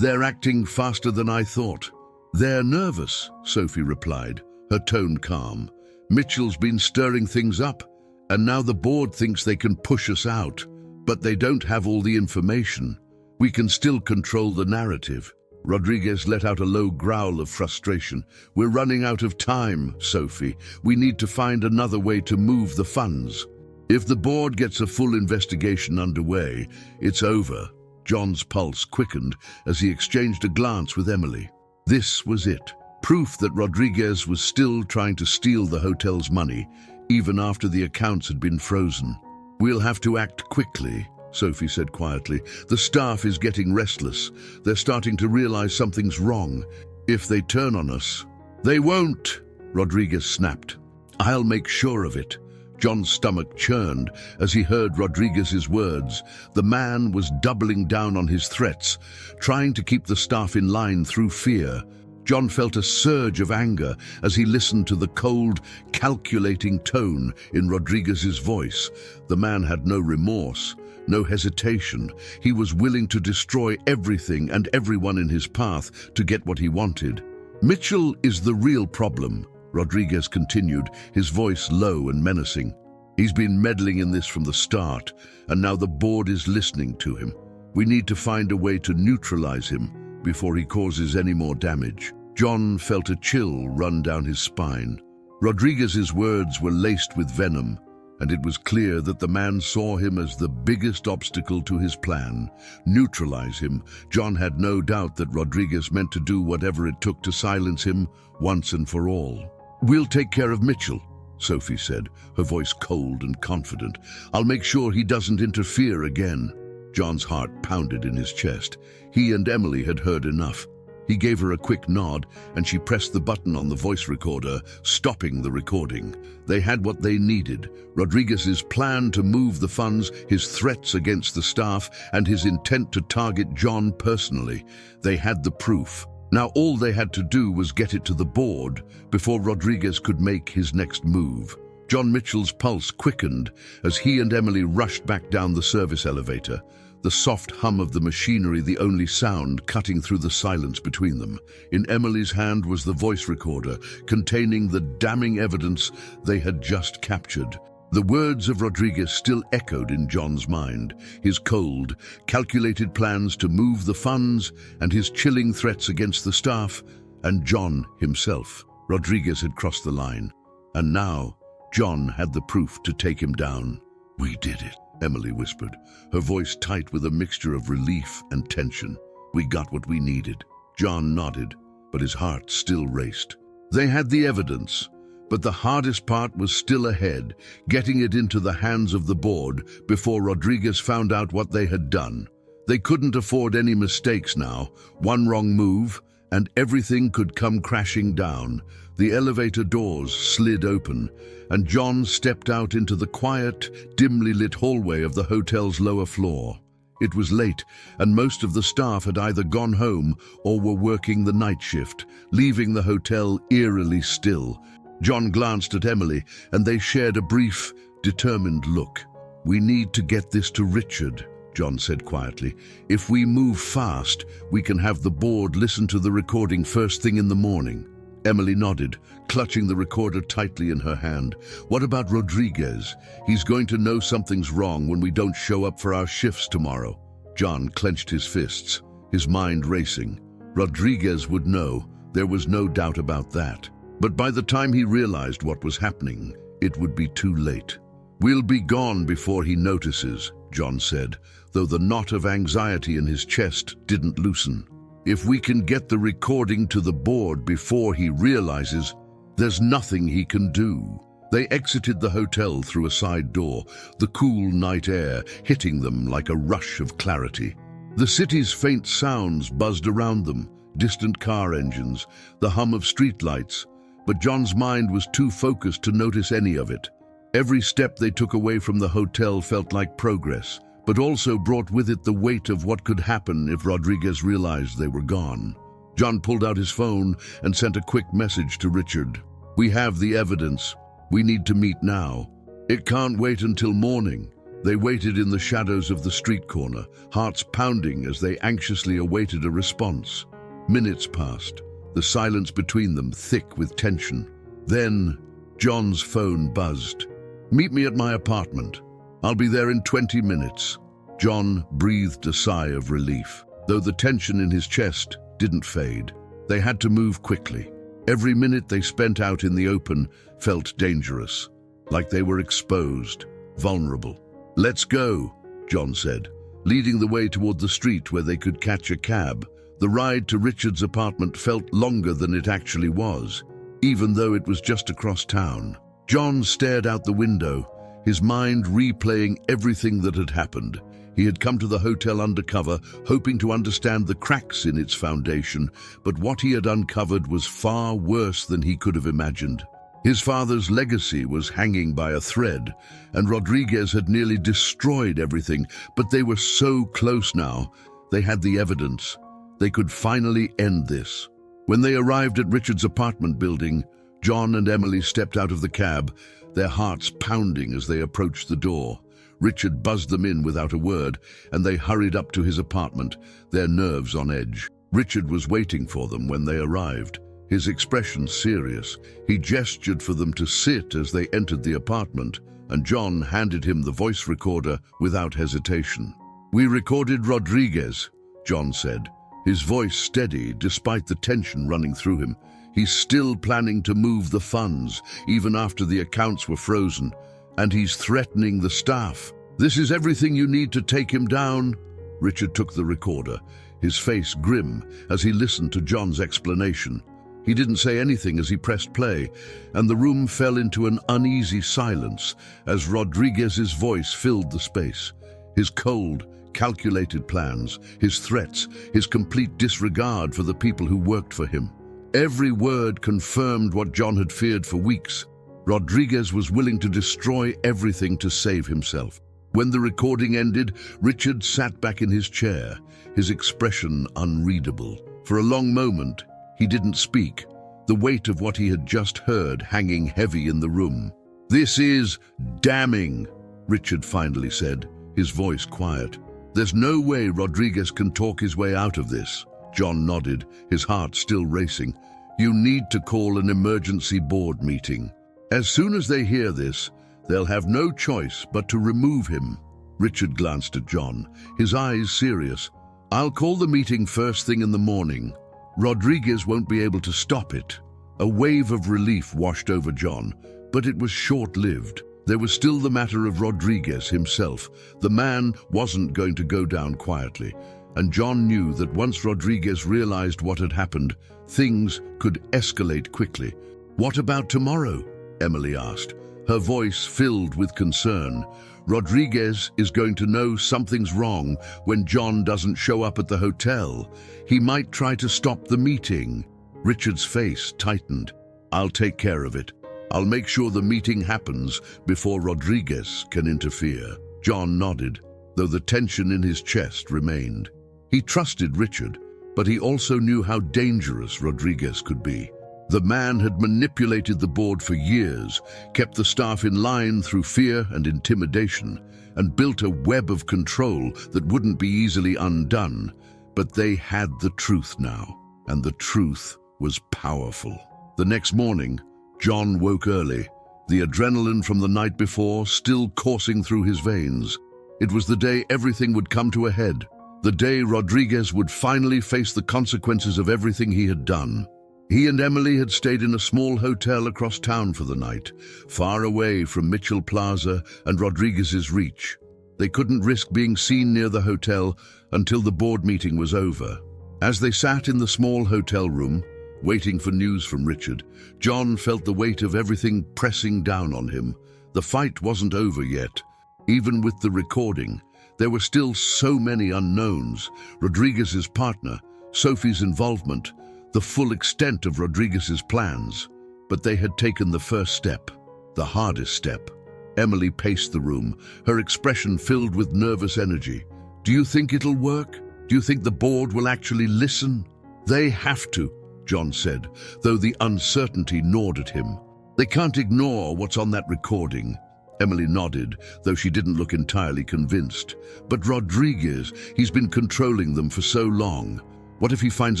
They're acting faster than I thought. "They're nervous," Sophie replied, her tone calm. "Mitchell's been stirring things up, and now the board thinks they can push us out. But they don't have all the information. We can still control the narrative." Rodriguez let out a low growl of frustration. "We're running out of time, Sophie. We need to find another way to move the funds. If the board gets a full investigation underway, it's over." John's pulse quickened as he exchanged a glance with Emily. This was it. Proof that Rodriguez was still trying to steal the hotel's money, even after the accounts had been frozen. "We'll have to act quickly," Sophie said quietly. "The staff is getting restless. They're starting to realize something's wrong. If they turn on us—" "They won't," Rodriguez snapped. "I'll make sure of it." John's stomach churned as he heard Rodriguez's words. The man was doubling down on his threats, trying to keep the staff in line through fear. John felt a surge of anger as he listened to the cold, calculating tone in Rodriguez's voice. The man had no remorse, no hesitation. He was willing to destroy everything and everyone in his path to get what he wanted. "Mitchell is the real problem," Rodriguez continued, his voice low and menacing. "He's been meddling in this from the start, and now the board is listening to him. We need to find a way to neutralize him before he causes any more damage." John felt a chill run down his spine. Rodriguez's words were laced with venom, and it was clear that the man saw him as the biggest obstacle to his plan. Neutralize him. John had no doubt that Rodriguez meant to do whatever it took to silence him once and for all. "We'll take care of Mitchell," Sophie said, her voice cold and confident. "I'll make sure he doesn't interfere again." John's heart pounded in his chest. He and Emily had heard enough. He gave her a quick nod, and she pressed the button on the voice recorder, stopping the recording. They had what they needed: Rodriguez's plan to move the funds, his threats against the staff, and his intent to target John personally. They had the proof. Now all they had to do was get it to the board before Rodriguez could make his next move. John Mitchell's pulse quickened as he and Emily rushed back down the service elevator, the soft hum of the machinery the only sound cutting through the silence between them. In Emily's hand was the voice recorder containing the damning evidence they had just captured. The words of Rodriguez still echoed in John's mind, his cold, calculated plans to move the funds and his chilling threats against the staff and John himself. Rodriguez had crossed the line, and now John had the proof to take him down. "We did it," Emily whispered, her voice tight with a mixture of relief and tension. "We got what we needed." John nodded, but his heart still raced. They had the evidence, but the hardest part was still ahead, getting it into the hands of the board before Rodriguez found out what they had done. They couldn't afford any mistakes now. One wrong move, and everything could come crashing down. The elevator doors slid open, and John stepped out into the quiet, dimly lit hallway of the hotel's lower floor. It was late, and most of the staff had either gone home or were working the night shift, leaving the hotel eerily still. John glanced at Emily, and they shared a brief, determined look. "We need to get this to Richard," John said quietly. "If we move fast, we can have the board listen to the recording first thing in the morning." Emily nodded, clutching the recorder tightly in her hand. "What about Rodriguez? He's going to know something's wrong when we don't show up for our shifts tomorrow." John clenched his fists, his mind racing. Rodriguez would know, there was no doubt about that. But by the time he realized what was happening, it would be too late. "We'll be gone before he notices," John said, though the knot of anxiety in his chest didn't loosen. "If we can get the recording to the board before he realizes, there's nothing he can do." They exited the hotel through a side door, the cool night air hitting them like a rush of clarity. The city's faint sounds buzzed around them, distant car engines, the hum of streetlights, but John's mind was too focused to notice any of it. Every step they took away from the hotel felt like progress, but also brought with it the weight of what could happen if Rodriguez realized they were gone. John pulled out his phone and sent a quick message to Richard. "We have the evidence. We need to meet now. It can't wait until morning." They waited in the shadows of the street corner, hearts pounding as they anxiously awaited a response. Minutes passed. the silence between them thick with tension. Then, John's phone buzzed. "Meet me at my apartment. I'll be there in 20 minutes." John breathed a sigh of relief, though the tension in his chest didn't fade. They had to move quickly. Every minute they spent out in the open felt dangerous, like they were exposed, vulnerable. "Let's go," John said, leading the way toward the street where they could catch a cab. The ride to Richard's apartment felt longer than it actually was, even though it was just across town. John stared out the window, his mind replaying everything that had happened. He had come to the hotel undercover, hoping to understand the cracks in its foundation, but what he had uncovered was far worse than he could have imagined. His father's legacy was hanging by a thread, and Rodriguez had nearly destroyed everything, but they were so close now. They had the evidence. They could finally end this. When they arrived at Richard's apartment building, John and Emily stepped out of the cab, their hearts pounding as they approached the door. Richard buzzed them in without a word, and they hurried up to his apartment, their nerves on edge. Richard was waiting for them when they arrived, his expression serious. He gestured for them to sit as they entered the apartment, and John handed him the voice recorder without hesitation. "We recorded Rodriguez," John said, his voice steady despite the tension running through him. "He's still planning to move the funds, even after the accounts were frozen. And he's threatening the staff. This is everything you need to take him down." Richard took the recorder, his face grim as he listened to John's explanation. He didn't say anything as he pressed play, and the room fell into an uneasy silence as Rodriguez's voice filled the space. His cold, calculated plans, his threats, his complete disregard for the people who worked for him. Every word confirmed what John had feared for weeks. Rodriguez was willing to destroy everything to save himself. When the recording ended, Richard sat back in his chair, his expression unreadable. For a long moment, he didn't speak, the weight of what he had just heard hanging heavy in the room. "This is damning," Richard finally said, his voice quiet. "There's no way Rodriguez can talk his way out of this." John nodded, his heart still racing. "You need to call an emergency board meeting. As soon as they hear this, they'll have no choice but to remove him." Richard glanced at John, his eyes serious. "I'll call the meeting first thing in the morning. Rodriguez won't be able to stop it." A wave of relief washed over John, but it was short-lived. There was still the matter of Rodriguez himself. The man wasn't going to go down quietly, and John knew that once Rodriguez realized what had happened, things could escalate quickly. "What about tomorrow?" Emily asked, her voice filled with concern. "Rodriguez is going to know something's wrong when John doesn't show up at the hotel. He might try to stop the meeting." Richard's face tightened. "I'll take care of it. I'll make sure the meeting happens before Rodriguez can interfere." John nodded, though the tension in his chest remained. He trusted Richard, but he also knew how dangerous Rodriguez could be. The man had manipulated the board for years, kept the staff in line through fear and intimidation, and built a web of control that wouldn't be easily undone. But they had the truth now, and the truth was powerful. The next morning, John woke early, the adrenaline from the night before still coursing through his veins. It was the day everything would come to a head, the day Rodriguez would finally face the consequences of everything he had done. He and Emily had stayed in a small hotel across town for the night, far away from Mitchell Plaza and Rodriguez's reach. They couldn't risk being seen near the hotel until the board meeting was over. As they sat in the small hotel room, waiting for news from Richard, John felt the weight of everything pressing down on him. The fight wasn't over yet. Even with the recording, there were still so many unknowns. Rodriguez's partner, Sophie's involvement, the full extent of Rodriguez's plans. But they had taken the first step, the hardest step. Emily paced the room, her expression filled with nervous energy. "Do you think it'll work? Do you think the board will actually listen?" "They have to," John said, though the uncertainty gnawed at him. "They can't ignore what's on that recording." Emily nodded, though she didn't look entirely convinced. "But Rodriguez, he's been controlling them for so long. What if he finds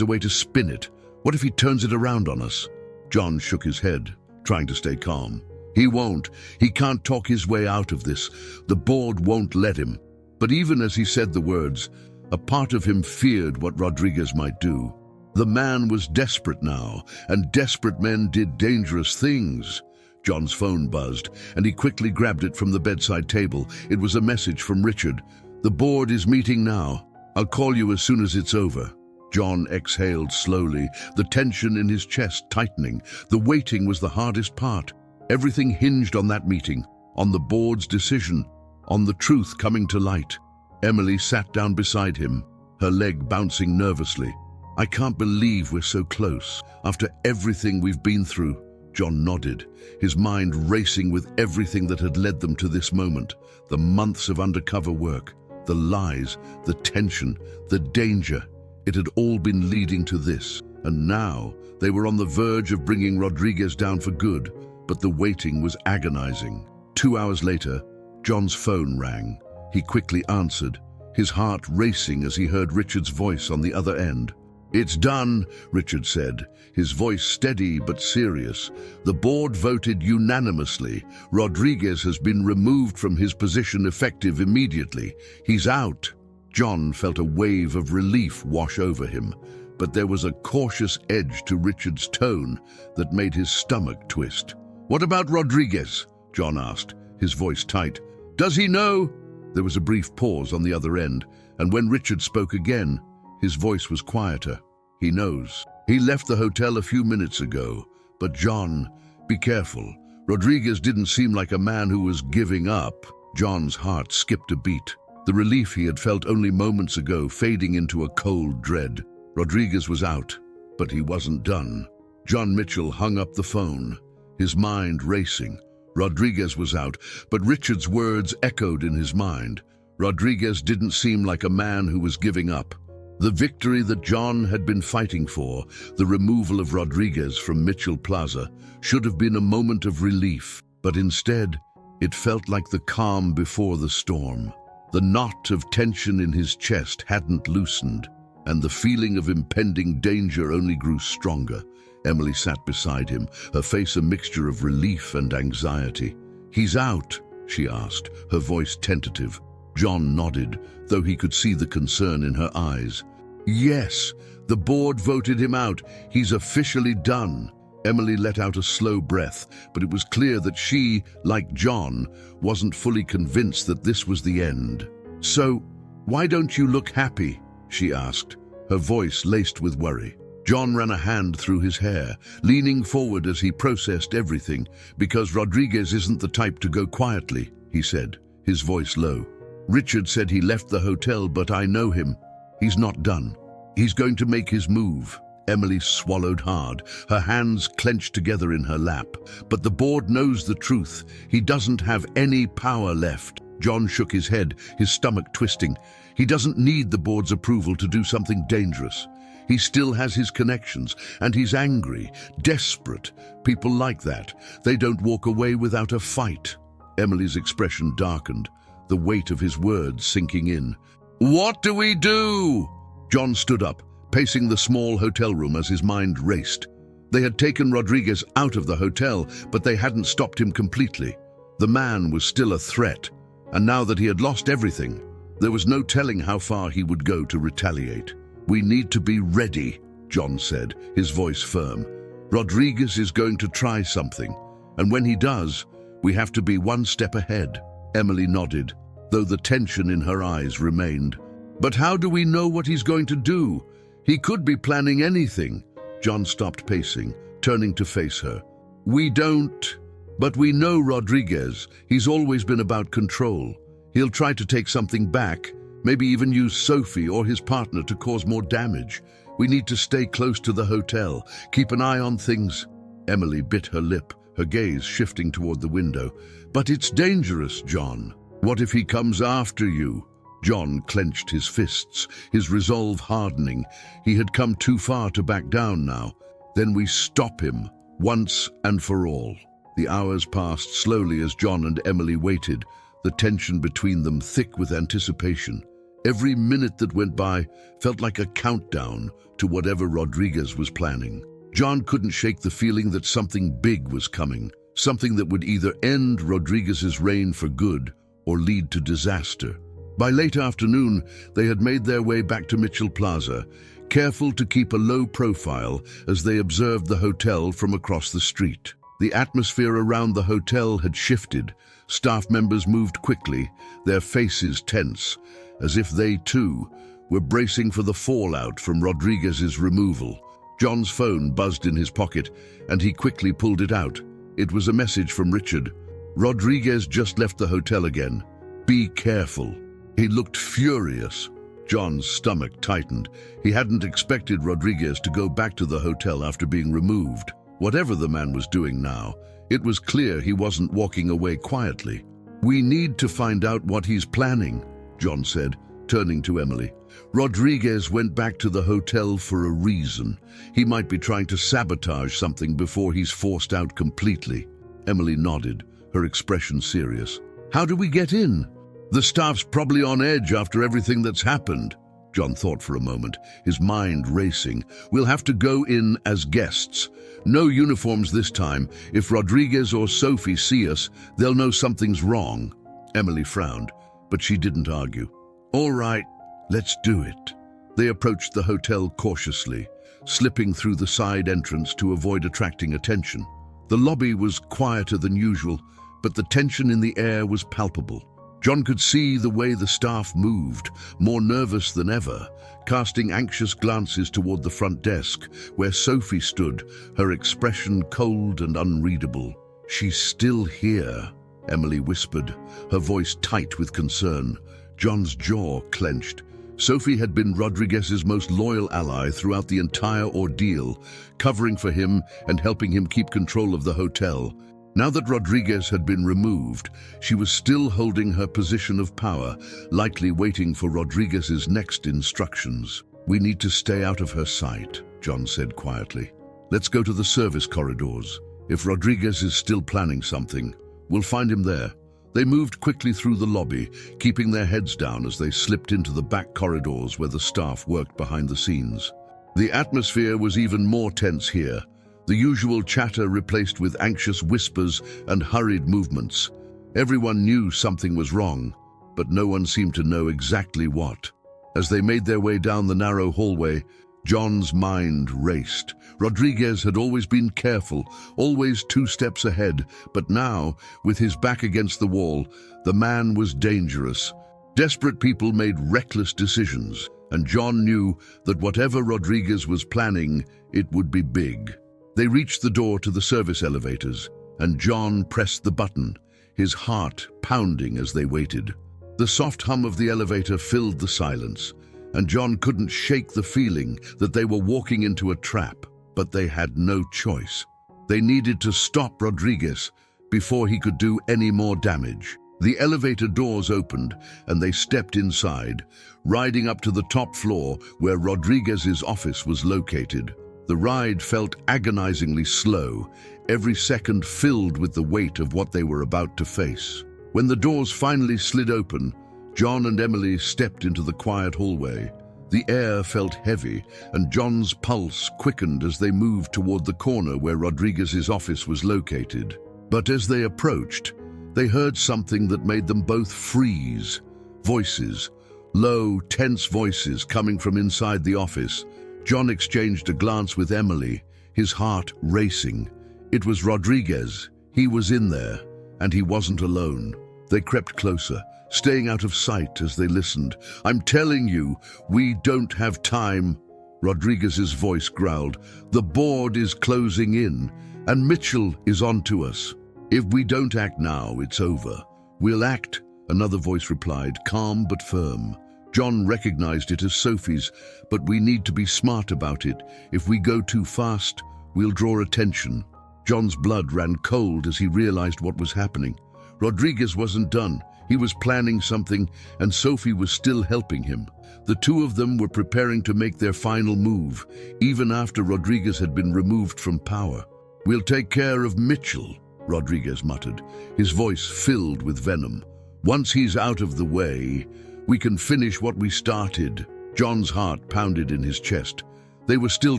a way to spin it? What if he turns it around on us? John shook his head, trying to stay calm. He won't. He can't talk his way out of this. The board won't let him. But even as he said the words, a part of him feared what Rodriguez might do. The man was desperate now, and desperate men did dangerous things. John's phone buzzed, and he quickly grabbed it from the bedside table. It was a message from Richard. "The board is meeting now. I'll call you as soon as it's over." John exhaled slowly, the tension in his chest tightening. The waiting was the hardest part. Everything hinged on that meeting, on the board's decision, on the truth coming to light. Emily sat down beside him, her leg bouncing nervously. "I can't believe we're so close, after everything we've been through." John nodded, his mind racing with everything that had led them to this moment. The months of undercover work, the lies, the tension, the danger. It had all been leading to this, and now they were on the verge of bringing Rodriguez down for good, but the waiting was agonizing. 2 hours later, John's phone rang. He quickly answered, his heart racing as he heard Richard's voice on the other end. "It's done," Richard said, his voice steady but serious. "The board voted unanimously. Rodriguez has been removed from his position effective immediately. He's out." John felt a wave of relief wash over him, but there was a cautious edge to Richard's tone that made his stomach twist. "What about Rodriguez?" John asked, his voice tight. "Does he know?" There was a brief pause on the other end, and when Richard spoke again, his voice was quieter. "He knows. He left the hotel a few minutes ago. But John, be careful. Rodriguez didn't seem like a man who was giving up." John's heart skipped a beat, the relief he had felt only moments ago fading into a cold dread. Rodriguez was out, but he wasn't done. John Mitchell hung up the phone, his mind racing. Rodriguez was out, but Richard's words echoed in his mind. Rodriguez didn't seem like a man who was giving up. The victory that John had been fighting for, the removal of Rodriguez from Mitchell Plaza, should have been a moment of relief, but instead, it felt like the calm before the storm. The knot of tension in his chest hadn't loosened, and the feeling of impending danger only grew stronger. Emily sat beside him, her face a mixture of relief and anxiety. "He's out?" she asked, her voice tentative. John nodded, though he could see the concern in her eyes. "Yes, the board voted him out. He's officially done." Emily let out a slow breath, but it was clear that she, like John, wasn't fully convinced that this was the end. "So, why don't you look happy?" she asked, her voice laced with worry. John ran a hand through his hair, leaning forward as he processed everything. "Because Rodriguez isn't the type to go quietly," he said, his voice low. "Richard said he left the hotel, but I know him. He's not done. He's going to make his move." Emily swallowed hard, her hands clenched together in her lap. "But the board knows the truth. He doesn't have any power left." John shook his head, his stomach twisting. "He doesn't need the board's approval to do something dangerous. He still has his connections, and he's angry, desperate. People like that. They don't walk away without a fight." Emily's expression darkened, the weight of his words sinking in. "What do we do?" John stood up, pacing the small hotel room as his mind raced. They had taken Rodriguez out of the hotel, but they hadn't stopped him completely. The man was still a threat, and now that he had lost everything, there was no telling how far he would go to retaliate. "We need to be ready," John said, his voice firm. "Rodriguez is going to try something, and when he does, we have to be one step ahead." Emily nodded, though the tension in her eyes remained. "But how do we know what he's going to do? He could be planning anything." John stopped pacing, turning to face her. "We don't. But we know Rodriguez. He's always been about control. He'll try to take something back, maybe even use Sophie or his partner to cause more damage. We need to stay close to the hotel, keep an eye on things." Emily bit her lip, her gaze shifting toward the window. "But it's dangerous, John. What if he comes after you?" John clenched his fists, his resolve hardening. He had come too far to back down now. "Then we stop him, once and for all." The hours passed slowly as John and Emily waited, the tension between them thick with anticipation. Every minute that went by felt like a countdown to whatever Rodriguez was planning. John couldn't shake the feeling that something big was coming, something that would either end Rodriguez's reign for good or lead to disaster. By late afternoon, they had made their way back to Mitchell Plaza, careful to keep a low profile as they observed the hotel from across the street. The atmosphere around the hotel had shifted. Staff members moved quickly, their faces tense, as if they too were bracing for the fallout from Rodriguez's removal. John's phone buzzed in his pocket, and he quickly pulled it out. It was a message from Richard. "Rodriguez just left the hotel again. Be careful." He looked furious. John's stomach tightened. He hadn't expected Rodriguez to go back to the hotel after being removed. Whatever the man was doing now, it was clear he wasn't walking away quietly. "We need to find out what he's planning," John said, turning to Emily. "Rodriguez went back to the hotel for a reason. He might be trying to sabotage something before he's forced out completely." Emily nodded, her expression serious. "How do we get in?" "The staff's probably on edge after everything that's happened." John thought for a moment, his mind racing. "We'll have to go in as guests. No uniforms this time. If Rodriguez or Sophie see us, they'll know something's wrong." Emily frowned, but she didn't argue. "All right, let's do it." They approached the hotel cautiously, slipping through the side entrance to avoid attracting attention. The lobby was quieter than usual, but the tension in the air was palpable. John could see the way the staff moved, more nervous than ever, casting anxious glances toward the front desk, where Sophie stood, her expression cold and unreadable. "She's still here," Emily whispered, her voice tight with concern. John's jaw clenched. Sophie had been Rodriguez's most loyal ally throughout the entire ordeal, covering for him and helping him keep control of the hotel. Now that Rodriguez had been removed, she was still holding her position of power, likely waiting for Rodriguez's next instructions. "We need to stay out of her sight," John said quietly. "Let's go to the service corridors. If Rodriguez is still planning something, we'll find him there." They moved quickly through the lobby, keeping their heads down as they slipped into the back corridors where the staff worked behind the scenes. The atmosphere was even more tense here, the usual chatter replaced with anxious whispers and hurried movements. Everyone knew something was wrong, but no one seemed to know exactly what. As they made their way down the narrow hallway, John's mind raced. Rodriguez had always been careful, always 2 steps ahead, but now, with his back against the wall, the man was dangerous. Desperate people made reckless decisions, and John knew that whatever Rodriguez was planning, it would be big. They reached the door to the service elevators, and John pressed the button, his heart pounding as they waited. The soft hum of the elevator filled the silence, and John couldn't shake the feeling that they were walking into a trap, but they had no choice. They needed to stop Rodriguez before he could do any more damage. The elevator doors opened, and they stepped inside, riding up to the top floor where Rodriguez's office was located. The ride felt agonizingly slow, every second filled with the weight of what they were about to face. When the doors finally slid open, John and Emily stepped into the quiet hallway. The air felt heavy, and John's pulse quickened as they moved toward the corner where Rodriguez's office was located. But as they approached, they heard something that made them both freeze. Voices, low, tense voices coming from inside the office. John exchanged a glance with Emily, his heart racing. It was Rodriguez. He was in there, and he wasn't alone. They crept closer, staying out of sight as they listened. "I'm telling you, we don't have time," Rodriguez's voice growled. "The board is closing in, and Mitchell is on to us. If we don't act now, it's over." "We'll act," another voice replied, calm but firm. John recognized it as Sophie's, "but we need to be smart about it. If we go too fast, we'll draw attention." John's blood ran cold as he realized what was happening. Rodriguez wasn't done. He was planning something, and Sophie was still helping him. The two of them were preparing to make their final move, even after Rodriguez had been removed from power. "We'll take care of Mitchell," Rodriguez muttered, his voice filled with venom. "Once he's out of the way, We can finish what we started." John's heart pounded in his chest. They were still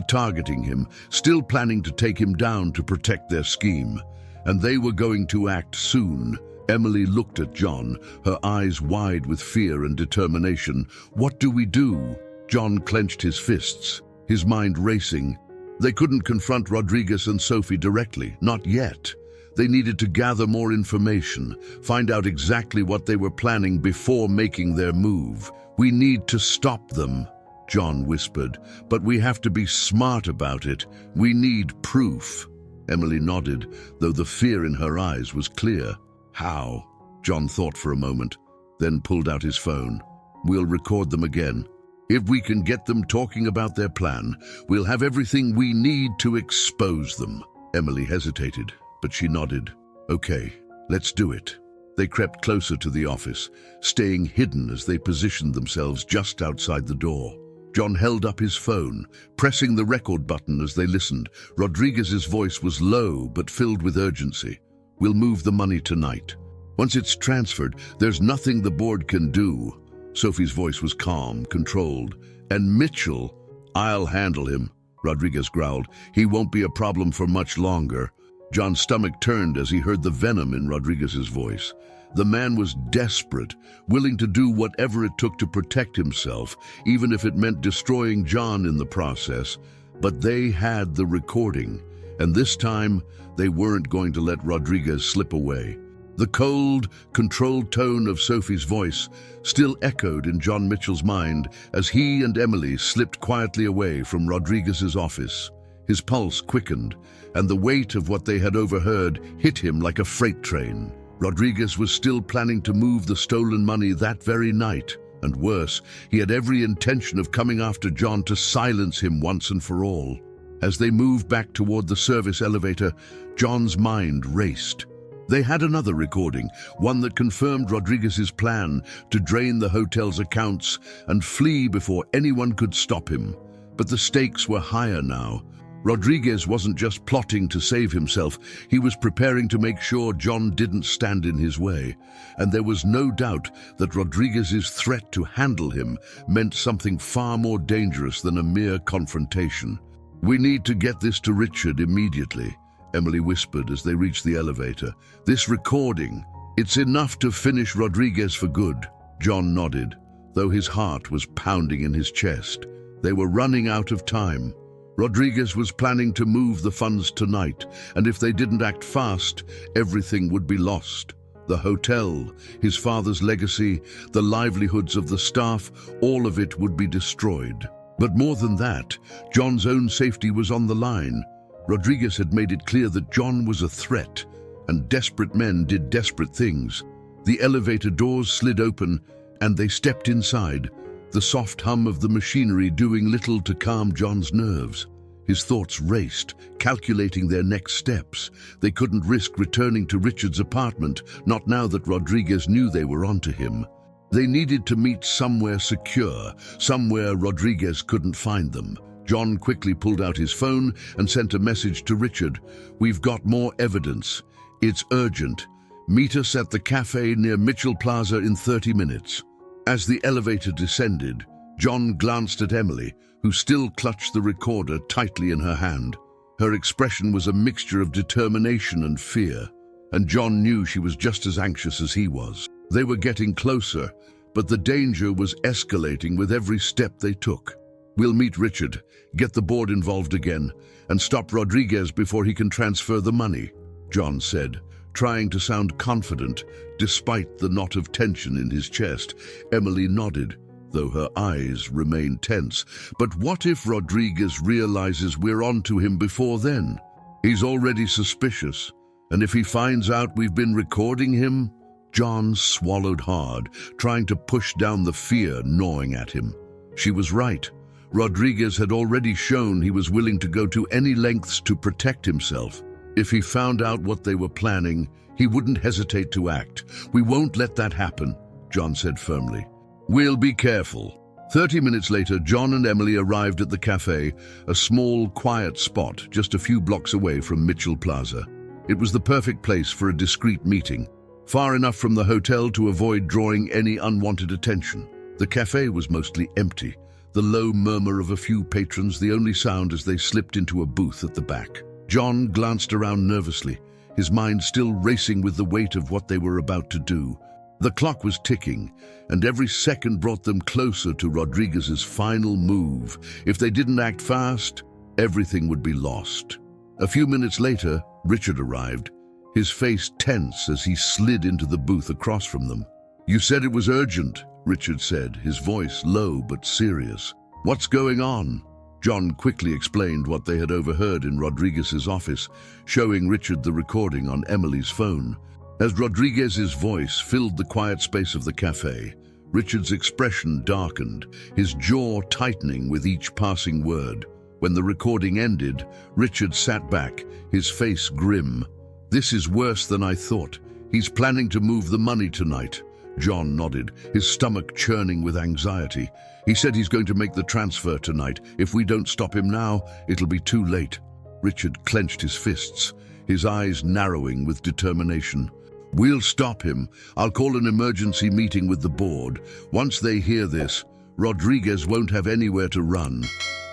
targeting him, still planning to take him down to protect their scheme. And they were going to act soon. Emily looked at John, her eyes wide with fear and determination. "What do we do?" John clenched his fists, his mind racing. They couldn't confront Rodriguez and Sophie directly, not yet. They needed to gather more information, find out exactly what they were planning before making their move. "We need to stop them," John whispered, "but we have to be smart about it. We need proof." Emily nodded, though the fear in her eyes was clear. "How?" John thought for a moment, then pulled out his phone. "We'll record them again. If we can get them talking about their plan, we'll have everything we need to expose them." Emily hesitated, but she nodded. "Okay, let's do it." They crept closer to the office, staying hidden as they positioned themselves just outside the door. John held up his phone, pressing the record button as they listened. Rodriguez's voice was low but filled with urgency. "We'll move the money tonight. Once it's transferred, there's nothing the board can do." Sophie's voice was calm, controlled. "And Mitchell, I'll handle him," Rodriguez growled. "He won't be a problem for much longer." John's stomach turned as he heard the venom in Rodriguez's voice. The man was desperate, willing to do whatever it took to protect himself, even if it meant destroying John in the process. But they had the recording, and this time they weren't going to let Rodriguez slip away. The cold, controlled tone of Sophie's voice still echoed in John Mitchell's mind as he and Emily slipped quietly away from Rodriguez's office. His pulse quickened, and the weight of what they had overheard hit him like a freight train. Rodriguez was still planning to move the stolen money that very night, and worse, he had every intention of coming after John to silence him once and for all. As they moved back toward the service elevator, John's mind raced. They had another recording, one that confirmed Rodriguez's plan to drain the hotel's accounts and flee before anyone could stop him. But the stakes were higher now. Rodriguez wasn't just plotting to save himself, he was preparing to make sure John didn't stand in his way. And there was no doubt that Rodriguez's threat to handle him meant something far more dangerous than a mere confrontation. "We need to get this to Richard immediately," Emily whispered as they reached the elevator. "This recording, it's enough to finish Rodriguez for good." John nodded, though his heart was pounding in his chest. They were running out of time. Rodriguez was planning to move the funds tonight, and if they didn't act fast, everything would be lost. The hotel, his father's legacy, the livelihoods of the staff, all of it would be destroyed. But more than that, John's own safety was on the line. Rodriguez had made it clear that John was a threat, and desperate men did desperate things. The elevator doors slid open, and they stepped inside, the soft hum of the machinery doing little to calm John's nerves. His thoughts raced, calculating their next steps. They couldn't risk returning to Richard's apartment, not now that Rodriguez knew they were onto him. They needed to meet somewhere secure, somewhere Rodriguez couldn't find them. John quickly pulled out his phone and sent a message to Richard. "We've got more evidence. It's urgent. Meet us at the cafe near Mitchell Plaza in 30 minutes. As the elevator descended, John glanced at Emily, who still clutched the recorder tightly in her hand. Her expression was a mixture of determination and fear, and John knew she was just as anxious as he was. They were getting closer, but the danger was escalating with every step they took. "We'll meet Richard, get the board involved again, and stop Rodriguez before he can transfer the money," John said, trying to sound confident despite the knot of tension in his chest. Emily nodded, though her eyes remained tense. "But what if Rodriguez realizes we're onto him before then? He's already suspicious, and if he finds out we've been recording him?" John swallowed hard, trying to push down the fear gnawing at him. She was right. Rodriguez had already shown he was willing to go to any lengths to protect himself. If he found out what they were planning, he wouldn't hesitate to act. "We won't let that happen," John said firmly. "We'll be careful." 30 minutes later, John and Emily arrived at the cafe, a small, quiet spot just a few blocks away from Mitchell Plaza. It was the perfect place for a discreet meeting, far enough from the hotel to avoid drawing any unwanted attention. The cafe was mostly empty, the low murmur of a few patrons the only sound as they slipped into a booth at the back. John glanced around nervously, his mind still racing with the weight of what they were about to do. The clock was ticking, and every second brought them closer to Rodriguez's final move. If they didn't act fast, everything would be lost. A few minutes later, Richard arrived, his face tense as he slid into the booth across from them. "You said it was urgent," Richard said, his voice low but serious. "What's going on?" John quickly explained what they had overheard in Rodriguez's office, showing Richard the recording on Emily's phone. As Rodriguez's voice filled the quiet space of the cafe, Richard's expression darkened, his jaw tightening with each passing word. When the recording ended, Richard sat back, his face grim. "This is worse than I thought. He's planning to move the money tonight." John nodded, his stomach churning with anxiety. "He said he's going to make the transfer tonight. If we don't stop him now, it'll be too late." Richard clenched his fists, his eyes narrowing with determination. "We'll stop him. I'll call an emergency meeting with the board. Once they hear this, Rodriguez won't have anywhere to run."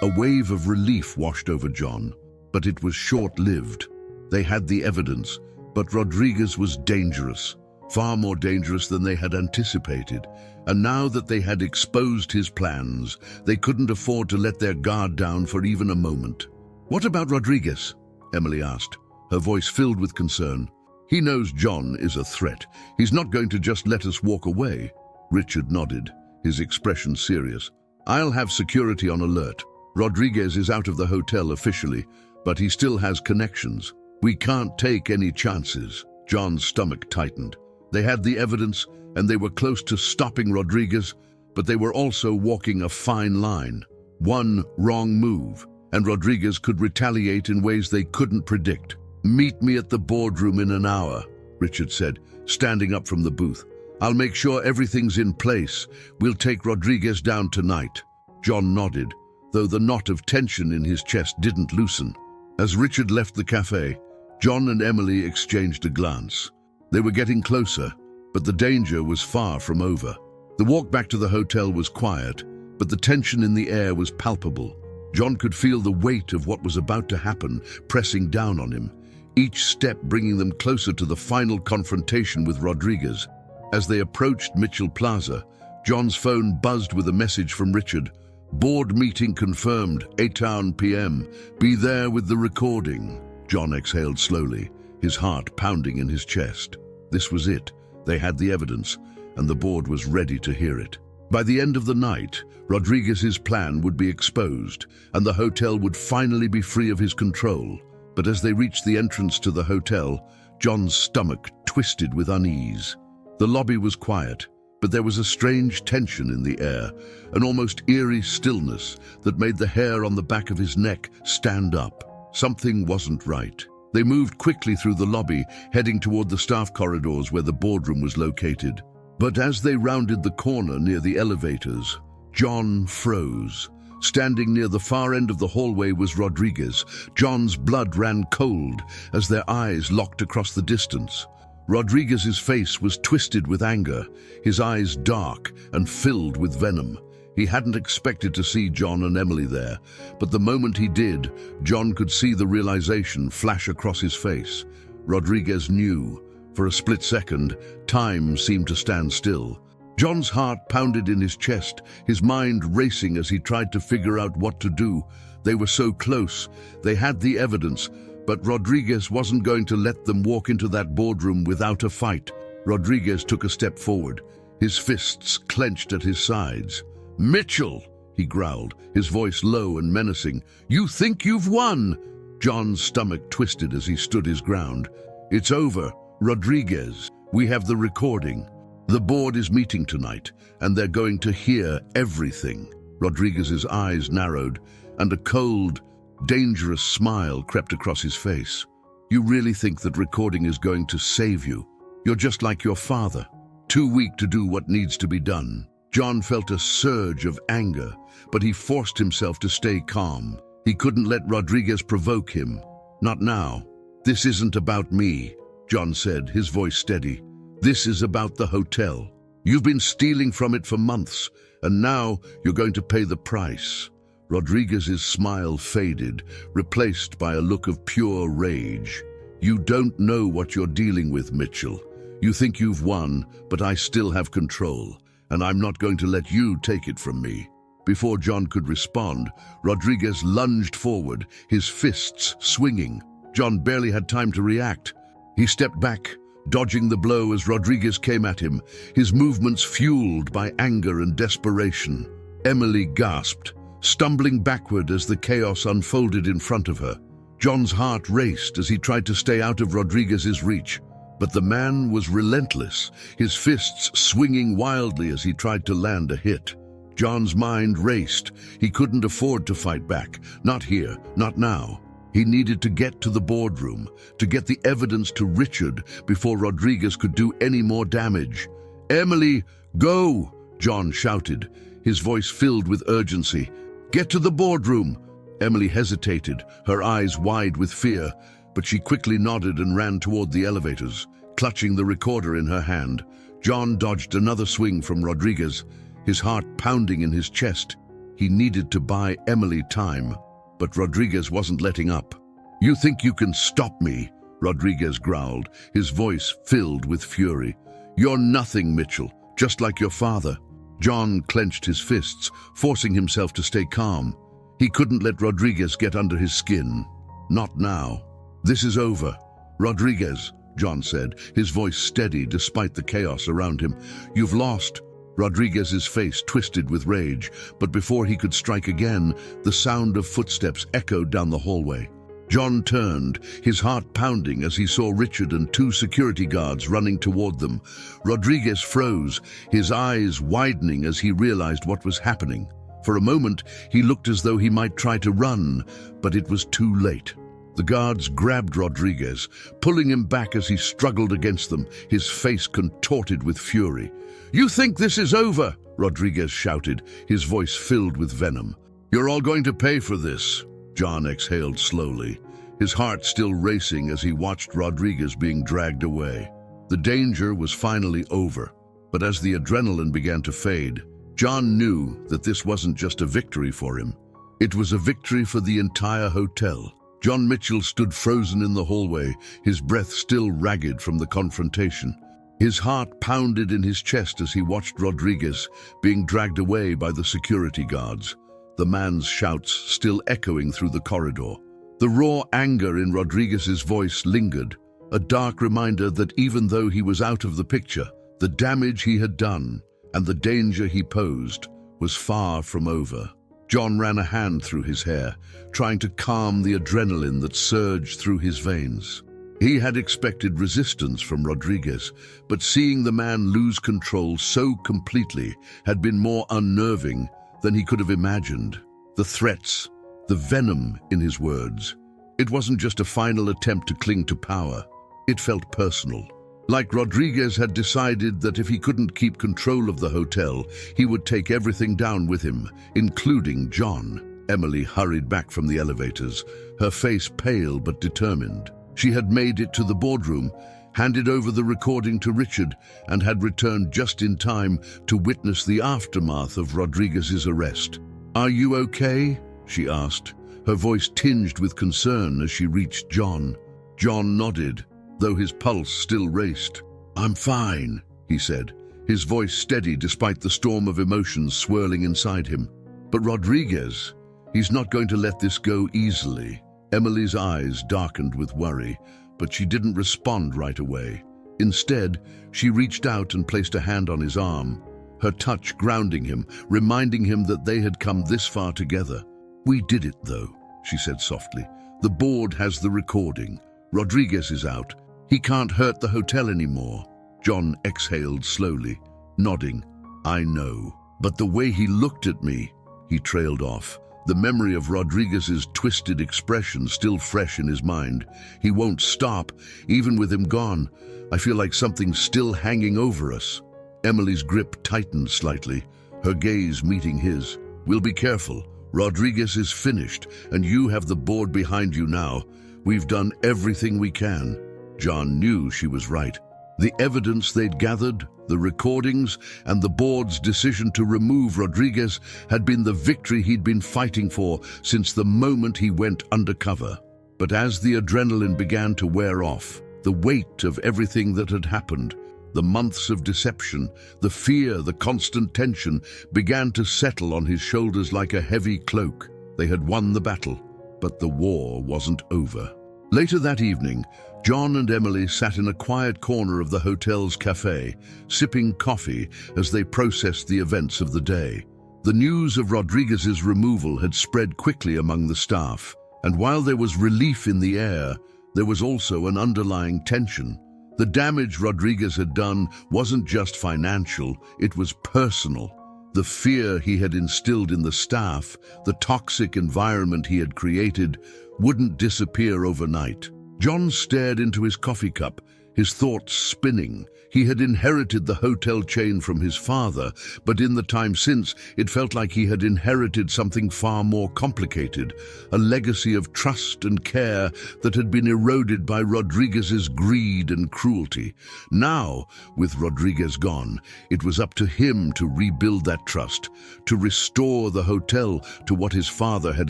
A wave of relief washed over John, but it was short-lived. They had the evidence, but Rodriguez was dangerous, far more dangerous than they had anticipated. And now that they had exposed his plans, they couldn't afford to let their guard down for even a moment. "What about Rodriguez?" Emily asked, her voice filled with concern. "He knows John is a threat. He's not going to just let us walk away." Richard nodded, his expression serious. "I'll have security on alert. Rodriguez is out of the hotel officially, but he still has connections. We can't take any chances." John's stomach tightened. They had the evidence, and they were close to stopping Rodriguez, but they were also walking a fine line. One wrong move, and Rodriguez could retaliate in ways they couldn't predict. "Meet me at the boardroom in an hour," Richard said, standing up from the booth. "I'll make sure everything's in place. We'll take Rodriguez down tonight." John nodded, though the knot of tension in his chest didn't loosen. As Richard left the cafe, John and Emily exchanged a glance. They were getting closer, but the danger was far from over. The walk back to the hotel was quiet, but the tension in the air was palpable. John could feel the weight of what was about to happen pressing down on him, each step bringing them closer to the final confrontation with Rodriguez. As they approached Mitchell Plaza, John's phone buzzed with a message from Richard. "Board meeting confirmed, 8 p.m. Be there with the recording." John exhaled slowly, his heart pounding in his chest. This was it. They had the evidence, and the board was ready to hear it. By the end of the night, Rodriguez's plan would be exposed, and the hotel would finally be free of his control. But as they reached the entrance to the hotel, John's stomach twisted with unease. The lobby was quiet, but there was a strange tension in the air, an almost eerie stillness that made the hair on the back of his neck stand up. Something wasn't right. They moved quickly through the lobby, heading toward the staff corridors where the boardroom was located. But as they rounded the corner near the elevators, John froze. Standing near the far end of the hallway was Rodriguez. John's blood ran cold as their eyes locked across the distance. Rodriguez's face was twisted with anger, his eyes dark and filled with venom. He hadn't expected to see John and Emily there, but the moment he did, John could see the realization flash across his face. Rodriguez knew. For a split second, time seemed to stand still. John's heart pounded in his chest, his mind racing as he tried to figure out what to do. They were so close. They had the evidence, but Rodriguez wasn't going to let them walk into that boardroom without a fight. Rodriguez took a step forward, his fists clenched at his sides. "Mitchell," he growled, his voice low and menacing. "You think you've won?" John's stomach twisted as he stood his ground. "It's over, Rodriguez. We have the recording. The board is meeting tonight, and they're going to hear everything." Rodriguez's eyes narrowed, and a cold, dangerous smile crept across his face. "You really think that recording is going to save you? You're just like your father, too weak to do what needs to be done." John felt a surge of anger, but he forced himself to stay calm. He couldn't let Rodriguez provoke him. "Not now. This isn't about me," John said, his voice steady. "This is about the hotel. You've been stealing from it for months, and now you're going to pay the price." Rodriguez's smile faded, replaced by a look of pure rage. "You don't know what you're dealing with, Mitchell. You think you've won, but I still have control, and I'm not going to let you take it from me." Before John could respond, Rodriguez lunged forward, his fists swinging. John barely had time to react. He stepped back, dodging the blow as Rodriguez came at him, his movements fueled by anger and desperation. Emily gasped, stumbling backward as the chaos unfolded in front of her. John's heart raced as he tried to stay out of Rodriguez's reach, but the man was relentless, his fists swinging wildly as he tried to land a hit. John's mind raced. He couldn't afford to fight back. Not here, not now. He needed to get to the boardroom, to get the evidence to Richard before Rodriguez could do any more damage. "Emily, go!" John shouted, his voice filled with urgency. "Get to the boardroom!" Emily hesitated, her eyes wide with fear, but she quickly nodded and ran toward the elevators, clutching the recorder in her hand. John dodged another swing from Rodriguez, his heart pounding in his chest. He needed to buy Emily time, but Rodriguez wasn't letting up. "You think you can stop me?" Rodriguez growled, his voice filled with fury. "You're nothing, Mitchell, just like your father." John clenched his fists, forcing himself to stay calm. He couldn't let Rodriguez get under his skin. Not now. "This is over." "Rodriguez," John said, his voice steady despite the chaos around him. "You've lost." Rodriguez's face twisted with rage, but before he could strike again, the sound of footsteps echoed down the hallway. John turned, his heart pounding as he saw Richard and two security guards running toward them. Rodriguez froze, his eyes widening as he realized what was happening. For a moment, he looked as though he might try to run, but it was too late. The guards grabbed Rodriguez, pulling him back as he struggled against them, his face contorted with fury. "You think this is over?" Rodriguez shouted, his voice filled with venom. "You're all going to pay for this." John exhaled slowly, his heart still racing as he watched Rodriguez being dragged away. The danger was finally over, but as the adrenaline began to fade, John knew that this wasn't just a victory for him. It was a victory for the entire hotel. John Mitchell stood frozen in the hallway, his breath still ragged from the confrontation. His heart pounded in his chest as he watched Rodriguez being dragged away by the security guards, the man's shouts still echoing through the corridor. The raw anger in Rodriguez's voice lingered, a dark reminder that even though he was out of the picture, the damage he had done and the danger he posed was far from over. John ran a hand through his hair, trying to calm the adrenaline that surged through his veins. He had expected resistance from Rodriguez, but seeing the man lose control so completely had been more unnerving than he could have imagined. The threats, the venom in his words. It wasn't just a final attempt to cling to power. It felt personal. Like Rodriguez had decided that if he couldn't keep control of the hotel, he would take everything down with him, including John. Emily hurried back from the elevators, her face pale but determined. She had made it to the boardroom, handed over the recording to Richard, and had returned just in time to witness the aftermath of Rodriguez's arrest. "Are you okay?" she asked, her voice tinged with concern as she reached John. John nodded, though his pulse still raced. "I'm fine," he said, his voice steady despite the storm of emotions swirling inside him. "But Rodriguez, he's not going to let this go easily." Emily's eyes darkened with worry, but she didn't respond right away. Instead, she reached out and placed a hand on his arm, her touch grounding him, reminding him that they had come this far together. "We did it, though," she said softly. "The board has the recording. Rodriguez is out. He can't hurt the hotel anymore." John exhaled slowly, nodding. "I know. But the way he looked at me," he trailed off, the memory of Rodriguez's twisted expression still fresh in his mind. "He won't stop, even with him gone. I feel like something's still hanging over us." Emily's grip tightened slightly, her gaze meeting his. "We'll be careful. Rodriguez is finished, and you have the board behind you now. We've done everything we can." John knew she was right. The evidence they'd gathered, the recordings, and the board's decision to remove Rodriguez had been the victory he'd been fighting for since the moment he went undercover. But as the adrenaline began to wear off, the weight of everything that had happened, the months of deception, the fear, the constant tension, began to settle on his shoulders like a heavy cloak. They had won the battle, but the war wasn't over. Later that evening, John and Emily sat in a quiet corner of the hotel's cafe, sipping coffee as they processed the events of the day. The news of Rodriguez's removal had spread quickly among the staff, and while there was relief in the air, there was also an underlying tension. The damage Rodriguez had done wasn't just financial, it was personal. The fear he had instilled in the staff, the toxic environment he had created, wouldn't disappear overnight. John stared into his coffee cup, his thoughts spinning. He had inherited the hotel chain from his father, but in the time since, it felt like he had inherited something far more complicated, a legacy of trust and care that had been eroded by Rodriguez's greed and cruelty. Now, with Rodriguez gone, it was up to him to rebuild that trust, to restore the hotel to what his father had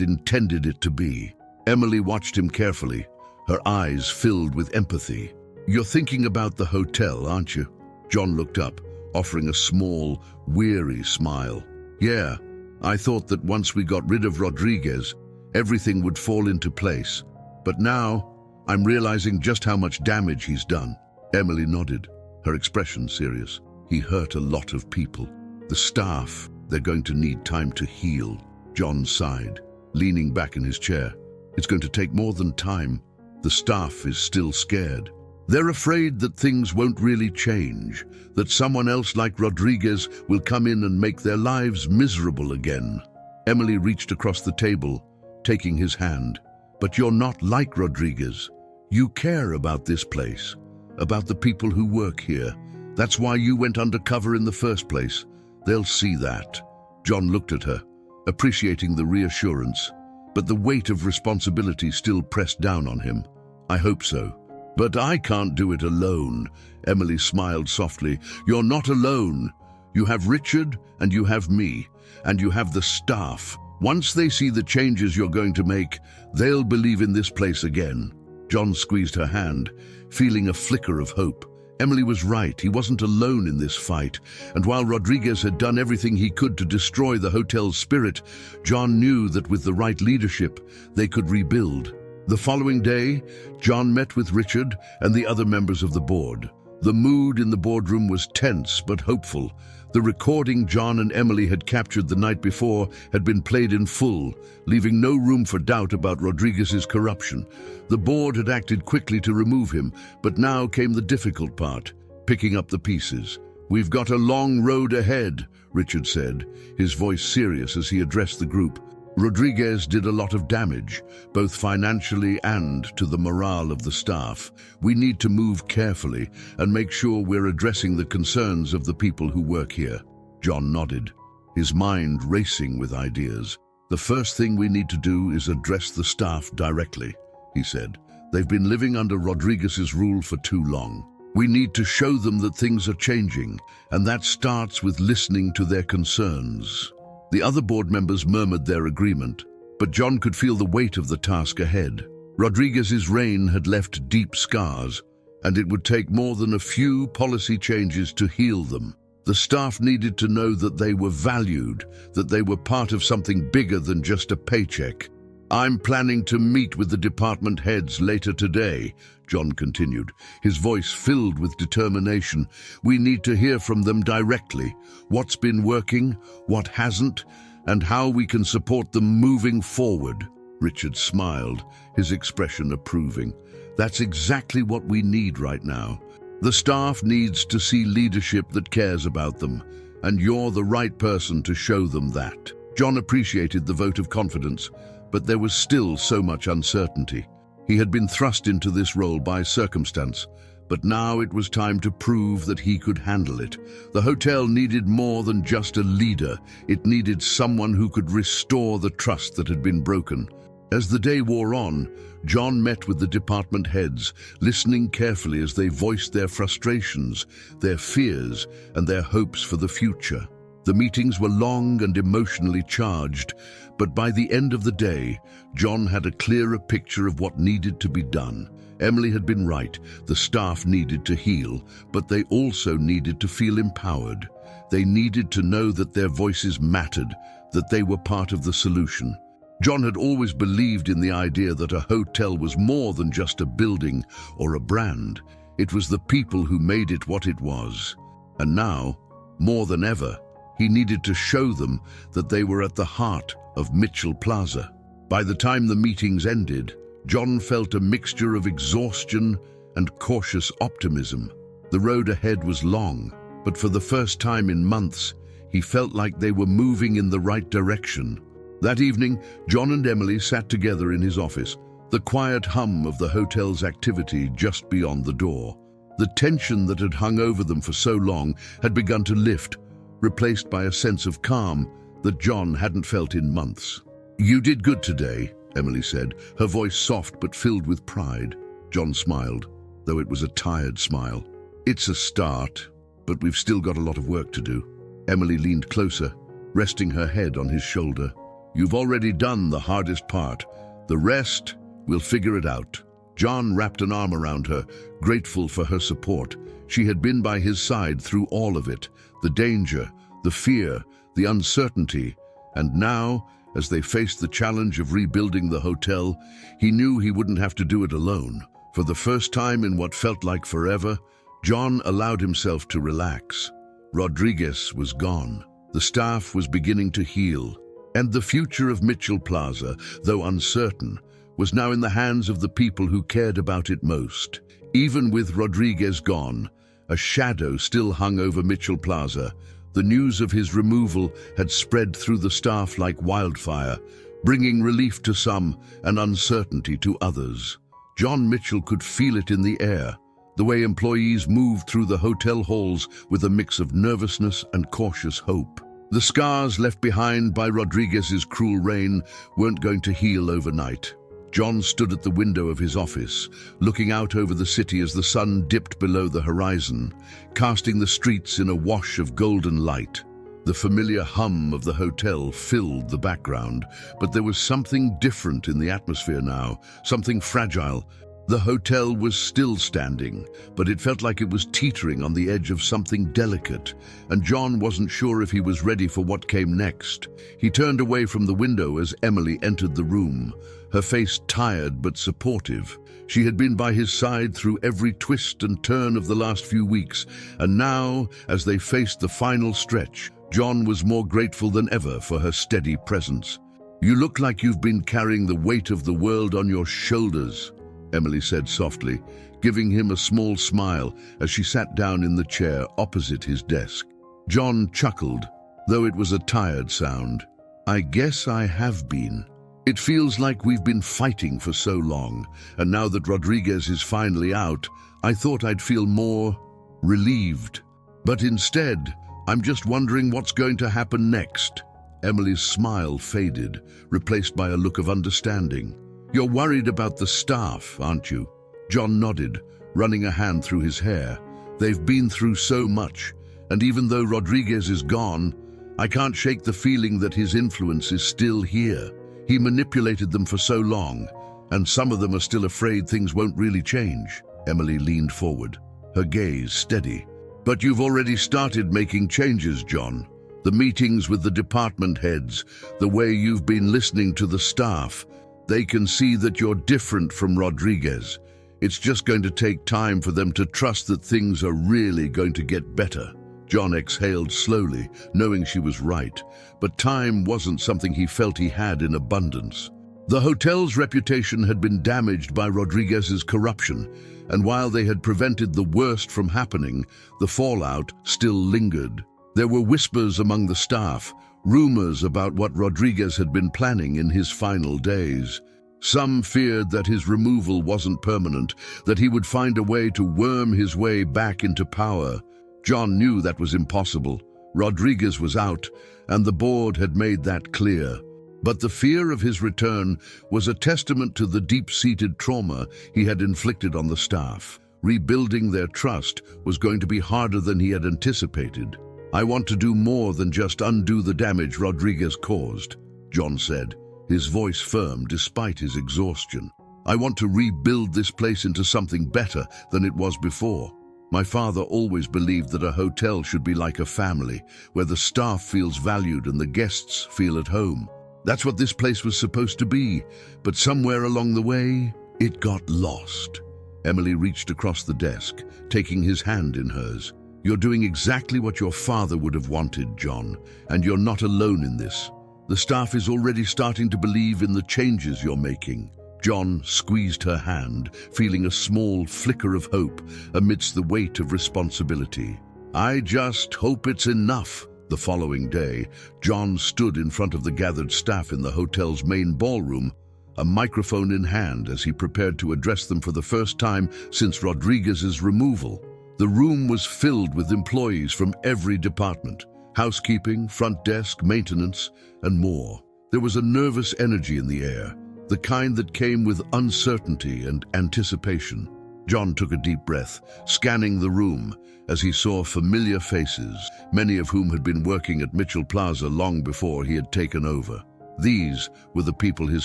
intended it to be. Emily watched him carefully, her eyes filled with empathy. "You're thinking about the hotel, aren't you?" John looked up, offering a small, weary smile. "Yeah, I thought that once we got rid of Rodriguez, everything would fall into place. But now, I'm realizing just how much damage he's done." Emily nodded, her expression serious. "He hurt a lot of people. The staff, they're going to need time to heal." John sighed, leaning back in his chair. "It's going to take more than time. The staff is still scared. They're afraid that things won't really change, that someone else like Rodriguez will come in and make their lives miserable again." Emily reached across the table, taking his hand. "But you're not like Rodriguez. You care about this place, about the people who work here. That's why you went undercover in the first place. They'll see that." John looked at her, appreciating the reassurance, but the weight of responsibility still pressed down on him. "I hope so. But I can't do it alone." Emily smiled softly. "You're not alone. You have Richard, and you have me, and you have the staff. Once they see the changes you're going to make, they'll believe in this place again." John squeezed her hand, feeling a flicker of hope. Emily was right, he wasn't alone in this fight, and while Rodriguez had done everything he could to destroy the hotel's spirit, John knew that with the right leadership, they could rebuild. The following day, John met with Richard and the other members of the board. The mood in the boardroom was tense but hopeful. The recording John and Emily had captured the night before had been played in full, leaving no room for doubt about Rodriguez's corruption. The board had acted quickly to remove him, but now came the difficult part, picking up the pieces. "We've got a long road ahead," Richard said, his voice serious as he addressed the group. "Rodriguez did a lot of damage, both financially and to the morale of the staff. We need to move carefully and make sure we're addressing the concerns of the people who work here." John nodded, his mind racing with ideas. "The first thing we need to do is address the staff directly," he said. "They've been living under Rodriguez's rule for too long. We need to show them that things are changing, and that starts with listening to their concerns." The other board members murmured their agreement, but John could feel the weight of the task ahead. Rodriguez's reign had left deep scars, and it would take more than a few policy changes to heal them. The staff needed to know that they were valued, that they were part of something bigger than just a paycheck. "I'm planning to meet with the department heads later today," John continued, his voice filled with determination. "We need to hear from them directly, what's been working, what hasn't, and how we can support them moving forward." Richard smiled, his expression approving. "That's exactly what we need right now. The staff needs to see leadership that cares about them, and you're the right person to show them that." John appreciated the vote of confidence, but there was still so much uncertainty. He had been thrust into this role by circumstance, but now it was time to prove that he could handle it. The hotel needed more than just a leader. It needed someone who could restore the trust that had been broken. As the day wore on, John met with the department heads, listening carefully as they voiced their frustrations, their fears, and their hopes for the future. The meetings were long and emotionally charged, but by the end of the day, John had a clearer picture of what needed to be done. Emily had been right. The staff needed to heal, but they also needed to feel empowered. They needed to know that their voices mattered, that they were part of the solution. John had always believed in the idea that a hotel was more than just a building or a brand. It was the people who made it what it was. And now, more than ever, he needed to show them that they were at the heart of Mitchell Plaza. By the time the meetings ended, John felt a mixture of exhaustion and cautious optimism. The road ahead was long, but for the first time in months, he felt like they were moving in the right direction. That evening, John and Emily sat together in his office, the quiet hum of the hotel's activity just beyond the door. The tension that had hung over them for so long had begun to lift, replaced by a sense of calm that John hadn't felt in months. "You did good today," Emily said, her voice soft but filled with pride. John smiled, though it was a tired smile. "It's a start, but we've still got a lot of work to do." Emily leaned closer, resting her head on his shoulder. "You've already done the hardest part. The rest, we'll figure it out." John wrapped an arm around her, grateful for her support. She had been by his side through all of it, the danger, the fear, the uncertainty, and now, as they faced the challenge of rebuilding the hotel, he knew he wouldn't have to do it alone. For the first time in what felt like forever, John allowed himself to relax. Rodriguez was gone. The staff was beginning to heal. And the future of Mitchell Plaza, though uncertain, was now in the hands of the people who cared about it most. Even with Rodriguez gone, a shadow still hung over Mitchell Plaza. The news of his removal had spread through the staff like wildfire, bringing relief to some and uncertainty to others. John Mitchell could feel it in the air, the way employees moved through the hotel halls with a mix of nervousness and cautious hope. The scars left behind by Rodriguez's cruel reign weren't going to heal overnight. John stood at the window of his office, looking out over the city as the sun dipped below the horizon, casting the streets in a wash of golden light. The familiar hum of the hotel filled the background, but there was something different in the atmosphere now, something fragile. The hotel was still standing, but it felt like it was teetering on the edge of something delicate, and John wasn't sure if he was ready for what came next. He turned away from the window as Emily entered the room, her face tired but supportive. She had been by his side through every twist and turn of the last few weeks, and now, as they faced the final stretch, John was more grateful than ever for her steady presence. "You look like you've been carrying the weight of the world on your shoulders," Emily said softly, giving him a small smile as she sat down in the chair opposite his desk. John chuckled, though it was a tired sound. "I guess I have been. It feels like we've been fighting for so long, and now that Rodriguez is finally out, I thought I'd feel more relieved. But instead, I'm just wondering what's going to happen next." Emily's smile faded, replaced by a look of understanding. "You're worried about the staff, aren't you?" John nodded, running a hand through his hair. "They've been through so much, and even though Rodriguez is gone, I can't shake the feeling that his influence is still here. He manipulated them for so long, and some of them are still afraid things won't really change." Emily leaned forward, her gaze steady. "But you've already started making changes, John. The meetings with the department heads, the way you've been listening to the staff, they can see that you're different from Rodriguez. It's just going to take time for them to trust that things are really going to get better." John exhaled slowly, knowing she was right, but time wasn't something he felt he had in abundance. The hotel's reputation had been damaged by Rodriguez's corruption, and while they had prevented the worst from happening, the fallout still lingered. There were whispers among the staff, rumors about what Rodriguez had been planning in his final days. Some feared that his removal wasn't permanent, that he would find a way to worm his way back into power. John knew that was impossible. Rodriguez was out, and the board had made that clear. But the fear of his return was a testament to the deep-seated trauma he had inflicted on the staff. Rebuilding their trust was going to be harder than he had anticipated. "I want to do more than just undo the damage Rodriguez caused," John said, his voice firm despite his exhaustion. "I want to rebuild this place into something better than it was before. My father always believed that a hotel should be like a family, where the staff feels valued and the guests feel at home. That's what this place was supposed to be, but somewhere along the way, it got lost." Emily reached across the desk, taking his hand in hers. "You're doing exactly what your father would have wanted, John, and you're not alone in this. The staff is already starting to believe in the changes you're making." John squeezed her hand, feeling a small flicker of hope amidst the weight of responsibility. "I just hope it's enough." The following day, John stood in front of the gathered staff in the hotel's main ballroom, a microphone in hand as he prepared to address them for the first time since Rodriguez's removal. The room was filled with employees from every department: housekeeping, front desk, maintenance, and more. There was a nervous energy in the air, the kind that came with uncertainty and anticipation. John took a deep breath, scanning the room as he saw familiar faces, many of whom had been working at Mitchell Plaza long before he had taken over. These were the people his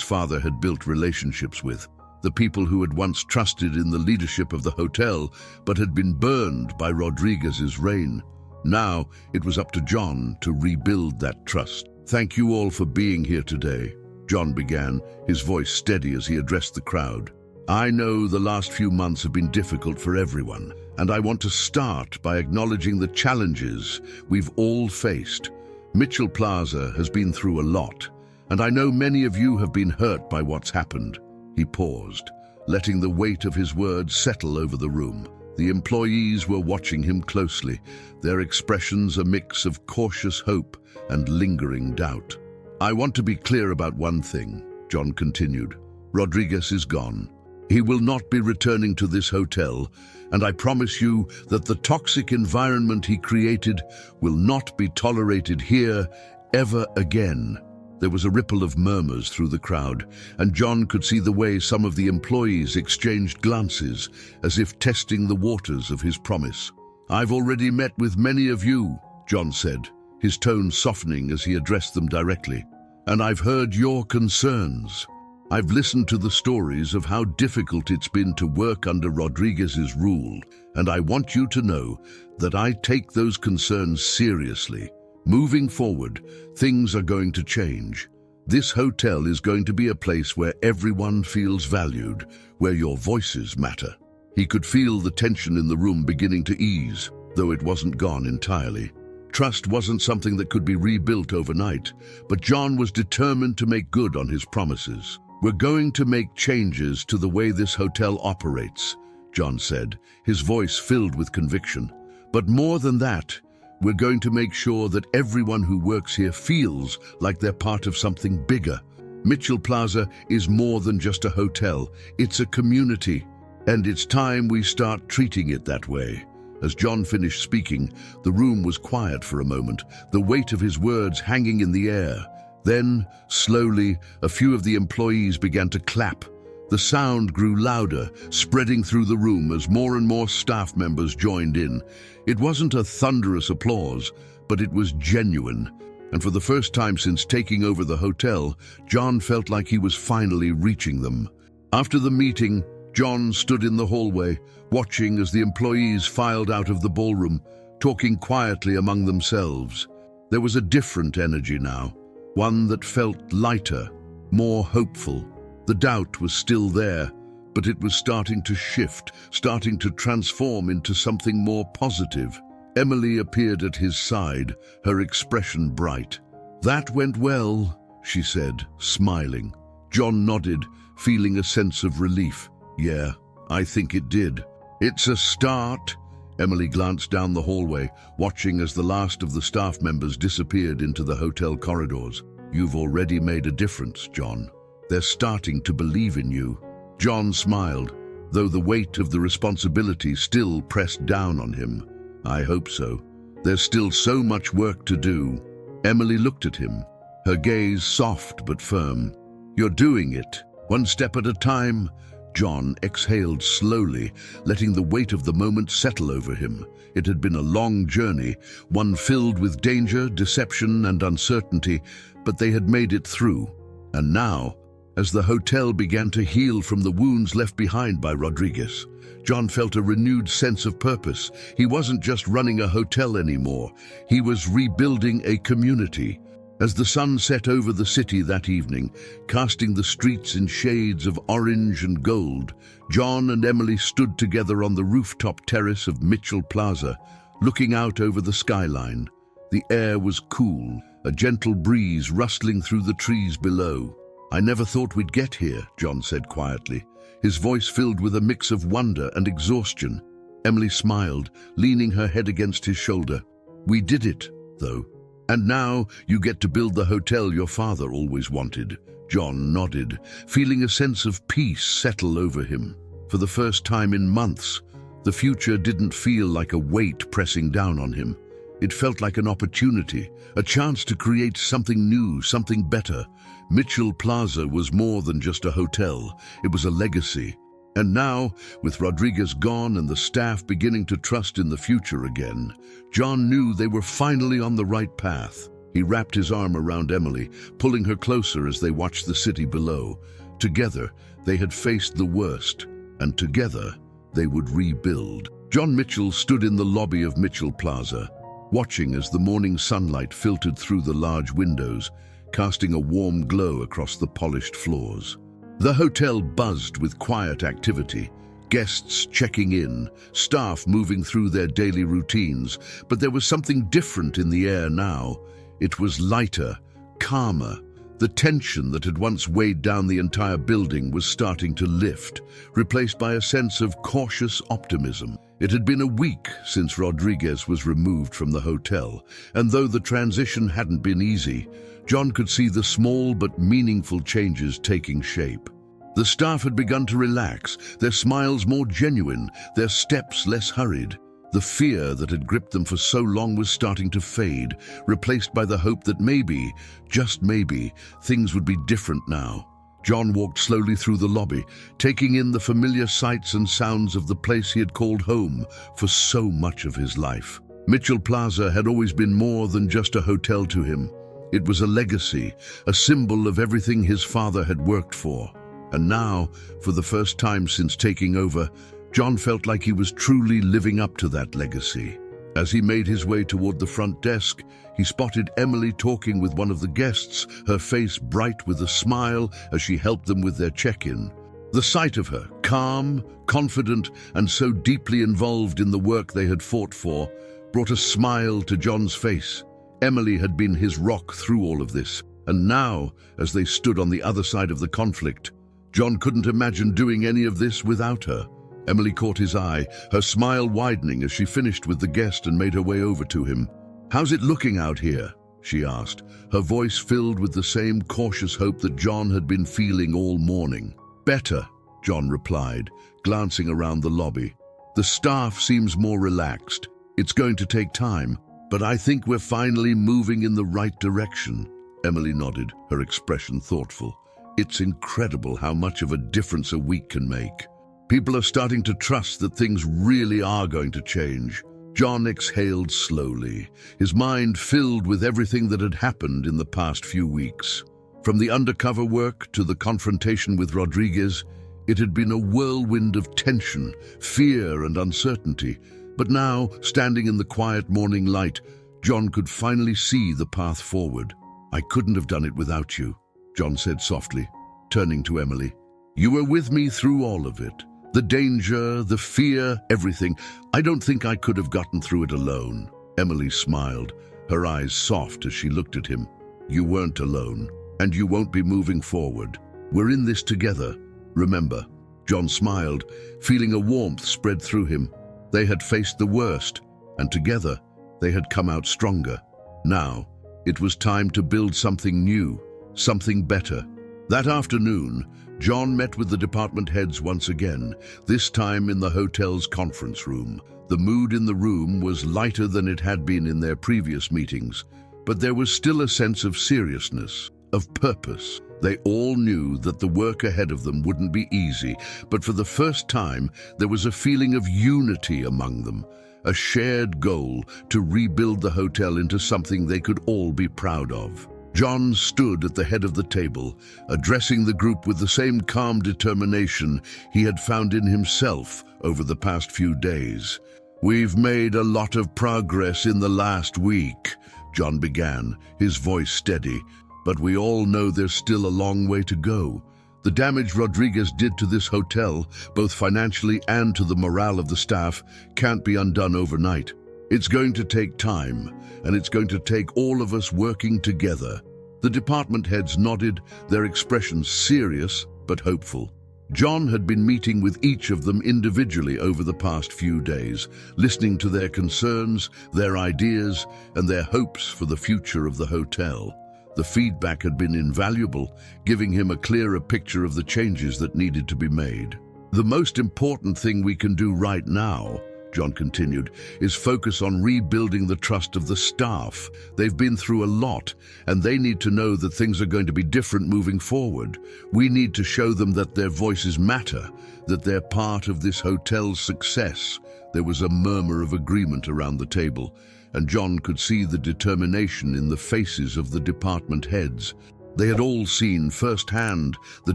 father had built relationships with, the people who had once trusted in the leadership of the hotel but had been burned by Rodriguez's reign. Now it was up to John to rebuild that trust. "Thank you all for being here today," John began, his voice steady as he addressed the crowd. "I know the last few months have been difficult for everyone, and I want to start by acknowledging the challenges we've all faced. Mitchell Plaza has been through a lot, and I know many of you have been hurt by what's happened." He paused, letting the weight of his words settle over the room. The employees were watching him closely, their expressions a mix of cautious hope and lingering doubt. "I want to be clear about one thing," John continued. "Rodriguez is gone. He will not be returning to this hotel, and I promise you that the toxic environment he created will not be tolerated here ever again." There was a ripple of murmurs through the crowd, and John could see the way some of the employees exchanged glances, as if testing the waters of his promise. "I've already met with many of you," John said, his tone softening as he addressed them directly. "And I've heard your concerns. I've listened to the stories of how difficult it's been to work under Rodriguez's rule, and I want you to know that I take those concerns seriously. Moving forward, things are going to change. This hotel is going to be a place where everyone feels valued, where your voices matter." He could feel the tension in the room beginning to ease, though it wasn't gone entirely. Trust wasn't something that could be rebuilt overnight, but John was determined to make good on his promises. "We're going to make changes to the way this hotel operates," John said, his voice filled with conviction. "But more than that, we're going to make sure that everyone who works here feels like they're part of something bigger. Mitchell Plaza is more than just a hotel, it's a community, and it's time we start treating it that way." As John finished speaking, the room was quiet for a moment, the weight of his words hanging in the air. Then, slowly, a few of the employees began to clap. The sound grew louder, spreading through the room as more and more staff members joined in. It wasn't a thunderous applause, but it was genuine. And for the first time since taking over the hotel, John felt like he was finally reaching them. After the meeting, John stood in the hallway, watching as the employees filed out of the ballroom, talking quietly among themselves. There was a different energy now, one that felt lighter, more hopeful. The doubt was still there, but it was starting to shift, starting to transform into something more positive. Emily appeared at his side, her expression bright. "That went well," she said, smiling. John nodded, feeling a sense of relief. "Yeah, I think it did." "It's a start." Emily glanced down the hallway, watching as the last of the staff members disappeared into the hotel corridors. "You've already made a difference, John. They're starting to believe in you." John smiled, though the weight of the responsibility still pressed down on him. "I hope so. There's still so much work to do." Emily looked at him, her gaze soft but firm. "You're doing it, one step at a time." John exhaled slowly, letting the weight of the moment settle over him. It had been a long journey, one filled with danger, deception, and uncertainty, but they had made it through. And now, as the hotel began to heal from the wounds left behind by Rodriguez, John felt a renewed sense of purpose. He wasn't just running a hotel anymore, he was rebuilding a community. As the sun set over the city that evening, casting the streets in shades of orange and gold, John and Emily stood together on the rooftop terrace of Mitchell Plaza, looking out over the skyline. The air was cool, a gentle breeze rustling through the trees below. "I never thought we'd get here," John said quietly, his voice filled with a mix of wonder and exhaustion. Emily smiled, leaning her head against his shoulder. "We did it, though. And now you get to build the hotel your father always wanted." John nodded, feeling a sense of peace settle over him. For the first time in months, the future didn't feel like a weight pressing down on him. It felt like an opportunity, a chance to create something new, something better. Mitchell Plaza was more than just a hotel, it was a legacy. And now, with Rodriguez gone and the staff beginning to trust in the future again, John knew they were finally on the right path. He wrapped his arm around Emily, pulling her closer as they watched the city below. Together, they had faced the worst, and together, they would rebuild. John Mitchell stood in the lobby of Mitchell Plaza, watching as the morning sunlight filtered through the large windows, casting a warm glow across the polished floors. The hotel buzzed with quiet activity, guests checking in, staff moving through their daily routines, but there was something different in the air now. It was lighter, calmer. The tension that had once weighed down the entire building was starting to lift, replaced by a sense of cautious optimism. It had been a week since Rodriguez was removed from the hotel, and though the transition hadn't been easy, John could see the small but meaningful changes taking shape. The staff had begun to relax, their smiles more genuine, their steps less hurried. The fear that had gripped them for so long was starting to fade, replaced by the hope that maybe, just maybe, things would be different now. John walked slowly through the lobby, taking in the familiar sights and sounds of the place he had called home for so much of his life. Mitchell Plaza had always been more than just a hotel to him. It was a legacy, a symbol of everything his father had worked for. And now, for the first time since taking over, John felt like he was truly living up to that legacy. As he made his way toward the front desk, he spotted Emily talking with one of the guests, her face bright with a smile as she helped them with their check-in. The sight of her, calm, confident, and so deeply involved in the work they had fought for, brought a smile to John's face. Emily had been his rock through all of this, and now, as they stood on the other side of the conflict, John couldn't imagine doing any of this without her. Emily caught his eye, her smile widening as she finished with the guest and made her way over to him. "How's it looking out here?" she asked, her voice filled with the same cautious hope that John had been feeling all morning. "Better," John replied, glancing around the lobby. "The staff seems more relaxed. It's going to take time, but I think we're finally moving in the right direction." Emily nodded, her expression thoughtful. "It's incredible how much of a difference a week can make. People are starting to trust that things really are going to change." John exhaled slowly, his mind filled with everything that had happened in the past few weeks. From the undercover work to the confrontation with Rodriguez, it had been a whirlwind of tension, fear, and uncertainty. But now, standing in the quiet morning light, John could finally see the path forward. "I couldn't have done it without you," John said softly, turning to Emily. "You were with me through all of it. The danger, the fear, everything. I don't think I could have gotten through it alone." Emily smiled, her eyes soft as she looked at him. "You weren't alone, and you won't be moving forward. We're in this together, remember." John smiled, feeling a warmth spread through him. They had faced the worst, and together they had come out stronger. Now, it was time to build something new, something better. That afternoon, John met with the department heads once again, this time in the hotel's conference room. The mood in the room was lighter than it had been in their previous meetings, But there was still a sense of seriousness, of purpose. They all knew that the work ahead of them wouldn't be easy, but for the first time, there was a feeling of unity among them, a shared goal to rebuild the hotel into something they could all be proud of. John stood at the head of the table, addressing the group with the same calm determination he had found in himself over the past few days. "We've made a lot of progress in the last week," John began, his voice steady, "but we all know there's still a long way to go. The damage Rodriguez did to this hotel, both financially and to the morale of the staff, can't be undone overnight. It's going to take time, and it's going to take all of us working together." The department heads nodded, their expressions serious but hopeful. John had been meeting with each of them individually over the past few days, listening to their concerns, their ideas, and their hopes for the future of the hotel. The feedback had been invaluable, giving him a clearer picture of the changes that needed to be made. "The most important thing we can do right now," John continued, "is focus on rebuilding the trust of the staff. They've been through a lot, and they need to know that things are going to be different moving forward. We need to show them that their voices matter, that they're part of this hotel's success." There was a murmur of agreement around the table, and John could see the determination in the faces of the department heads. They had all seen firsthand the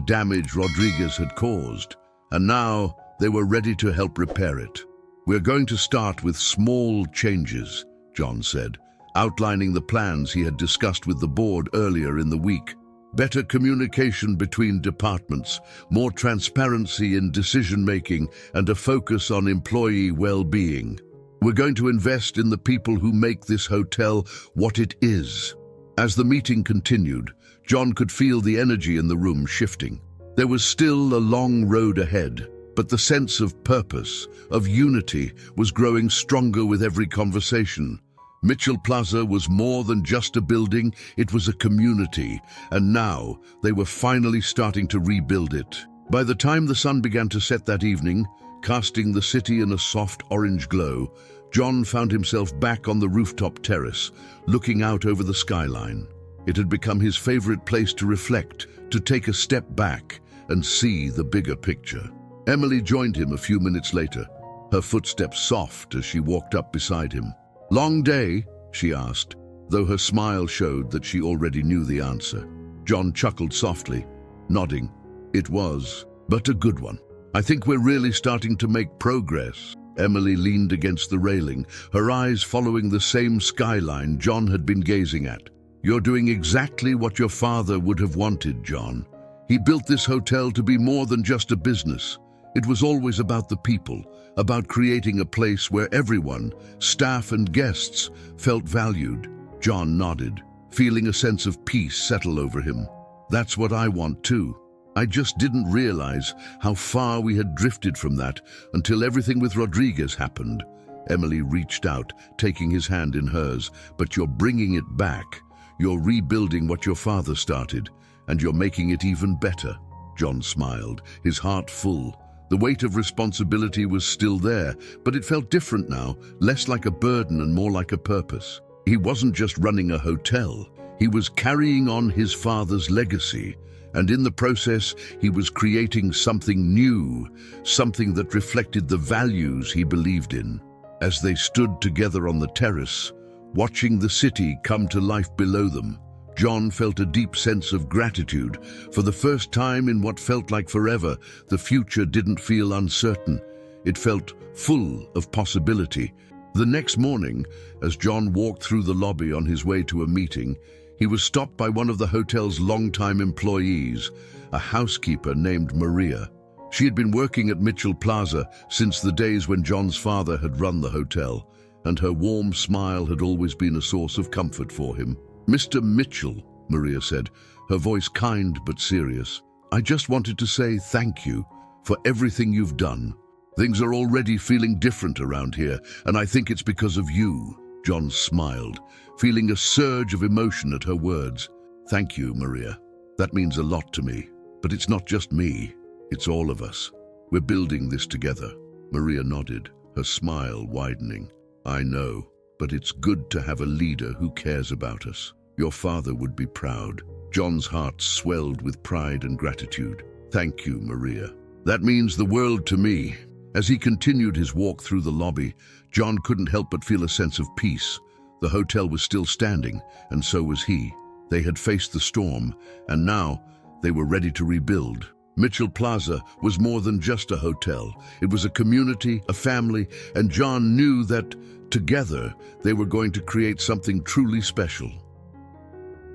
damage Rodriguez had caused, and now they were ready to help repair it. "We're going to start with small changes," John said, outlining the plans he had discussed with the board earlier in the week. "Better communication between departments, more transparency in decision-making, and a focus on employee well-being. We're going to invest in the people who make this hotel what it is." As the meeting continued, John could feel the energy in the room shifting. There was still a long road ahead, but the sense of purpose, of unity, was growing stronger with every conversation. Mitchell Plaza was more than just a building, it was a community, and now they were finally starting to rebuild it. By the time the sun began to set that evening, casting the city in a soft orange glow, John found himself back on the rooftop terrace, looking out over the skyline. It had become his favorite place to reflect, to take a step back and see the bigger picture. Emily joined him a few minutes later, her footsteps soft as she walked up beside him. "Long day?" she asked, though her smile showed that she already knew the answer. John chuckled softly, nodding. "It was, but a good one. I think we're really starting to make progress." Emily leaned against the railing, her eyes following the same skyline John had been gazing at. "You're doing exactly what your father would have wanted, John. He built this hotel to be more than just a business. It was always about the people, about creating a place where everyone, staff and guests, felt valued." John nodded, feeling a sense of peace settle over him. "That's what I want too. I just didn't realize how far we had drifted from that until everything with Rodriguez happened." Emily reached out, taking his hand in hers. "But you're bringing it back. You're rebuilding what your father started, and you're making it even better." John smiled, his heart full. The weight of responsibility was still there, but it felt different now, less like a burden and more like a purpose. He wasn't just running a hotel, he was carrying on his father's legacy, and in the process, he was creating something new, something that reflected the values he believed in. As they stood together on the terrace, watching the city come to life below them, John felt a deep sense of gratitude. For the first time in what felt like forever, the future didn't feel uncertain. It felt full of possibility. The next morning, as John walked through the lobby on his way to a meeting, he was stopped by one of the hotel's longtime employees, a housekeeper named Maria. She had been working at Mitchell Plaza since the days when John's father had run the hotel, and her warm smile had always been a source of comfort for him. "Mr. Mitchell," Maria said, her voice kind but serious, "I just wanted to say thank you for everything you've done. Things are already feeling different around here, and I think it's because of you." John smiled, feeling a surge of emotion at her words. "Thank you, Maria. That means a lot to me. But it's not just me, it's all of us. We're building this together." Maria nodded, her smile widening. "I know, but it's good to have a leader who cares about us. Your father would be proud." John's heart swelled with pride and gratitude. "Thank you, Maria. That means the world to me." As he continued his walk through the lobby, John couldn't help but feel a sense of peace. The hotel was still standing, and so was he. They had faced the storm, and now they were ready to rebuild. Mitchell Plaza was more than just a hotel. It was a community, a family, and John knew that together they were going to create something truly special.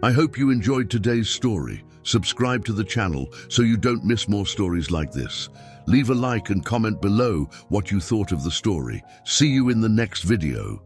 I hope you enjoyed today's story. Subscribe to the channel so you don't miss more stories like this. Leave a like and comment below what you thought of the story. See you in the next video.